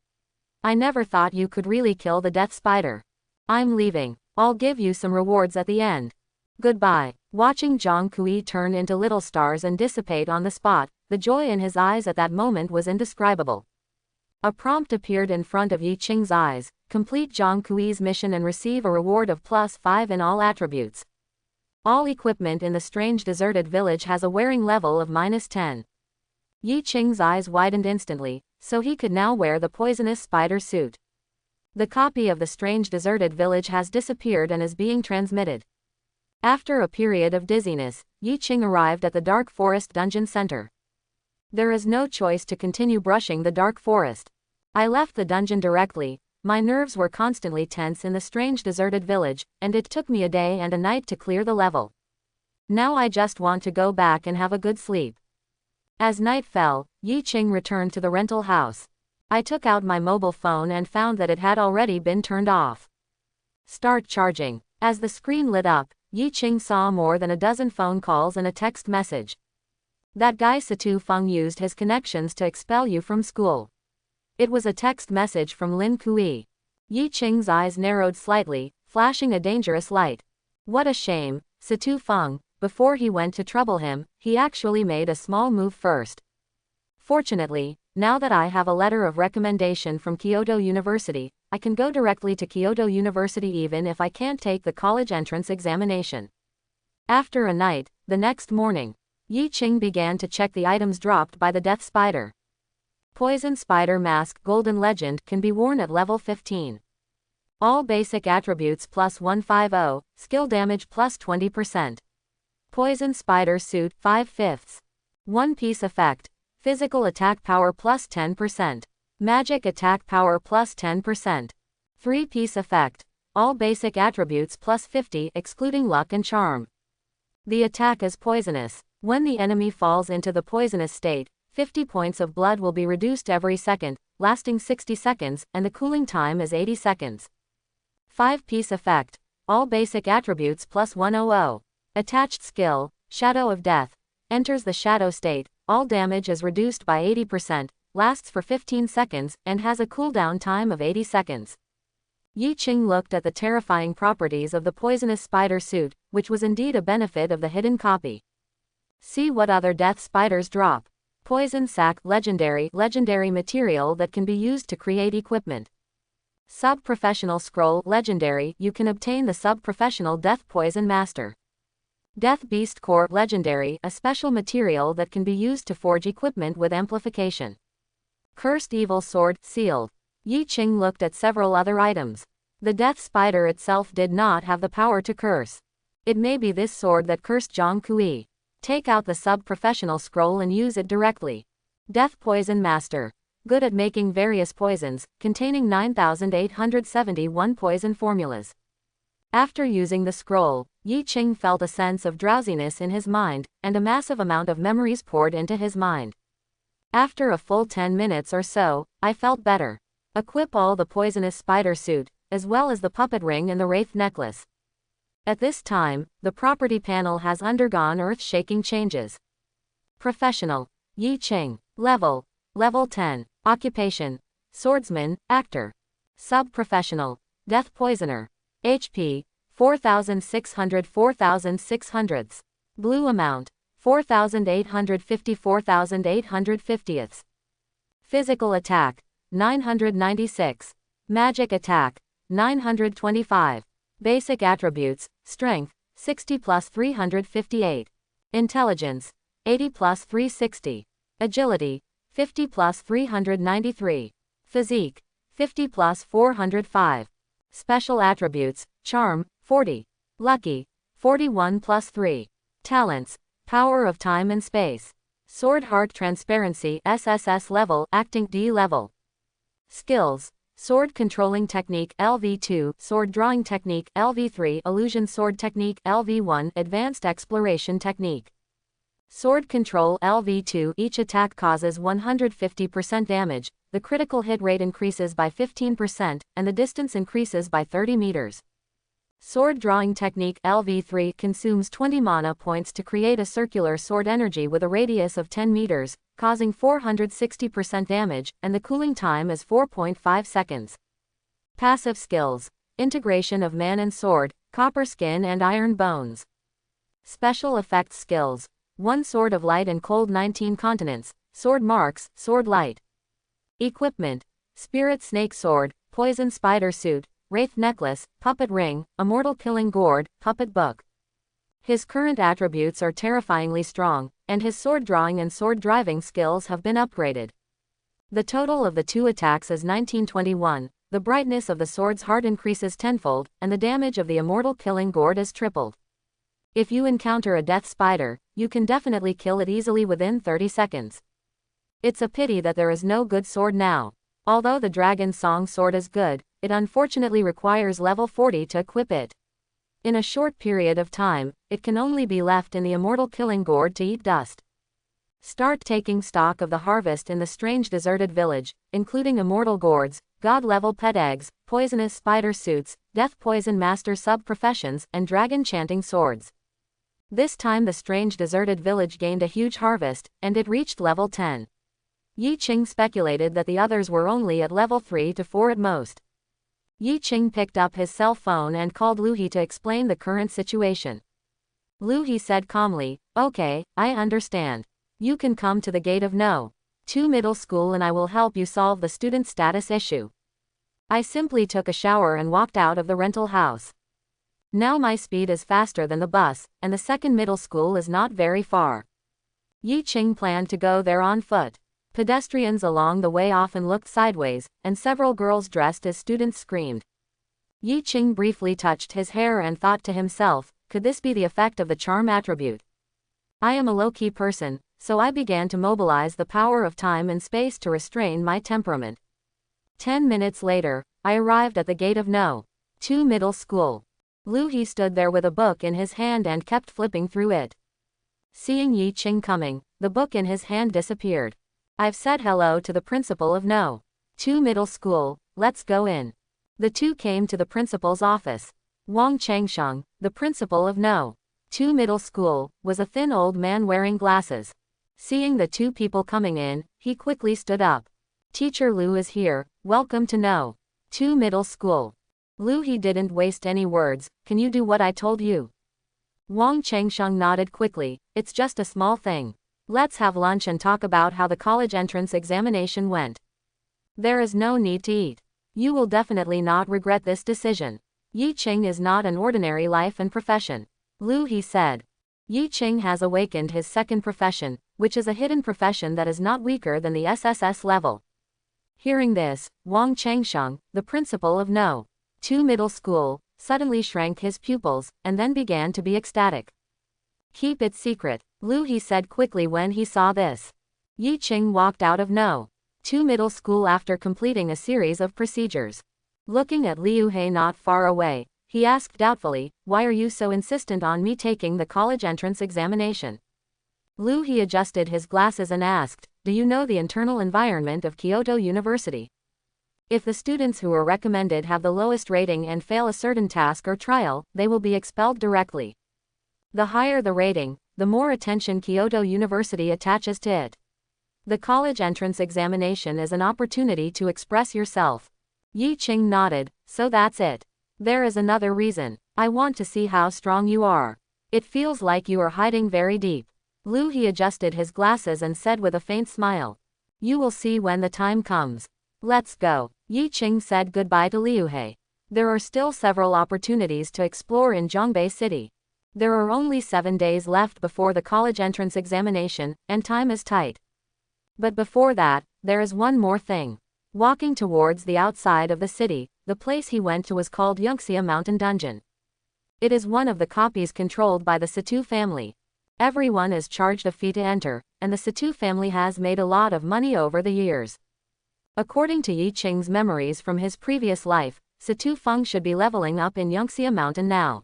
I never thought you could really kill the Death Spider. I'm leaving. I'll give you some rewards at the end. Goodbye." Watching Zhang Kui turn into little stars and dissipate on the spot, the joy in his eyes at that moment was indescribable. A prompt appeared in front of Yi Qing's eyes: complete Zhang Kui's mission and receive a reward of +5 in all attributes. All equipment in the strange deserted village has a wearing level of -10. Yi Qing's eyes widened instantly, so he could now wear the poisonous spider suit. The copy of the strange deserted village has disappeared and is being transmitted. After a period of dizziness, Yi Qing arrived at the Dark Forest Dungeon Center. There is no choice to continue brushing the Dark Forest. I left the dungeon directly. My nerves were constantly tense in the strange deserted village, and it took me a day and a night to clear the level. Now I just want to go back and have a good sleep. As night fell, Yi Qing returned to the rental house. I took out my mobile phone and found that it had already been turned off. Start charging. As the screen lit up, Yi Qing saw more than a dozen phone calls and a text message. That guy Satu Fang used his connections to expel you from school. It was a text message from Lin Kui. Yi Qing's eyes narrowed slightly, flashing a dangerous light. What a shame, Satu Fang. Before he went to trouble him, he actually made a small move first. Fortunately, now that I have a letter of recommendation from Kyoto University, I can go directly to Kyoto University even if I can't take the college entrance examination. After a night, the next morning, Yi Qing began to check the items dropped by the Death Spider. Poison Spider Mask Golden Legend can be worn at level 15. All basic attributes +150, skill damage +20%. Poison Spider Suit 5/5. One Piece Effect. Physical attack power +10%. Magic attack power +10%. 3-piece effect. All basic attributes +50 excluding luck and charm. The attack is poisonous. When the enemy falls into the poisonous state, 50 points of blood will be reduced every second, lasting 60 seconds, and the cooling time is 80 seconds. 5-piece effect. All basic attributes +100. Attached skill, Shadow of Death. Enters the shadow state, all damage is reduced by 80%, lasts for 15 seconds, and has a cooldown time of 80 seconds. Yi Qing looked at the terrifying properties of the poisonous spider suit, which was indeed a benefit of the hidden copy. See what other Death Spiders drop. Poison Sac Legendary material that can be used to create equipment. Sub-Professional Scroll Legendary, you can obtain the Sub-Professional Death Poison Master. Death Beast Core Legendary, a special material that can be used to forge equipment with amplification. Cursed Evil Sword Sealed. Yi Qing looked at several other items. The Death Spider itself did not have the power to curse. It may be this sword that cursed Zhang Kui. Take out the Sub-Professional Scroll and use it directly. Death Poison Master. Good at making various poisons, containing 9,871 poison formulas. After using the scroll, Yi Qing felt a sense of drowsiness in his mind, and a massive amount of memories poured into his mind. After a full 10 minutes or so, I felt better. Equip all the poisonous spider suit, as well as the puppet ring and the wraith necklace. At this time, the property panel has undergone earth-shaking changes. Professional. Yi Qing. Level 10. Occupation. Swordsman, actor. Sub-professional. Death Poisoner. HP, 4600 Blue Amount, 4850 Physical Attack, 996. Magic Attack, 925. Basic Attributes, Strength, 60 plus 358. Intelligence, 80 plus 360. Agility, 50 plus 393. Physique, 50 plus 405. Special Attributes, Charm, 40. Lucky, 41 plus 3. Talents, Power of Time and Space. Sword Heart Transparency SSS level, Acting D level. Skills, Sword Controlling Technique LV2, Sword Drawing Technique LV3, Illusion Sword Technique LV1, Advanced Exploration Technique. Sword Control LV2. Each attack causes 150% damage, the critical hit rate increases by 15%, and the distance increases by 30 meters. Sword Drawing Technique LV3 consumes 20 mana points to create a circular sword energy with a radius of 10 meters, causing 460% damage, and the cooling time is 4.5 seconds. Passive Skills, Integration of Man and Sword, Copper Skin and Iron Bones. Special Effects Skills, 1 Sword of Light and Cold, 19 Continents, Sword Marks, Sword Light. Equipment, Spirit Snake Sword, Poison Spider Suit, Wraith Necklace, Puppet Ring, Immortal Killing Gourd, Puppet Book. His current attributes are terrifyingly strong, and his sword drawing and sword driving skills have been upgraded. The total of the two attacks is 1921, the brightness of the sword's heart increases tenfold, and the damage of the Immortal Killing Gourd is tripled. If you encounter a death spider, you can definitely kill it easily within 30 seconds. It's a pity that there is no good sword now. Although the Dragon Song sword is good, it unfortunately requires level 40 to equip it. In a short period of time, it can only be left in the Immortal Killing Gourd to eat dust. Start taking stock of the harvest in the strange deserted village, including immortal gourds, god-level pet eggs, poisonous spider suits, death poison master sub-professions, and dragon chanting swords. This time the strange deserted village gained a huge harvest, and it reached level 10. Yi Qing speculated that the others were only at level 3 to 4 at most. Yi Qing picked up his cell phone and called Lu He to explain the current situation. Lu He said calmly, "Okay, I understand. You can come to the Gate of No. 2 Middle School and I will help you solve the student status issue." I simply took a shower and walked out of the rental house. Now my speed is faster than the bus, and the second middle school is not very far. Yi Qing planned to go there on foot. Pedestrians along the way often looked sideways, and several girls dressed as students screamed. Yi Qing briefly touched his hair and thought to himself, could this be the effect of the charm attribute? I am a low-key person, so I began to mobilize the power of time and space to restrain my temperament. 10 minutes later, I arrived at the Gate of No. 2 Middle School. Lu He stood there with a book in his hand and kept flipping through it. Seeing Yi Qing coming, the book in his hand disappeared. I've said hello to the principal of No. 2 Middle School, let's go in. The two came to the principal's office. Wang Changsheng, the principal of No. 2 Middle School, was a thin old man wearing glasses. Seeing the two people coming in, he quickly stood up. "Teacher Lu is here, welcome to No. 2 Middle School." Lu He didn't waste any words, "Can you do what I told you?" Wang Changsheng nodded quickly, "It's just a small thing. Let's have lunch and talk about how the college entrance examination went. There is no need to eat. You will definitely not regret this decision. Yi Qing is not an ordinary life and profession." Lu He said. Yi Qing has awakened his second profession, which is a hidden profession that is not weaker than the SSS level. Hearing this, Wang Changsheng, the principal of No. 2 Middle School, suddenly shrank his pupils, and then began to be ecstatic. "Keep it secret," Lu He said quickly when he saw this. Yi Qing walked out of No. 2 Middle School after completing a series of procedures. Looking at Liu He not far away, he asked doubtfully, "Why are you so insistent on me taking the college entrance examination?" Lu He adjusted his glasses and asked, "Do you know the internal environment of Kyoto University? If the students who are recommended have the lowest rating and fail a certain task or trial, they will be expelled directly. The higher the rating, the more attention Kyoto University attaches to it. The college entrance examination is an opportunity to express yourself." Yi Qing nodded, So that's it. There is another reason. I want to see how strong you are. It feels like you are hiding very deep. Lu He adjusted his glasses and said with a faint smile. You will see when the time comes. Let's go. Yi Qing said goodbye to Liu He. There are still several opportunities to explore in Zhongbei City. There are only 7 days left before the college entrance examination, and time is tight. But before that, there is one more thing. Walking towards the outside of the city, the place he went to was called Yunia Mountain Dungeon. It is one of the copies controlled by the Satu family. Everyone is charged a fee to enter, and the Satu family has made a lot of money over the years. According to Yi Qing's memories from his previous life, Satu Fang should be leveling up in Yunia Mountain now.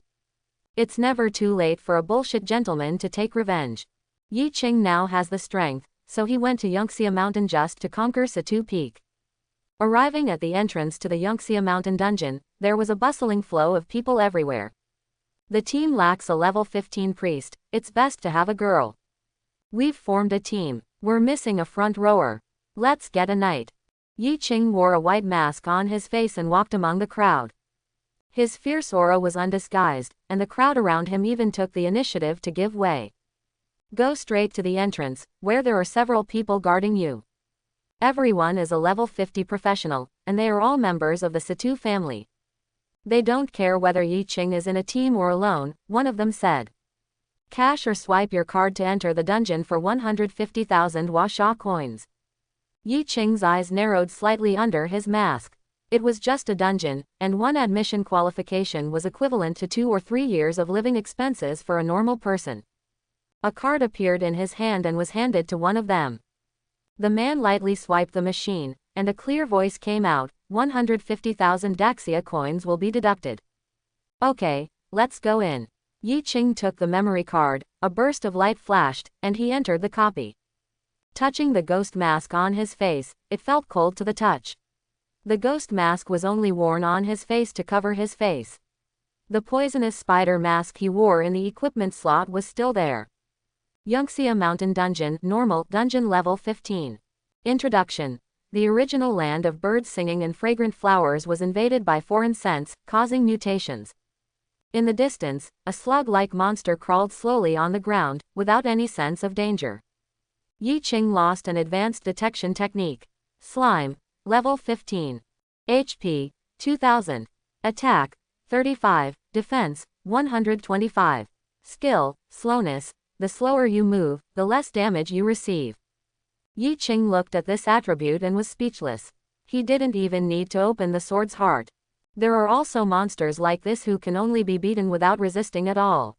It's never too late for a bullshit gentleman to take revenge. Yi Qing now has the strength, so he went to Yunia Mountain just to conquer Satu Peak. Arriving at the entrance to the Yunia Mountain dungeon, there was a bustling flow of people everywhere. The team lacks a level 15 priest, it's best to have a girl. We've formed a team. We're missing a front rower. Let's get a knight. Yi Qing wore a white mask on his face and walked among the crowd. His fierce aura was undisguised, and the crowd around him even took the initiative to give way. Go straight to the entrance, where there are several people guarding you. Everyone is a level 50 professional, and they are all members of the Satu family. They don't care whether Yi Qing is in a team or alone, one of them said. Cash or swipe your card to enter the dungeon for 150,000 Huasha coins. Yi Qing's eyes narrowed slightly under his mask. It was just a dungeon, and one admission qualification was equivalent to 2 or 3 years of living expenses for a normal person. A card appeared in his hand and was handed to one of them. The man lightly swiped the machine, and a clear voice came out, 150,000 Daxia coins will be deducted. Okay, let's go in. Yi Qing took the memory card, a burst of light flashed, and he entered the copy. Touching the ghost mask on his face, it felt cold to the touch. The ghost mask was only worn on his face to cover his face. The poisonous spider mask he wore in the equipment slot was still there. Yunia Mountain Dungeon, Normal, Dungeon Level 15. Introduction. The original land of birds singing and fragrant flowers was invaded by foreign scents, causing mutations. In the distance, a slug-like monster crawled slowly on the ground, without any sense of danger. Yi Qing lost an advanced detection technique. Slime, Level 15. HP, 2000. Attack, 35. Defense, 125. Skill, Slowness. The slower you move, the less damage you receive. Yi Qing looked at this attribute and was speechless. He didn't even need to open the sword's heart. There are also monsters like this who can only be beaten without resisting at all.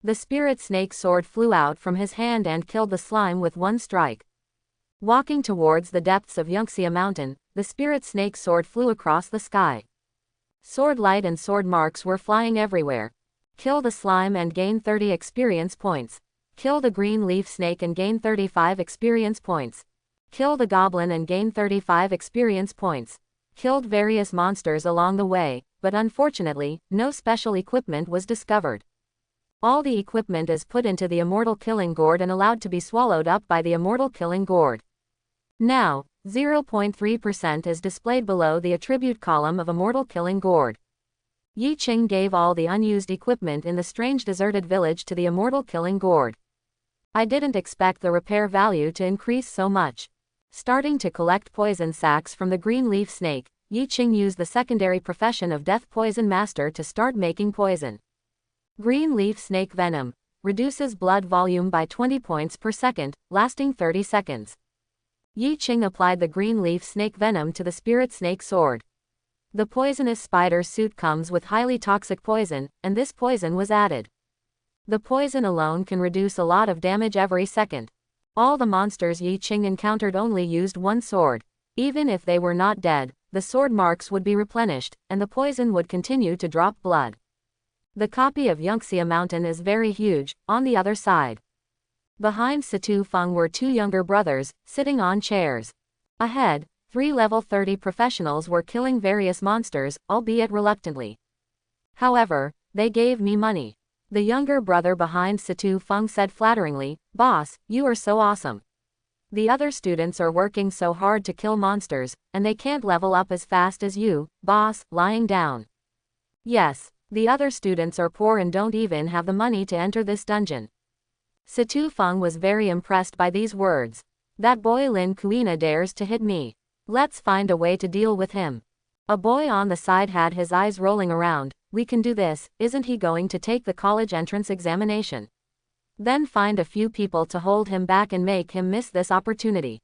The spirit snake sword flew out from his hand and killed the slime with one strike. Walking towards the depths of Yunia Mountain, the spirit snake sword flew across the sky. Sword light and sword marks were flying everywhere. Kill the slime and gain 30 experience points. Kill the green leaf snake and gain 35 experience points. Kill the goblin and gain 35 experience points. Killed various monsters along the way, but unfortunately, no special equipment was discovered. All the equipment is put into the Immortal Killing Gourd and allowed to be swallowed up by the Immortal Killing Gourd. Now, 0.3% is displayed below the attribute column of Immortal Killing Gourd. Yi Qing gave all the unused equipment in the strange deserted village to the Immortal Killing Gourd. I didn't expect the repair value to increase so much. Starting to collect poison sacs from the green leaf snake, Yi Qing used the secondary profession of Death Poison Master to start making poison. Green leaf snake venom. Reduces blood volume by 20 points per second, lasting 30 seconds. Yi Qing applied the green leaf snake venom to the spirit snake sword. The poisonous spider suit comes with highly toxic poison, and this poison was added. The poison alone can reduce a lot of damage every second. All the monsters Yi Qing encountered only used one sword. Even if they were not dead, the sword marks would be replenished, and the poison would continue to drop blood. The copy of Yunia Mountain is very huge, on the other side. Behind Satu Fang were 2 younger brothers, sitting on chairs. Ahead, 3 level 30 professionals were killing various monsters, albeit reluctantly. However, they gave me money. The younger brother behind Satu Fang said flatteringly, "Boss, you are so awesome." The other students are working so hard to kill monsters, and they can't level up as fast as you, boss, lying down. Yes, the other students are poor and don't even have the money to enter this dungeon. Satu Fang was very impressed by these words. That boy Lin Kuina dares to hit me. Let's find a way to deal with him. A boy on the side had his eyes rolling around. We can do this, isn't he going to take the college entrance examination? Then find a few people to hold him back and make him miss this opportunity.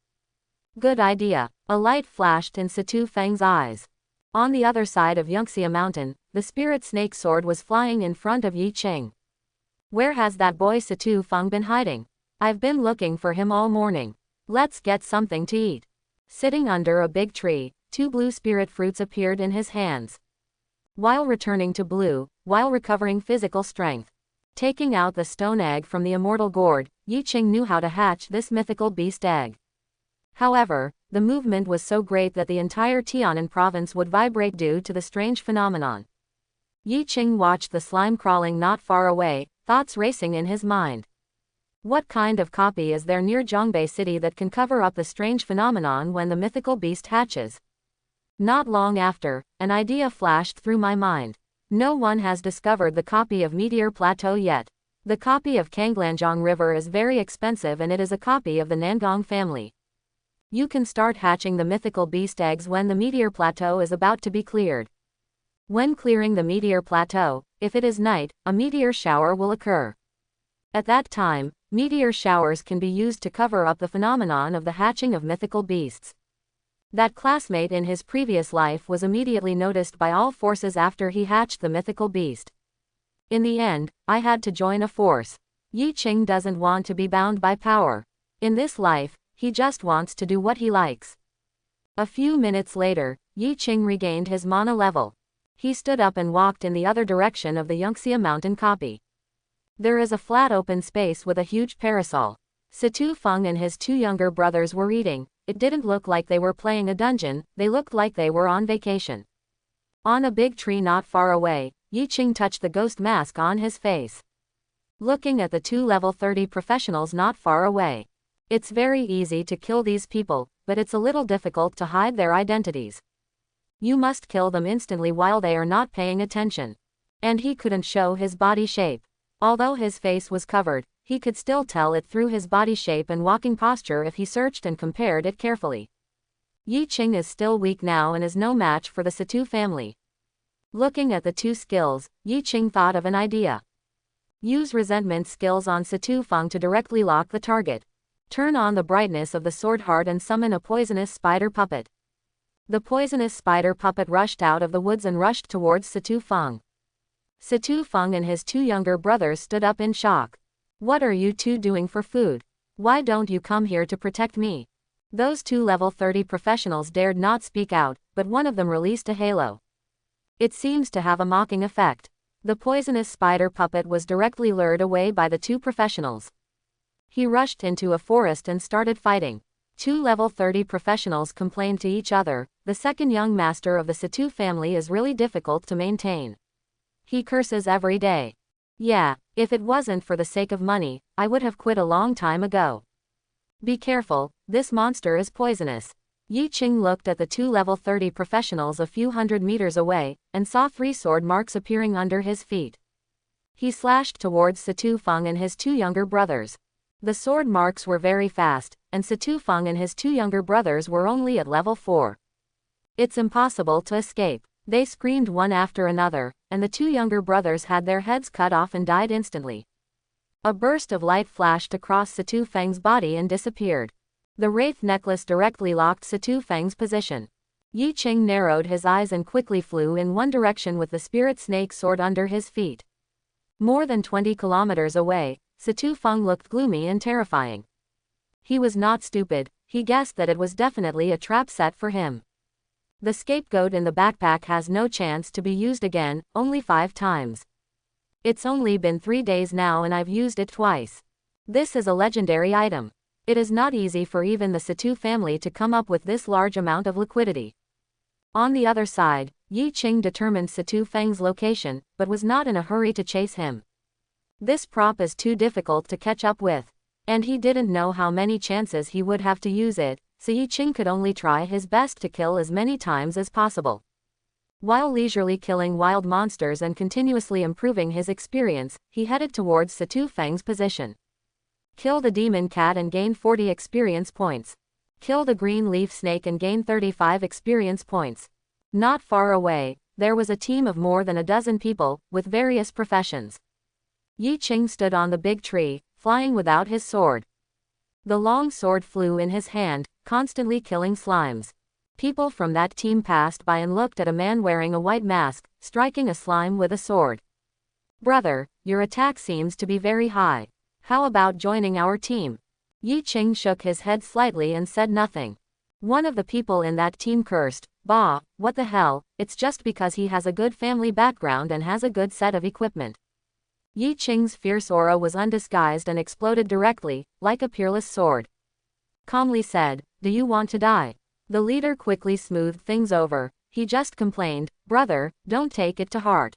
Good idea. A light flashed in Satu Fang's eyes. On the other side of Yunia Mountain, the spirit snake sword was flying in front of Yi Qing. Where has that boy Satu Fang been hiding? I've been looking for him all morning. Let's get something to eat. Sitting under a big tree, 2 blue spirit fruits appeared in his hands. While returning to blue, while recovering physical strength, taking out the stone egg from the immortal gourd, Yi Qing knew how to hatch this mythical beast egg. However, the movement was so great that the entire Tianan province would vibrate due to the strange phenomenon. Yi Qing watched the slime crawling not far away, thoughts racing in his mind. What kind of copy is there near Zhongbei City that can cover up the strange phenomenon when the mythical beast hatches? Not long after, an idea flashed through my mind. No one has discovered the copy of Meteor Plateau yet. The copy of Kanglanjiang River is very expensive and it is a copy of the Nangong family. You can start hatching the mythical beast eggs when the Meteor Plateau is about to be cleared. When clearing the Meteor Plateau, if it is night, a meteor shower will occur. At that time, meteor showers can be used to cover up the phenomenon of the hatching of mythical beasts. That classmate in his previous life was immediately noticed by all forces after he hatched the mythical beast. In the end, I had to join a force. Yi Qing doesn't want to be bound by power. In this life, he just wants to do what he likes. A few minutes later, Yi Qing regained his mana level. He stood up and walked in the other direction of the Yunia Mountain copy. There is a flat open space with a huge parasol. Satu Fang and his 2 younger brothers were eating. It didn't look like they were playing a dungeon, they looked like they were on vacation. On a big tree not far away, Yi Qing touched the ghost mask on his face. Looking at the 2 level 30 professionals not far away. It's very easy to kill these people, but it's a little difficult to hide their identities. You must kill them instantly while they are not paying attention. And he couldn't show his body shape. Although his face was covered, he could still tell it through his body shape and walking posture if he searched and compared it carefully. Yi Qing is still weak now and is no match for the Satu family. Looking at the 2 skills, Yi Qing thought of an idea. Use resentment skills on Satu Fang to directly lock the target. Turn on the brightness of the sword heart and summon a poisonous spider puppet. The poisonous spider puppet rushed out of the woods and rushed towards Satu Fang. Satu Fang and his 2 younger brothers stood up in shock. What are you 2 doing for food? Why don't you come here to protect me? Those 2 level 30 professionals dared not speak out, but one of them released a halo. It seems to have a mocking effect. The poisonous spider puppet was directly lured away by the 2 professionals. He rushed into a forest and started fighting. 2 level 30 professionals complained to each other. The second young master of the Satu family is really difficult to maintain. He curses every day. Yeah, if it wasn't for the sake of money, I would have quit a long time ago. Be careful, this monster is poisonous. Yi Qing looked at the 2 level 30 professionals a few hundred meters away, and saw 3 sword marks appearing under his feet. He slashed towards Satu Fang and his 2 younger brothers. The sword marks were very fast, and Satu Fang and his 2 younger brothers were only at level 4. It's impossible to escape. They screamed one after another, and the 2 younger brothers had their heads cut off and died instantly. A burst of light flashed across Satu Fang's body and disappeared. The wraith necklace directly locked Satu Fang's position. Yi Qing narrowed his eyes and quickly flew in one direction with the spirit snake sword under his feet. More than 20 kilometers away, Satu Fang looked gloomy and terrifying. He was not stupid, he guessed that it was definitely a trap set for him. The scapegoat in the backpack has no chance to be used again, only 5 times. It's only been 3 days now and I've used it twice. This is a legendary item. It is not easy for even the Satu family to come up with this large amount of liquidity. On the other side, Yi Qing determined Satu Fang's location, but was not in a hurry to chase him. This prop is too difficult to catch up with. And he didn't know how many chances he would have to use it, so Yi Qing could only try his best to kill as many times as possible. While leisurely killing wild monsters and continuously improving his experience, he headed towards Satu Fang's position. Kill the demon cat and gain 40 experience points. Kill the green leaf snake and gain 35 experience points. Not far away, there was a team of more than a dozen people, with various professions. Yi Qing stood on the big tree, flying without his sword. The long sword flew in his hand, constantly killing slimes. People from that team passed by and looked at a man wearing a white mask, striking a slime with a sword. Brother, your attack seems to be very high. How about joining our team? Yi Qing shook his head slightly and said nothing. One of the people in that team cursed, "Bah, what the hell, it's just because he has a good family background and has a good set of equipment." Yi Qing's fierce aura was undisguised and exploded directly, like a peerless sword. Calmly said, "Do you want to die?" The leader quickly smoothed things over. He just complained, "Brother, don't take it to heart."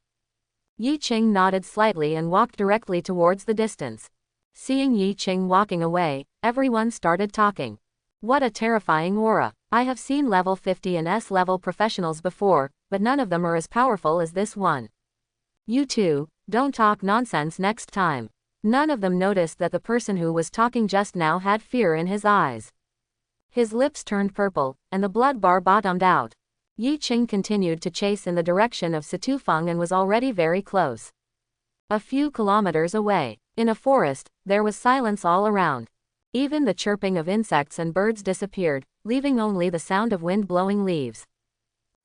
Yi Qing nodded slightly and walked directly towards the distance. Seeing Yi Qing walking away, everyone started talking. What a terrifying aura. I have seen level 50 and S-level professionals before, but none of them are as powerful as this one. You two, don't talk nonsense next time. None of them noticed that the person who was talking just now had fear in his eyes. His lips turned purple, and the blood bar bottomed out. Yi Qing continued to chase in the direction of Satu Fang and was already very close. A few kilometers away, in a forest, there was silence all around. Even the chirping of insects and birds disappeared, leaving only the sound of wind blowing leaves.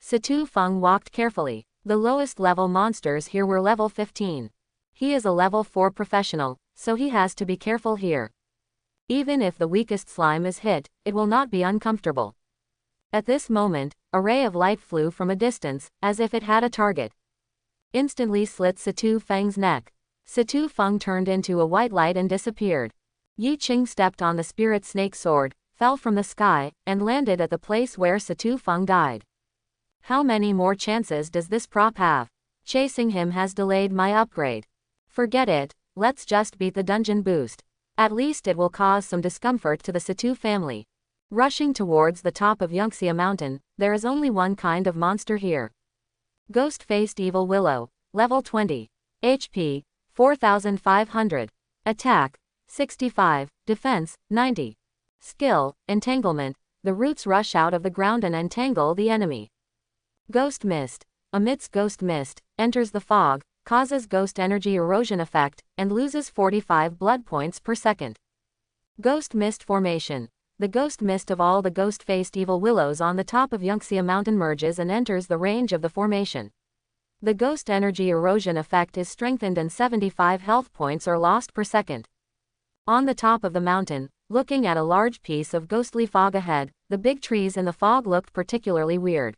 Satu Fang walked carefully. The lowest level monsters here were level 15. He is a level 4 professional, so he has to be careful here. Even if the weakest slime is hit, it will not be uncomfortable. At this moment, a ray of light flew from a distance, as if it had a target. Instantly slit Satu Fang's neck. Satu Fang turned into a white light and disappeared. Yi Qing stepped on the spirit snake sword, fell from the sky, and landed at the place where Satu Fang died. How many more chances does this prop have? Chasing him has delayed my upgrade. Forget it, let's just beat the dungeon boost. At least it will cause some discomfort to the Satu family. Rushing towards the top of Yunia Mountain, there is only one kind of monster here. Ghost-faced Evil Willow, level 20. HP, 4500. Attack, 65. Defense, 90. Skill, Entanglement. The roots rush out of the ground and entangle the enemy. Ghost Mist. Emits ghost mist, enters the fog, causes ghost energy erosion effect, and loses 45 blood points per second. Ghost Mist Formation. The ghost mist of all the ghost-faced evil willows on the top of Yunia Mountain merges and enters the range of the formation. The ghost energy erosion effect is strengthened and 75 health points are lost per second. On the top of the mountain, looking at a large piece of ghostly fog ahead, the big trees in the fog looked particularly weird.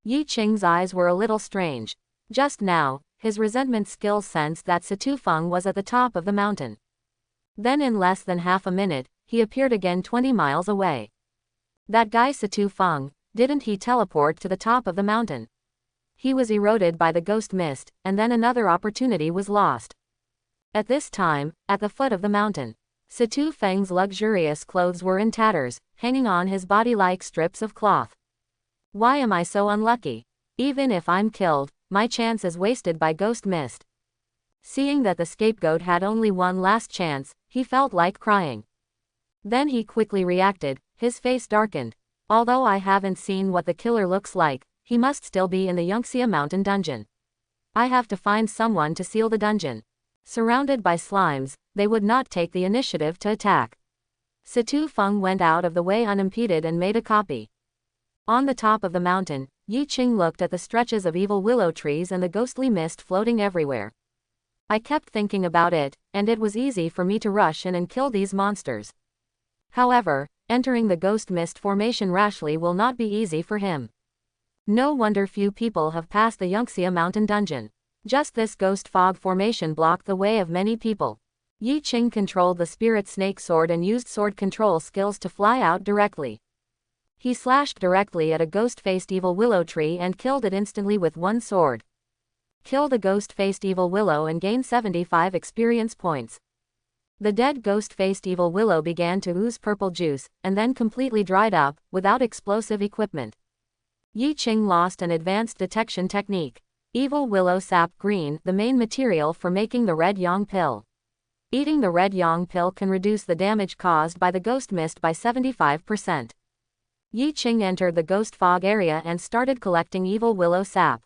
Yi Qing's eyes were a little strange. Just now, his resentment skills sensed that Satu Fang was at the top of the mountain. Then in less than half a minute, he appeared again 20 miles away. That guy Satu Fang, didn't he teleport to the top of the mountain? He was eroded by the ghost mist, and then another opportunity was lost. At this time, at the foot of the mountain, Satu Fang's luxurious clothes were in tatters, hanging on his body like strips of cloth. Why am I so unlucky? Even if I'm killed, my chance is wasted by ghost mist. Seeing that the scapegoat had only one last chance, he felt like crying. Then he quickly reacted, his face darkened. Although I haven't seen what the killer looks like, he must still be in the Yunia Mountain dungeon. I have to find someone to seal the dungeon. Surrounded by slimes, they would not take the initiative to attack. Satu Fang went out of the way unimpeded and made a copy. On the top of the mountain, Yi Qing looked at the stretches of evil willow trees and the ghostly mist floating everywhere. I kept thinking about it, and it was easy for me to rush in and kill these monsters. However, entering the ghost mist formation rashly will not be easy for him. No wonder few people have passed the Yunia Mountain dungeon. Just this ghost fog formation blocked the way of many people. Yi Qing controlled the spirit snake sword and used sword control skills to fly out directly. He slashed directly at a ghost-faced evil willow tree and killed it instantly with one sword. Kill the ghost-faced evil willow and gain 75 experience points. The dead ghost-faced evil willow began to ooze purple juice, and then completely dried up, without explosive equipment. Yi Qing lost an advanced detection technique. Evil willow sap green, the main material for making the red yang pill. Eating the red yang pill can reduce the damage caused by the ghost mist by 75%. Yi Qing entered the ghost fog area and started collecting evil willow sap.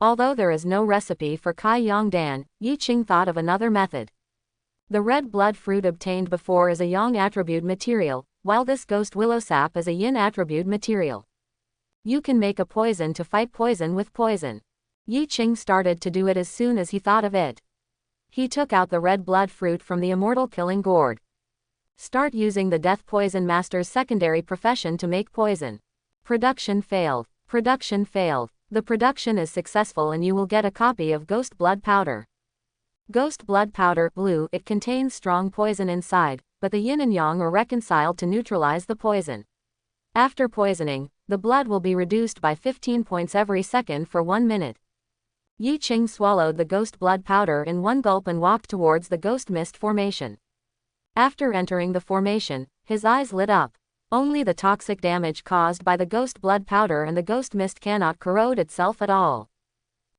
Although there is no recipe for Kai Yang Dan, Yi Qing thought of another method. The red blood fruit obtained before is a yang attribute material, while this ghost willow sap is a yin attribute material. You can make a poison to fight poison with poison. Yi Qing started to do it as soon as he thought of it. He took out the red blood fruit from the immortal killing gourd. Start using the death poison master's secondary profession to make poison. Production failed. Production failed. The production is successful and you will get a copy of Ghost Blood Powder. Ghost Blood Powder, blue, it contains strong poison inside, but the yin and yang are reconciled to neutralize the poison. After poisoning, the blood will be reduced by 15 points every second for 1 minute. Yi Qing swallowed the Ghost Blood Powder in one gulp and walked towards the Ghost Mist formation. After entering the formation, his eyes lit up. Only the toxic damage caused by the Ghost Blood Powder and the Ghost Mist cannot corrode itself at all.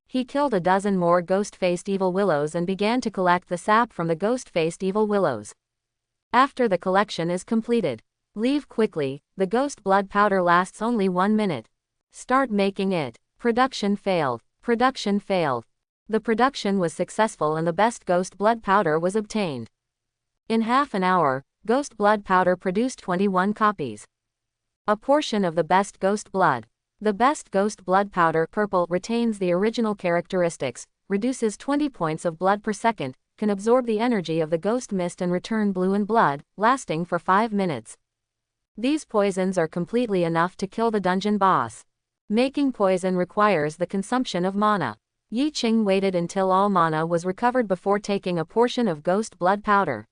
He killed a dozen more ghost-faced evil willows and began to collect the sap from the ghost-faced evil willows. After the collection is completed, leave quickly. The Ghost Blood Powder lasts only 1 minute. Start making it. Production failed. Production failed. The production was successful and the best Ghost Blood Powder was obtained. In half an hour, Ghost Blood Powder produced 21 copies. A portion of the best Ghost Blood. The best Ghost Blood Powder, purple, retains the original characteristics, reduces 20 points of blood per second, can absorb the energy of the Ghost Mist and return blue in blood, lasting for 5 minutes. These poisons are completely enough to kill the dungeon boss. Making poison requires the consumption of mana. Yi Qing waited until all mana was recovered before taking a portion of Ghost Blood Powder.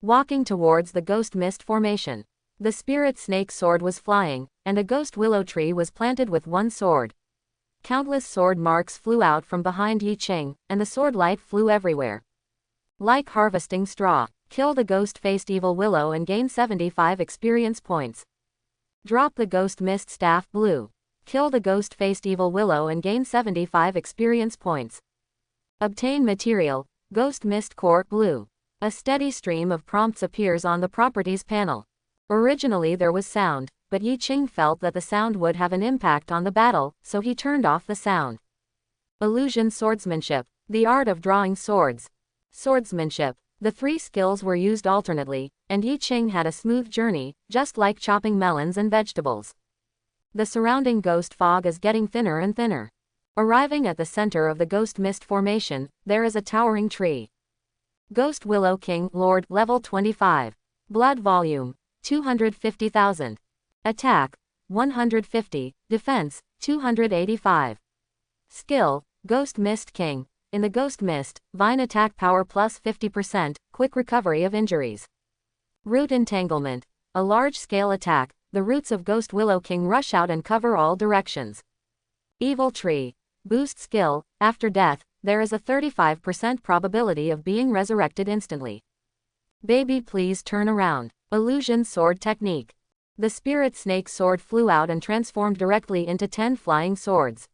Walking towards the Ghost Mist formation. The spirit snake sword was flying, and a ghost willow tree was planted with one sword. Countless sword marks flew out from behind Yi Qing, and the sword light flew everywhere. Like harvesting straw, kill the ghost-faced evil willow and gain 75 experience points. Drop the Ghost Mist staff, blue. Kill the ghost-faced evil willow and gain 75 experience points. Obtain material, Ghost Mist core, blue. A steady stream of prompts appears on the properties panel. Originally there was sound, but Yi Qing felt that the sound would have an impact on the battle, so he turned off the sound. Illusion swordsmanship, the art of drawing swords. Swordsmanship. The 3 skills were used alternately, and Yi Qing had a smooth journey, just like chopping melons and vegetables. The surrounding ghost fog is getting thinner and thinner. Arriving at the center of the Ghost Mist formation, there is a towering tree. Ghost Willow King, Lord, level 25. Blood volume, 250,000. Attack, 150. Defense, 285. Skill, Ghost Mist King. In the Ghost Mist, Vine attack power plus 50%, quick recovery of injuries. Root Entanglement. A large-scale attack, the roots of Ghost Willow King rush out and cover all directions. Evil Tree. Boost skill, after death, there is a 35% probability of being resurrected instantly. Baby, please turn around. Illusion sword technique. The spirit snake sword flew out and transformed directly into 10 flying swords.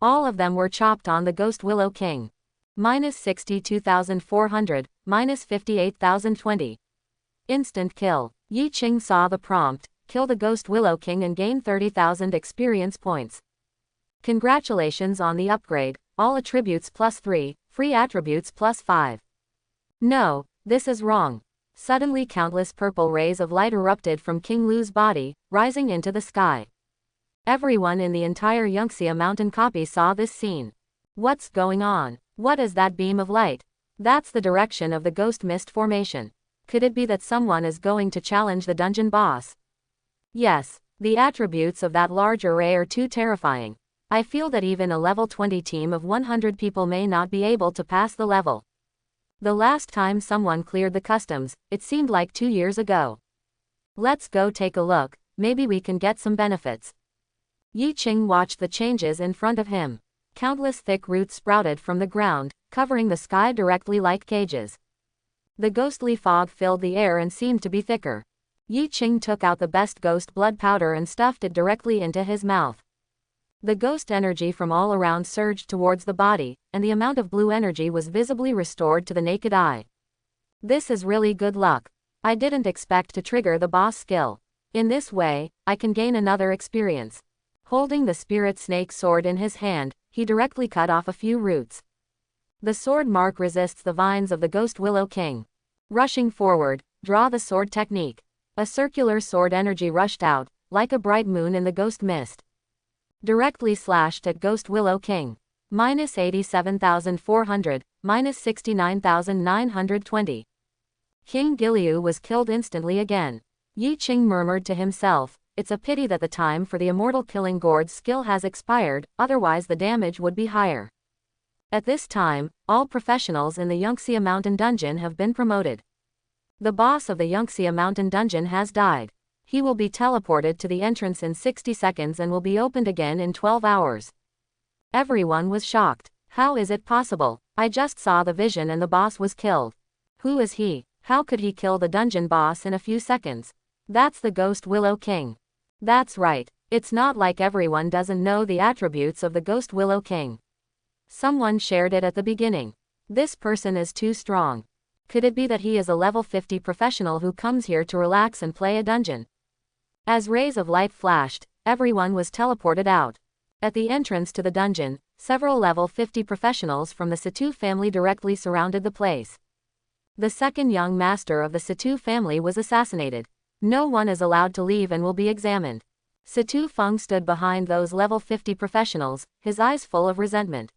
All of them were chopped on the Ghost Willow King. Minus 62,400, minus 58,020. Instant kill. Yi Qing saw the prompt, kill the Ghost Willow King and gain 30,000 experience points. Congratulations on the upgrade, all attributes plus 3, free attributes plus 5. No, this is wrong. Suddenly countless purple rays of light erupted from King Lu's body, rising into the sky. Everyone in the entire Yunia Mountain copy saw this scene. What's going on? What is that beam of light? That's the direction of the Ghost Mist formation. Could it be that someone is going to challenge the dungeon boss? Yes, the attributes of that large array are too terrifying. I feel that even a level 20 team of 100 people may not be able to pass the level. The last time someone cleared the customs, it seemed like 2 years ago. Let's go take a look, maybe we can get some benefits. Yi Qing watched the changes in front of him. Countless thick roots sprouted from the ground, covering the sky directly like cages. The ghostly fog filled the air and seemed to be thicker. Yi Qing took out the best ghost blood powder and stuffed it directly into his mouth. The ghost energy from all around surged towards the body, and the amount of blue energy was visibly restored to the naked eye. This is really good luck. I didn't expect to trigger the boss skill. In this way, I can gain another experience. Holding the spirit snake sword in his hand, he directly cut off a few roots. The sword mark resists the vines of the Ghost Willow King. Rushing forward, draw the sword technique. A circular sword energy rushed out, like a bright moon in the ghost mist. Directly slashed at Ghost Willow King. Minus 87,400, minus 69,920. King Giliu was killed instantly again. Yi Qing murmured to himself, it's a pity that the time for the Immortal Killing Gourd's skill has expired, otherwise the damage would be higher. At this time, all professionals in the Yunia Mountain dungeon have been promoted. The boss of the Yunia Mountain dungeon has died. He will be teleported to the entrance in 60 seconds and will be opened again in 12 hours. Everyone was shocked. How is it possible? I just saw the vision and the boss was killed. Who is he? How could he kill the dungeon boss in a few seconds? That's the Ghost Willow King. That's right. It's not like everyone doesn't know the attributes of the Ghost Willow King. Someone shared it at the beginning. This person is too strong. Could it be that he is a level 50 professional who comes here to relax and play a dungeon? As rays of light flashed, everyone was teleported out. At the entrance to the dungeon, several level 50 professionals from the Satu family directly surrounded the place. The second young master of the Satu family was assassinated. No one is allowed to leave and will be examined. Satu Fang stood behind those level 50 professionals, his eyes full of resentment.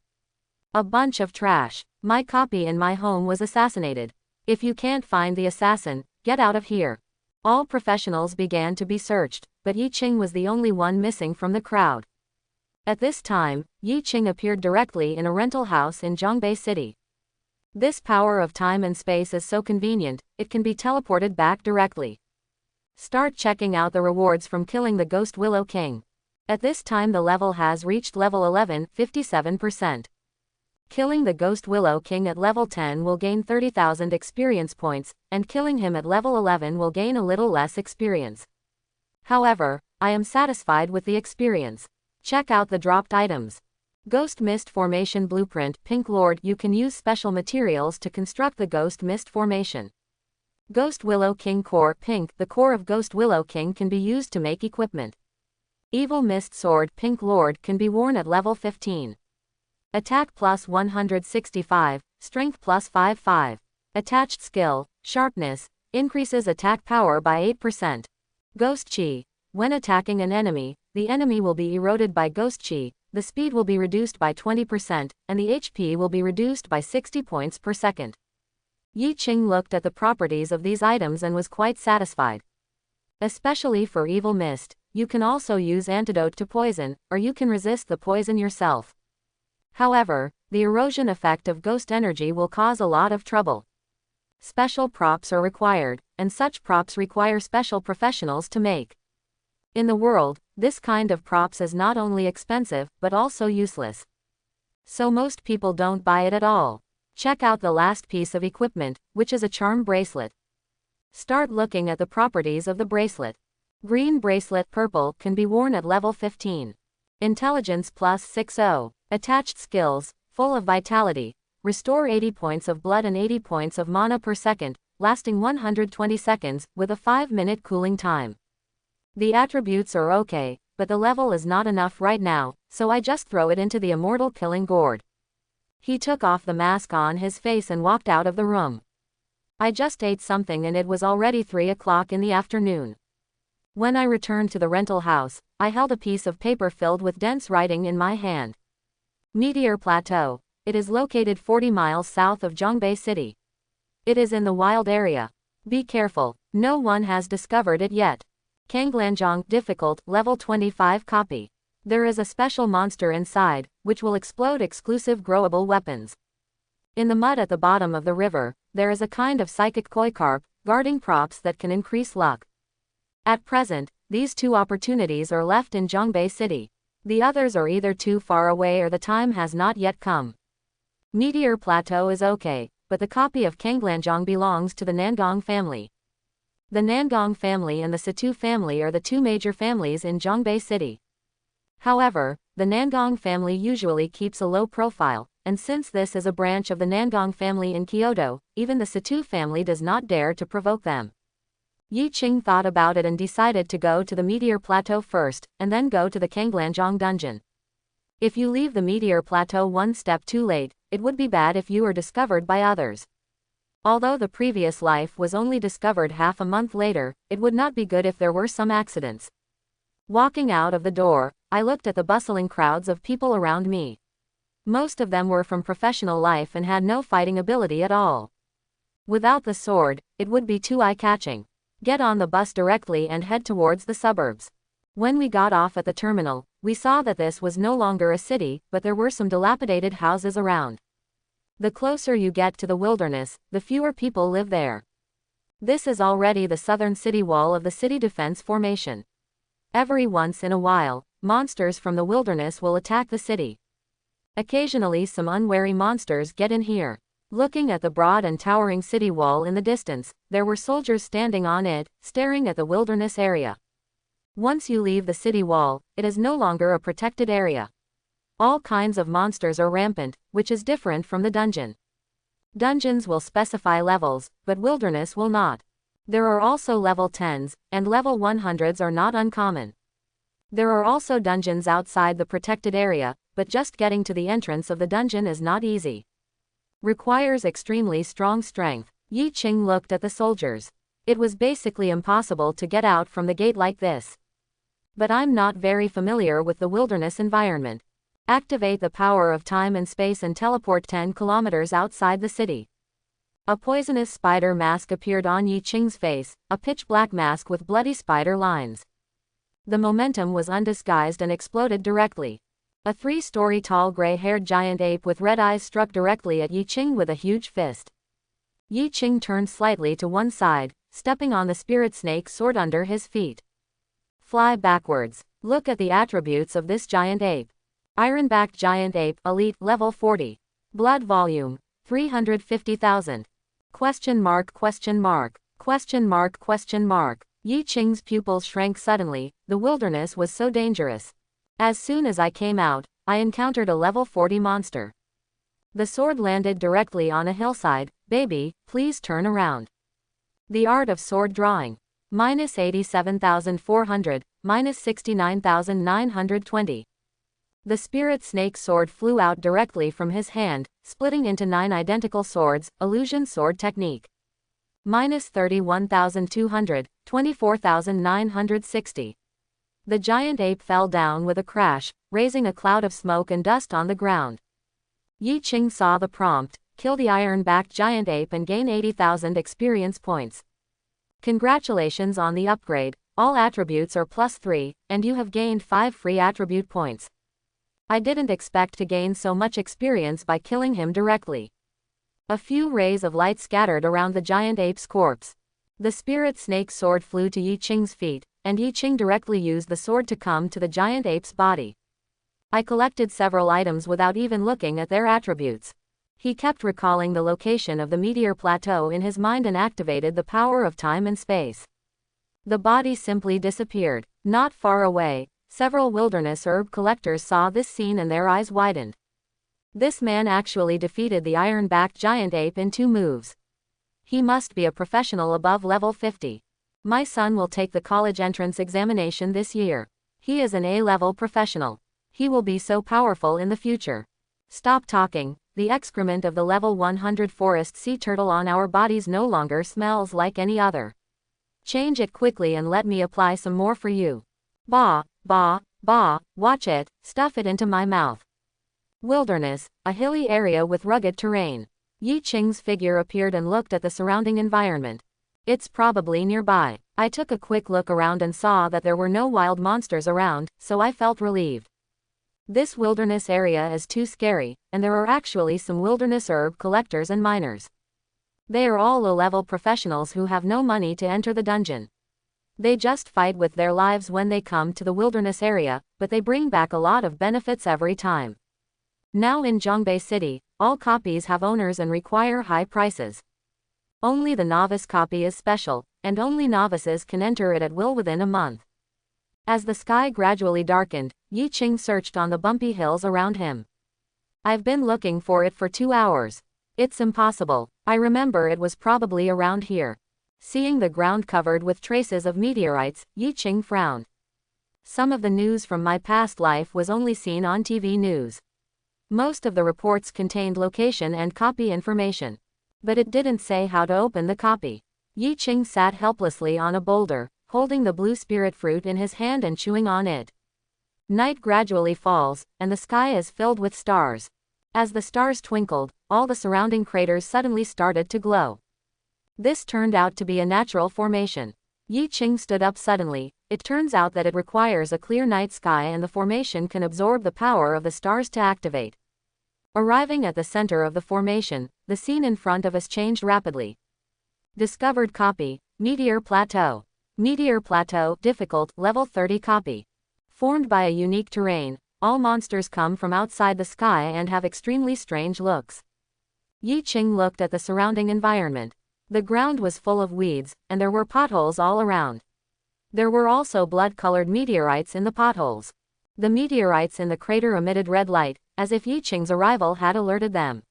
A bunch of trash. My copy in my home was assassinated. If you can't find the assassin, get out of here. All professionals began to be searched, but Yi Qing was the only one missing from the crowd. At this time, Yi Qing appeared directly in a rental house in Zhongbei City. This power of time and space is so convenient, it can be teleported back directly. Start checking out the rewards from killing the Ghost Willow King. At this time the level has reached level 11, 57%. Killing the Ghost Willow King at level 10 will gain 30,000 experience points, and killing him at level 11 will gain a little less experience. However, I am satisfied with the experience. Check out the dropped items. Ghost Mist Formation Blueprint Pink Lord. You can use special materials to construct the Ghost Mist Formation. Ghost Willow King Core Pink. The core of Ghost Willow King can be used to make equipment. Evil Mist Sword Pink Lord can be worn at level 15. Attack plus 165, Strength plus 55. Attached skill, Sharpness, increases attack power by 8%. Ghost Chi. When attacking an enemy, the enemy will be eroded by Ghost Chi, the speed will be reduced by 20%, and the HP will be reduced by 60 points per second. Yi Qing looked at the properties of these items and was quite satisfied. Especially for Evil Mist, you can also use antidote to poison, or you can resist the poison yourself. However, the erosion effect of ghost energy will cause a lot of trouble. Special props are required, and such props require special professionals to make. In the world, this kind of props is not only expensive, but also useless. So most people don't buy it at all. Check out the last piece of equipment, which is a charm bracelet. Start looking at the properties of the bracelet. Green bracelet purple can be worn at level 15. Intelligence plus 60. Attached skills, full of vitality. Restore 80 points of blood and 80 points of mana per second, lasting 120 seconds, with a 5-minute cooling time. The attributes are okay, but the level is not enough right now, so I just throw it into the Immortal Killing Gourd. He took off the mask on his face and walked out of the room. I just ate something and it was already 3 o'clock in the afternoon. When I returned to the rental house, I held a piece of paper filled with dense writing in my hand. Meteor Plateau. It is located 40 miles south of Zhongbei City. It is in the wild area. Be careful, no one has discovered it yet. Kanglanzhong difficult, level 25 copy. There is a special monster inside, which will explode exclusive growable weapons. In the mud at the bottom of the river, there is a kind of psychic koi carp, guarding props that can increase luck. At present, these 2 opportunities are left in Zhongbei City. The others are either too far away or the time has not yet come. Meteor Plateau is okay, but the copy of Kanglanjong belongs to the Nangong family. The Nangong family and the Satu family are the two major families in Zhongbei City. However, the Nangong family usually keeps a low profile, and since this is a branch of the Nangong family in Kyoto, even the Satu family does not dare to provoke them. Yi Qing thought about it and decided to go to the Meteor Plateau first, and then go to the Kanglanjong dungeon. If you leave the Meteor Plateau one step too late, it would be bad if you are discovered by others. Although the previous life was only discovered half a month later, it would not be good if there were some accidents. Walking out of the door, I looked at the bustling crowds of people around me. Most of them were from professional life and had no fighting ability at all. Without the sword, it would be too eye-catching. Get on the bus directly and head towards the suburbs. When we got off at the terminal, we saw that this was no longer a city, but there were some dilapidated houses around. The closer you get to the wilderness, the fewer people live there. This is already the southern city wall of the city defense formation. Every once in a while, monsters from the wilderness will attack the city. Occasionally some unwary monsters get in here. Looking at the broad and towering city wall in the distance, there were soldiers standing on it, staring at the wilderness area. Once you leave the city wall, it is no longer a protected area. All kinds of monsters are rampant, which is different from the dungeon. Dungeons will specify levels, but wilderness will not. There are also level 10s, and level 100s are not uncommon. There are also dungeons outside the protected area, but just getting to the entrance of the dungeon is not easy. Requires extremely strong strength. Yi Qing looked at the soldiers. It was basically impossible to get out from the gate like this. But I'm not very familiar with the wilderness environment. Activate the power of time and space and teleport 10 kilometers outside the city. A poisonous spider mask appeared on Yi Qing's face, a pitch-black mask with bloody spider lines. The momentum was undisguised and exploded directly. A 3-story tall gray-haired giant ape with red eyes struck directly at Yi Qing with a huge fist. Yi Qing turned slightly to one side, stepping on the spirit snake sword under his feet. Fly backwards. Look at the attributes of this giant ape. Iron-backed giant ape, elite, level 40. Blood volume, 350,000. Question mark, question mark, question mark, question mark. Yi Qing's pupils shrank suddenly, the wilderness was so dangerous. As soon as I came out, I encountered a level 40 monster. The sword landed directly on a hillside. Baby, please turn around. The art of sword drawing. Minus 87,400, minus 69,920. The spirit snake sword flew out directly from his hand, splitting into 9 identical swords, illusion sword technique. Minus 31,200, 24,960. The giant ape fell down with a crash, raising a cloud of smoke and dust on the ground. Yi Qing saw the prompt, kill the iron-backed giant ape and gain 80,000 experience points. Congratulations on the upgrade, all attributes are +3, and you have gained 5 free attribute points. I didn't expect to gain so much experience by killing him directly. A few rays of light scattered around the giant ape's corpse. The spirit snake sword flew to Yi Qing's feet, and Yi Qing directly used the sword to come to the giant ape's body. I collected several items without even looking at their attributes. He kept recalling the location of the Meteor Plateau in his mind and activated the power of time and space. The body simply disappeared. Not far away, several wilderness herb collectors saw this scene and their eyes widened. This man actually defeated the iron-backed giant ape in 2 moves. He must be a professional above level 50. My son will take the college entrance examination this year. He is an A-level professional. He will be so powerful in the future. Stop talking. The excrement of the level 100 forest sea turtle on our bodies no longer smells like any other. Change it quickly and let me apply some more for you. Bah, bah, bah, watch it, stuff it into my mouth. Wilderness, a hilly area with rugged terrain. Yi Qing's figure appeared and looked at the surrounding environment. It's probably nearby. I took a quick look around and saw that there were no wild monsters around, so I felt relieved. This wilderness area is too scary, and there are actually some wilderness herb collectors and miners. They are all low-level professionals who have no money to enter the dungeon. They just fight with their lives when they come to the wilderness area, but they bring back a lot of benefits every time. Now in Zhongbei City, All copies have owners and require high prices. Only the novice copy is special, and only novices can enter it at will within a month. As the sky gradually darkened, Yi Qing searched on the bumpy hills around him. I've been looking for it for 2 hours. It's impossible. I remember it was probably around here. Seeing the ground covered with traces of meteorites, Yi Qing frowned. Some of the news from my past life was only seen on TV news. Most of the reports contained location and copy information. But it didn't say how to open the copy. Yi Qing sat helplessly on a boulder, holding the blue spirit fruit in his hand and chewing on it. Night gradually falls, and the sky is filled with stars. As the stars twinkled, all the surrounding craters suddenly started to glow. This turned out to be a natural formation. Yi Qing stood up suddenly. It turns out that it requires a clear night sky and the formation can absorb the power of the stars to activate. Arriving at the center of the formation, the scene in front of us changed rapidly. Discovered copy, Meteor Plateau. Meteor Plateau, difficult, level 30 copy. Formed by a unique terrain, all monsters come from outside the sky and have extremely strange looks. Yi Qing looked at the surrounding environment. The ground was full of weeds, and there were potholes all around. There were also blood-colored meteorites in the potholes. The meteorites in the crater emitted red light, as if Yi Qing's arrival had alerted them.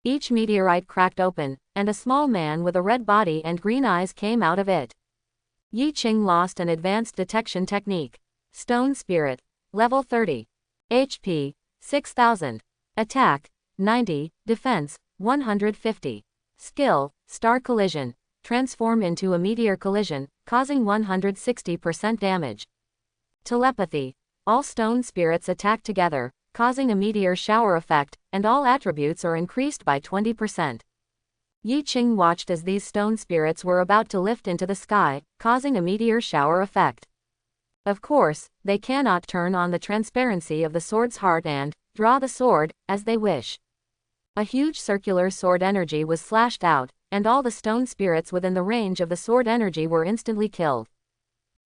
Each meteorite cracked open, and a small man with a red body and green eyes came out of it. Yi Qing lost an advanced detection technique. Stone Spirit. Level 30. HP. 6000. Attack. 90. Defense. 150. Skill. Star Collision. Transform into a meteor collision, causing 160% damage. Telepathy. All stone spirits attack together, causing a meteor shower effect, and all attributes are increased by 20%. Yi Qing watched as these stone spirits were about to lift into the sky, causing a meteor shower effect. Of course, they cannot turn on the transparency of the sword's heart and draw the sword as they wish. A huge circular sword energy was slashed out, and all the stone spirits within the range of the sword energy were instantly killed.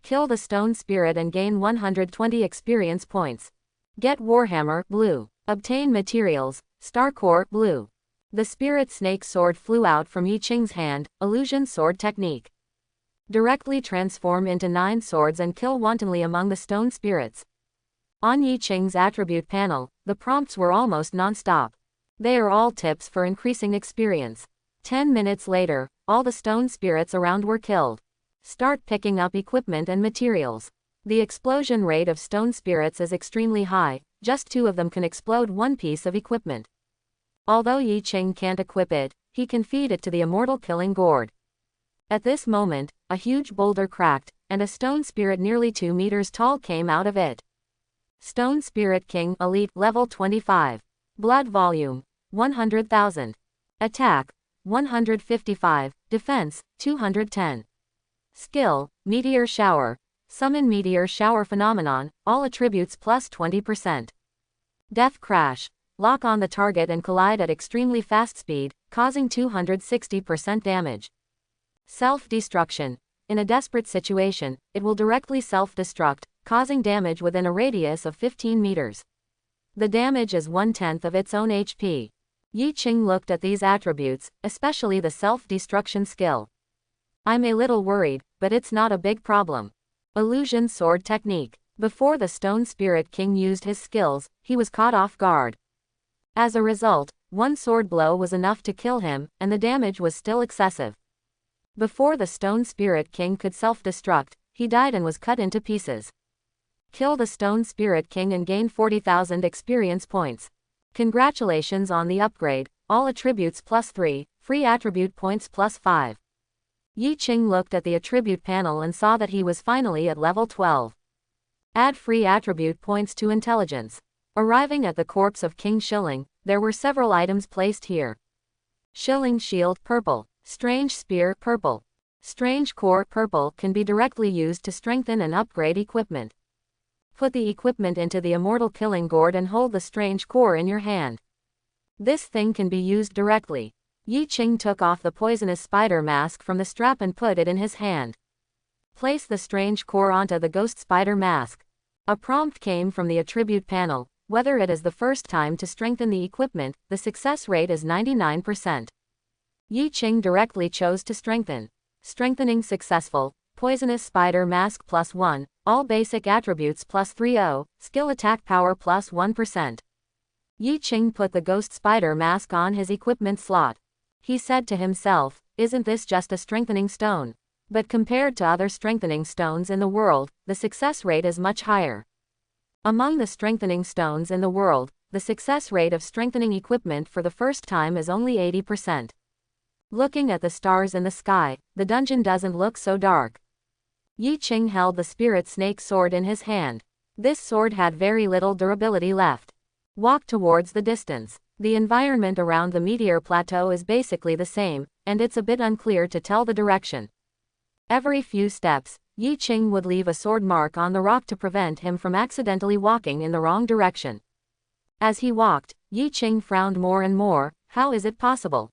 Kill the stone spirit and gain 120 experience points. Get Warhammer, blue. Obtain materials, Starcore, blue. The spirit snake sword flew out from Yi Qing's hand, illusion sword technique. Directly transform into 9 swords and kill wantonly among the stone spirits. On Yi Qing's attribute panel, the prompts were almost non-stop. They are all tips for increasing experience. 10 minutes later, all the stone spirits around were killed. Start picking up equipment and materials. The explosion rate of stone spirits is extremely high, just 2 of them can explode 1 piece of equipment. Although Yi Qing can't equip it, he can feed it to the immortal killing gourd. At this moment, a huge boulder cracked, and a stone spirit nearly 2 meters tall came out of it. Stone Spirit King Elite Level 25. Blood Volume 100,000. Attack 155. Defense 210. Skill Meteor Shower. Summon Meteor Shower Phenomenon, all attributes plus 20%. Death Crash. Lock on the target and collide at extremely fast speed, causing 260% damage. Self-destruction. In a desperate situation, it will directly self-destruct, causing damage within a radius of 15 meters. The damage is 1/10 of its own HP. Yi Qing looked at these attributes, especially the self-destruction skill. I'm a little worried, but it's not a big problem. Illusion Sword Technique. Before the Stone Spirit King used his skills, he was caught off guard. As a result, 1 sword blow was enough to kill him, and the damage was still excessive. Before the Stone Spirit King could self-destruct, he died and was cut into pieces. Kill the Stone Spirit King and gain 40,000 experience points. Congratulations on the upgrade, all attributes plus 3, free attribute points plus 5. Yi Qing looked at the attribute panel and saw that he was finally at level 12. Add free attribute points to intelligence. Arriving at the corpse of King Shilling, there were several items placed here. Shilling Shield purple. Strange Spear purple. Strange Core purple can be directly used to strengthen and upgrade equipment. Put the equipment into the Immortal Killing Gourd and hold the Strange Core in your hand. This thing can be used directly. Yi Qing took off the poisonous spider mask from the strap and put it in his hand. Place the Strange Core onto the Ghost Spider mask. A prompt came from the attribute panel. Whether it is the first time to strengthen the equipment, the success rate is 99%. Yi Qing directly chose to strengthen. Strengthening successful. Poisonous Spider Mask +1, all basic attributes +30, skill attack power +1%. Yi Qing put the Ghost Spider Mask on his equipment slot. He said to himself, isn't this just a strengthening stone? But compared to other strengthening stones in the world, the success rate is much higher. Among the strengthening stones in the world, the success rate of strengthening equipment for the first time is only 80%. Looking at the stars in the sky, the dungeon doesn't look so dark. Yi Qing held the spirit snake sword in his hand. This sword had very little durability left. Walk towards the distance. The environment around the Meteor Plateau is basically the same, and it's a bit unclear to tell the direction. Every few steps, Yi Qing would leave a sword mark on the rock to prevent him from accidentally walking in the wrong direction. As he walked, Yi Qing frowned more and more. How is it possible?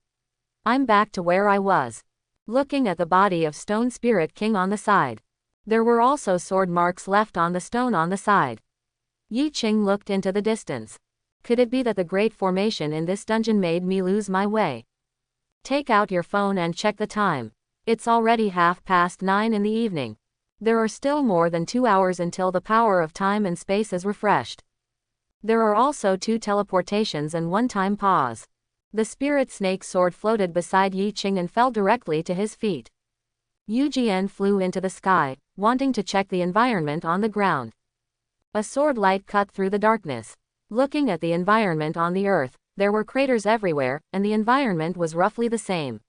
I'm back to where I was. Looking at the body of Stone Spirit King on the side. There were also sword marks left on the stone on the side. Yi Qing looked into the distance. Could it be that the great formation in this dungeon made me lose my way? Take out your phone and check the time. It's already 9:30 in the evening. There are still more than 2 hours until the power of time and space is refreshed. There are also 2 teleportations and 1 time pause. The spirit snake sword floated beside Yi Qing and fell directly to his feet. Yu Jian flew into the sky, wanting to check the environment on the ground. A sword light cut through the darkness. Looking at the environment on the earth, there were craters everywhere, and the environment was roughly the same.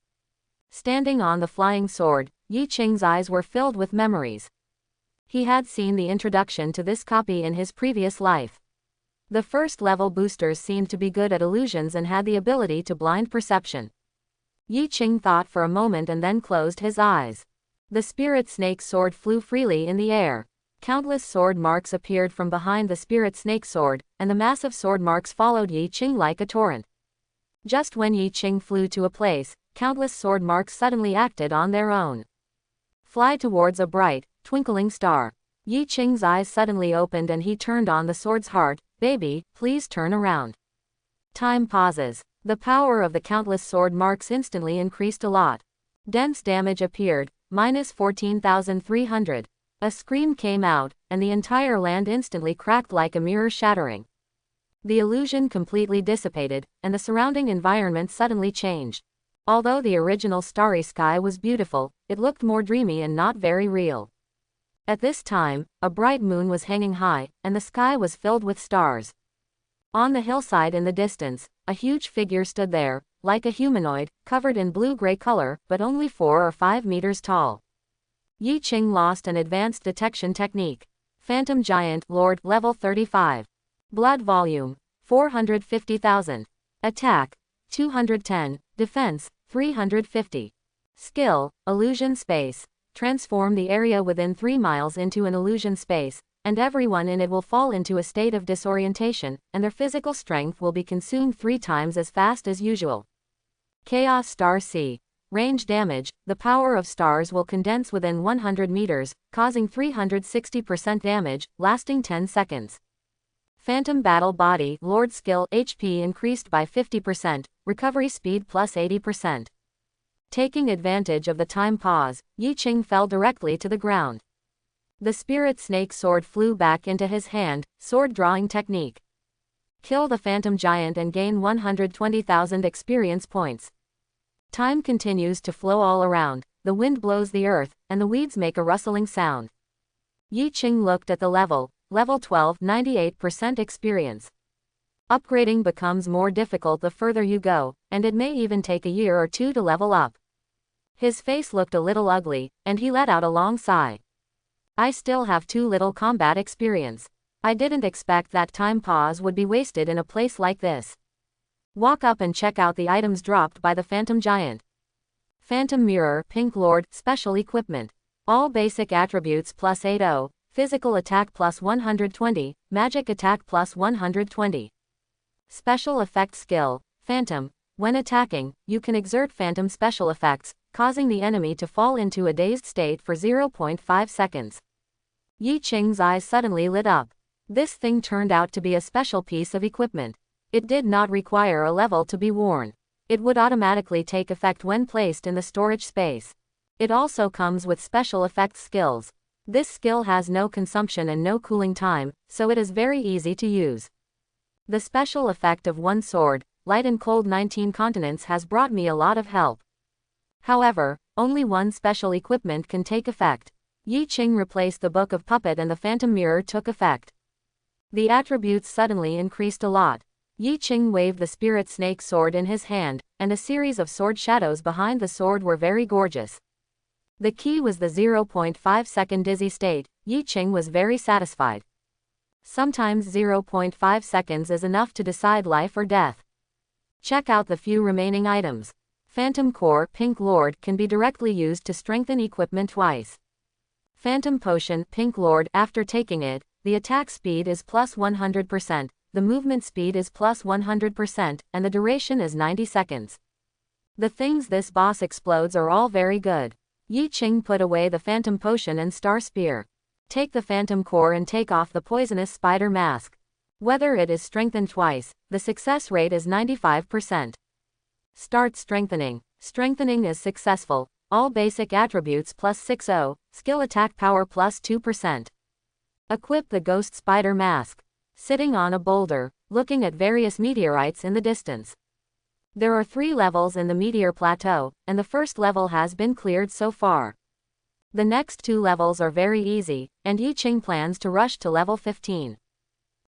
Standing on the flying sword, Yi Qing's eyes were filled with memories. He had seen the introduction to this copy in his previous life. The first level boosters seemed to be good at illusions and had the ability to blind perception. Yi Qing thought for a moment and then closed his eyes. The spirit snake sword flew freely in the air. Countless sword marks appeared from behind the spirit snake sword, and the massive sword marks followed Yi Qing like a torrent. Just when Yi Qing flew to a place, countless sword marks suddenly acted on their own. Fly towards a bright, twinkling star. Yi Qing's eyes suddenly opened and he turned on the sword's heart. Baby, please turn around. Time pauses. The power of the countless sword marks instantly increased a lot. Dense damage appeared, -14,300. A scream came out, and the entire land instantly cracked like a mirror shattering. The illusion completely dissipated, and the surrounding environment suddenly changed. Although the original starry sky was beautiful, it looked more dreamy and not very real. At this time, a bright moon was hanging high, and the sky was filled with stars. On the hillside in the distance, a huge figure stood there, like a humanoid, covered in blue-gray color, but only 4 or 5 meters tall. Yi Qing lost an advanced detection technique. Phantom Giant Lord level 35. Blood volume 450,000. Attack 210. Defense 350. Skill Illusion Space. Transform the area within 3 miles into an illusion space, and everyone in it will fall into a state of disorientation, and their physical strength will be consumed 3 times as fast as usual. Chaos Star C. Range damage. The power of stars will condense within 100 meters, causing 360% damage, lasting 10 seconds. Phantom Battle Body Lord Skill HP increased by 50%, recovery speed plus 80%. Taking advantage of the time pause, Yi Qing fell directly to the ground. The spirit snake sword flew back into his hand. Sword drawing technique. Kill the phantom giant and gain 120,000 experience points. Time continues to flow all around, the wind blows the earth, and the weeds make a rustling sound. Yi Qing looked at the level 12, 98% experience. Upgrading becomes more difficult the further you go, and it may even take a year or 2 to level up. His face looked a little ugly, and he let out a long sigh. I still have too little combat experience. I didn't expect that time pause would be wasted in a place like this. Walk up and check out the items dropped by the Phantom Giant. Phantom Mirror, Pink Lord, Special Equipment. All basic attributes plus 80, Physical Attack plus 120, Magic Attack plus 120. Special Effect Skill, Phantom. When attacking, you can exert Phantom special effects, causing the enemy to fall into a dazed state for 0.5 seconds. Yi Qing's eyes suddenly lit up. This thing turned out to be a special piece of equipment. It did not require a level to be worn. It would automatically take effect when placed in the storage space. It also comes with special effects skills. This skill has no consumption and no cooling time, so it is very easy to use. The special effect of one sword, light and cold 19 continents, has brought me a lot of help. However, only one special equipment can take effect. Yi Qing replaced the Book of Puppet and the Phantom Mirror took effect. The attributes suddenly increased a lot. Yi Qing waved the spirit snake sword in his hand, and a series of sword shadows behind the sword were very gorgeous. The key was the 0.5 second dizzy state. Yi Qing was very satisfied. Sometimes 0.5 seconds is enough to decide life or death. Check out the few remaining items. Phantom Core Pink Lord can be directly used to strengthen equipment twice. Phantom Potion Pink Lord, after taking it, the attack speed is plus 100%, the movement speed is plus 100%, and the duration is 90 seconds. The things this boss explodes are all very good. Yi Qing put away the Phantom Potion and Star Spear. Take the Phantom Core and take off the poisonous spider mask. Whether it is strengthened twice, the success rate is 95%. Start strengthening. Strengthening is successful. All basic attributes plus 60, skill attack power plus 2%. Equip the Ghost Spider Mask. Sitting on a boulder, looking at various meteorites in the distance. There are 3 levels in the Meteor Plateau, and the first level has been cleared so far. The next 2 levels are very easy, and Yi Qing plans to rush to level 15.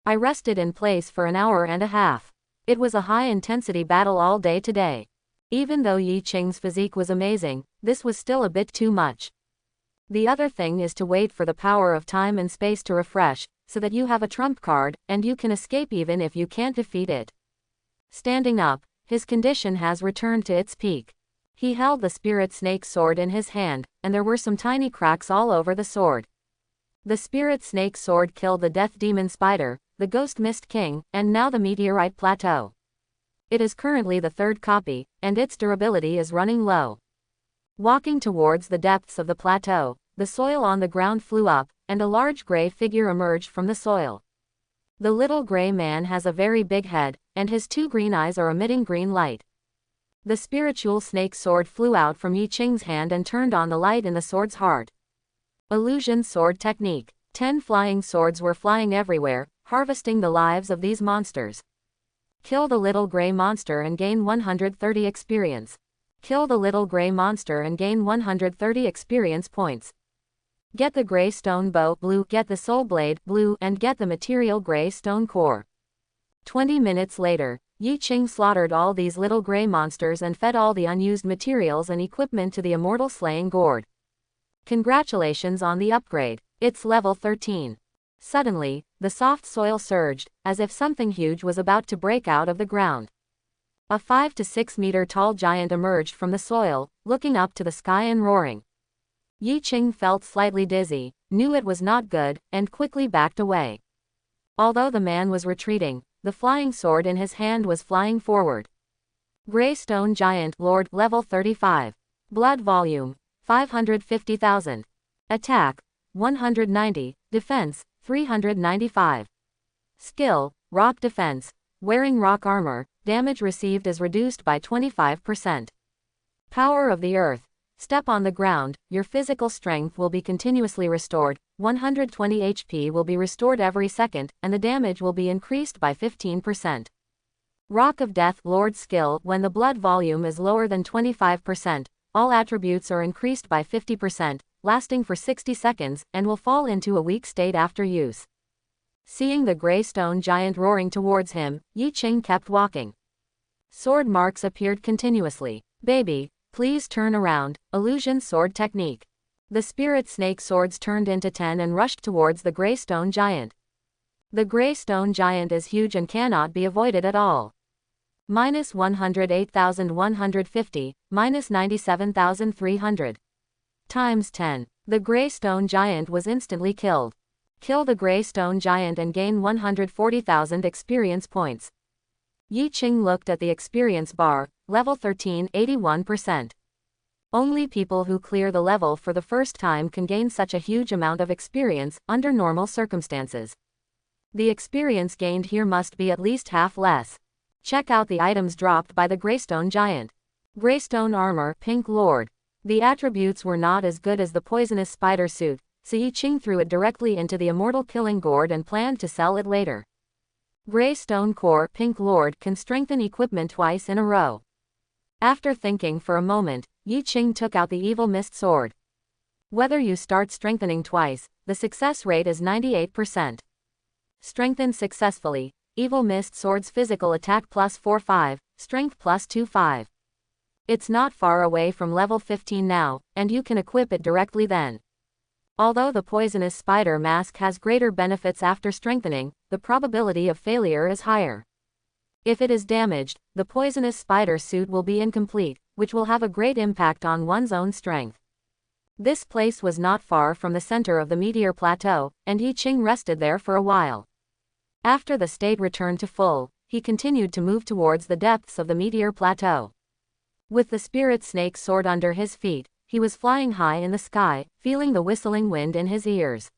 I rested in place for an hour and a half. It was a high-intensity battle all day today. Even though Yi Qing's physique was amazing, this was still a bit too much. The other thing is to wait for the power of time and space to refresh, so that you have a trump card, and you can escape even if you can't defeat it. Standing up, his condition has returned to its peak. He held the spirit snake sword in his hand, and there were some tiny cracks all over the sword. The spirit snake sword killed the death demon spider, the ghost mist king, and now the meteorite plateau. It is currently the 3rd copy, and its durability is running low. Walking towards the depths of the plateau, the soil on the ground flew up, and a large gray figure emerged from the soil. The little gray man has a very big head, and his 2 green eyes are emitting green light. The spiritual snake sword flew out from Yi Qing's hand and turned on the light in the sword's heart. Illusion Sword Technique. 10 flying swords were flying everywhere, harvesting the lives of these monsters. Kill the little gray monster and gain 130 experience. Kill the little gray monster and gain 130 experience points. Get the gray stone bow blue, get the soul blade blue, and get the material gray stone core. 20 minutes later, Yi Qing slaughtered all these little gray monsters and fed all the unused materials and equipment to the Immortal Slaying Gourd. Congratulations on the upgrade. It's level 13. Suddenly, the soft soil surged, as if something huge was about to break out of the ground. A 5 to 6 meter tall giant emerged from the soil, looking up to the sky and roaring. Yi Qing felt slightly dizzy, knew it was not good, and quickly backed away. Although the man was retreating, the flying sword in his hand was flying forward. Gray Stone Giant Lord, level 35. Blood volume, 550,000. Attack, 190. Defense, 395. Skill, Rock Defense. Wearing rock armor, damage received is reduced by 25%. Power of the Earth. Step on the ground, your physical strength will be continuously restored, 120 HP will be restored every second, and the damage will be increased by 15%. Rock of Death Lord Skill. When the blood volume is lower than 25%, all attributes are increased by 50%, lasting for 60 seconds, and will fall into a weak state after use. Seeing the gray stone giant roaring towards him, Yi Qing kept walking. Sword marks appeared continuously. Baby, please turn around. Illusion Sword Technique. The spirit snake swords turned into 10 and rushed towards the gray stone giant. The gray stone giant is huge and cannot be avoided at all. Minus 108,150, minus 97,300. Times 10. The gray stone giant was instantly killed. Kill the gray stone giant and gain 140,000 experience points. Yi Qing looked at the experience bar, level 13, 81%. Only people who clear the level for the first time can gain such a huge amount of experience, under normal circumstances. The experience gained here must be at least half less. Check out the items dropped by the Greystone Giant. Greystone Armor, Pink Lord. The attributes were not as good as the poisonous spider suit, so Yi Qing threw it directly into the Immortal Killing Gourd and planned to sell it later. Greystone Core, Pink Lord can strengthen equipment twice in a row. After thinking for a moment, Yi Qing took out the Evil Mist Sword. Whether you start strengthening twice, the success rate is 98%. Strengthened successfully. Evil Mist Sword's physical attack plus 4-5, strength plus 2-5. It's not far away from level 15 now, and you can equip it directly then. Although the poisonous spider mask has greater benefits after strengthening, the probability of failure is higher. If it is damaged, the poisonous spider suit will be incomplete, which will have a great impact on one's own strength. This place was not far from the center of the Meteor Plateau, and Yi Qing rested there for a while. After the state returned to full, he continued to move towards the depths of the Meteor Plateau. With the Spirit Snake Sword under his feet, he was flying high in the sky, feeling the whistling wind in his ears.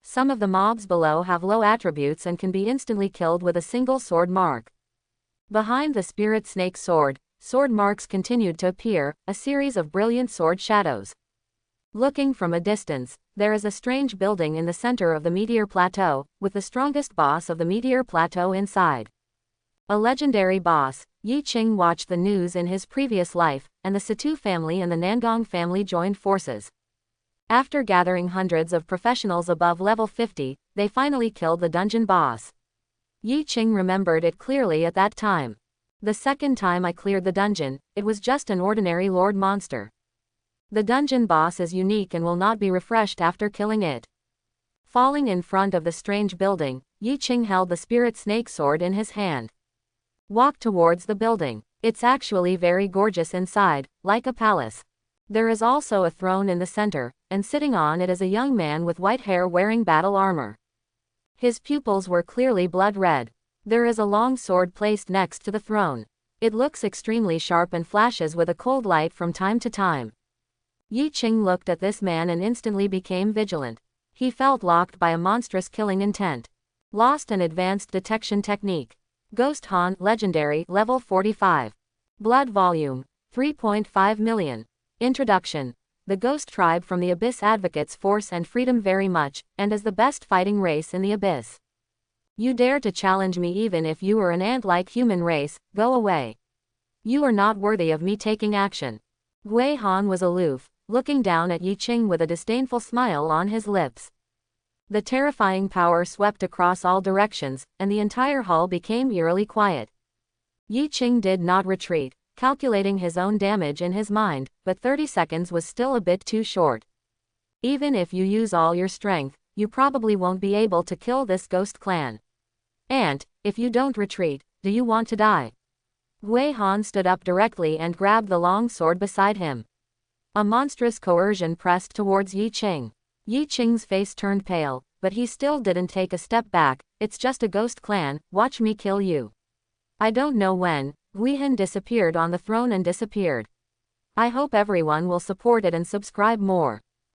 Some of the mobs below have low attributes and can be instantly killed with a single sword mark. Behind the Spirit Snake Sword, sword marks continued to appear, a series of brilliant sword shadows. Looking from a distance, there is a strange building in the center of the Meteor Plateau, with the strongest boss of the Meteor Plateau inside. A legendary boss. Yi Qing watched the news in his previous life, and the Satu family and the Nangong family joined forces. After gathering hundreds of professionals above level 50, they finally killed the dungeon boss. Yi Qing remembered it clearly at that time. The second time I cleared the dungeon, it was just an ordinary lord monster. The dungeon boss is unique and will not be refreshed after killing it. Falling in front of the strange building, Yi Qing held the Spirit Snake Sword in his hand. Walked towards the building. It's actually very gorgeous inside, like a palace. There is also a throne in the center, and sitting on it is a young man with white hair wearing battle armor. His pupils were clearly blood red. There is a long sword placed next to the throne. It looks extremely sharp and flashes with a cold light from time to time. Yi Qing looked at this man and instantly became vigilant. He felt locked by a monstrous killing intent. Lost an advanced detection technique. Ghost Han, Legendary, level 45. Blood volume, 3.5 million. Introduction. The Ghost Tribe from the Abyss advocates force and freedom very much, and is the best fighting race in the Abyss. You dare to challenge me even if you are an ant-like human race, go away. You are not worthy of me taking action. Gui Han was aloof, looking down at Yi Qing with a disdainful smile on his lips. The terrifying power swept across all directions, and the entire hall became eerily quiet. Yi Qing did not retreat, calculating his own damage in his mind, but 30 seconds was still a bit too short. Even if you use all your strength, you probably won't be able to kill this ghost clan. And, if you don't retreat, do you want to die? Gui Han stood up directly and grabbed the long sword beside him. A monstrous coercion pressed towards Yi Qing. Yi Qing's face turned pale, but he still didn't take a step back. It's just a ghost clan, watch me kill you. I don't know when. Gui Han disappeared on the throne and disappeared. I hope everyone will support it and subscribe more.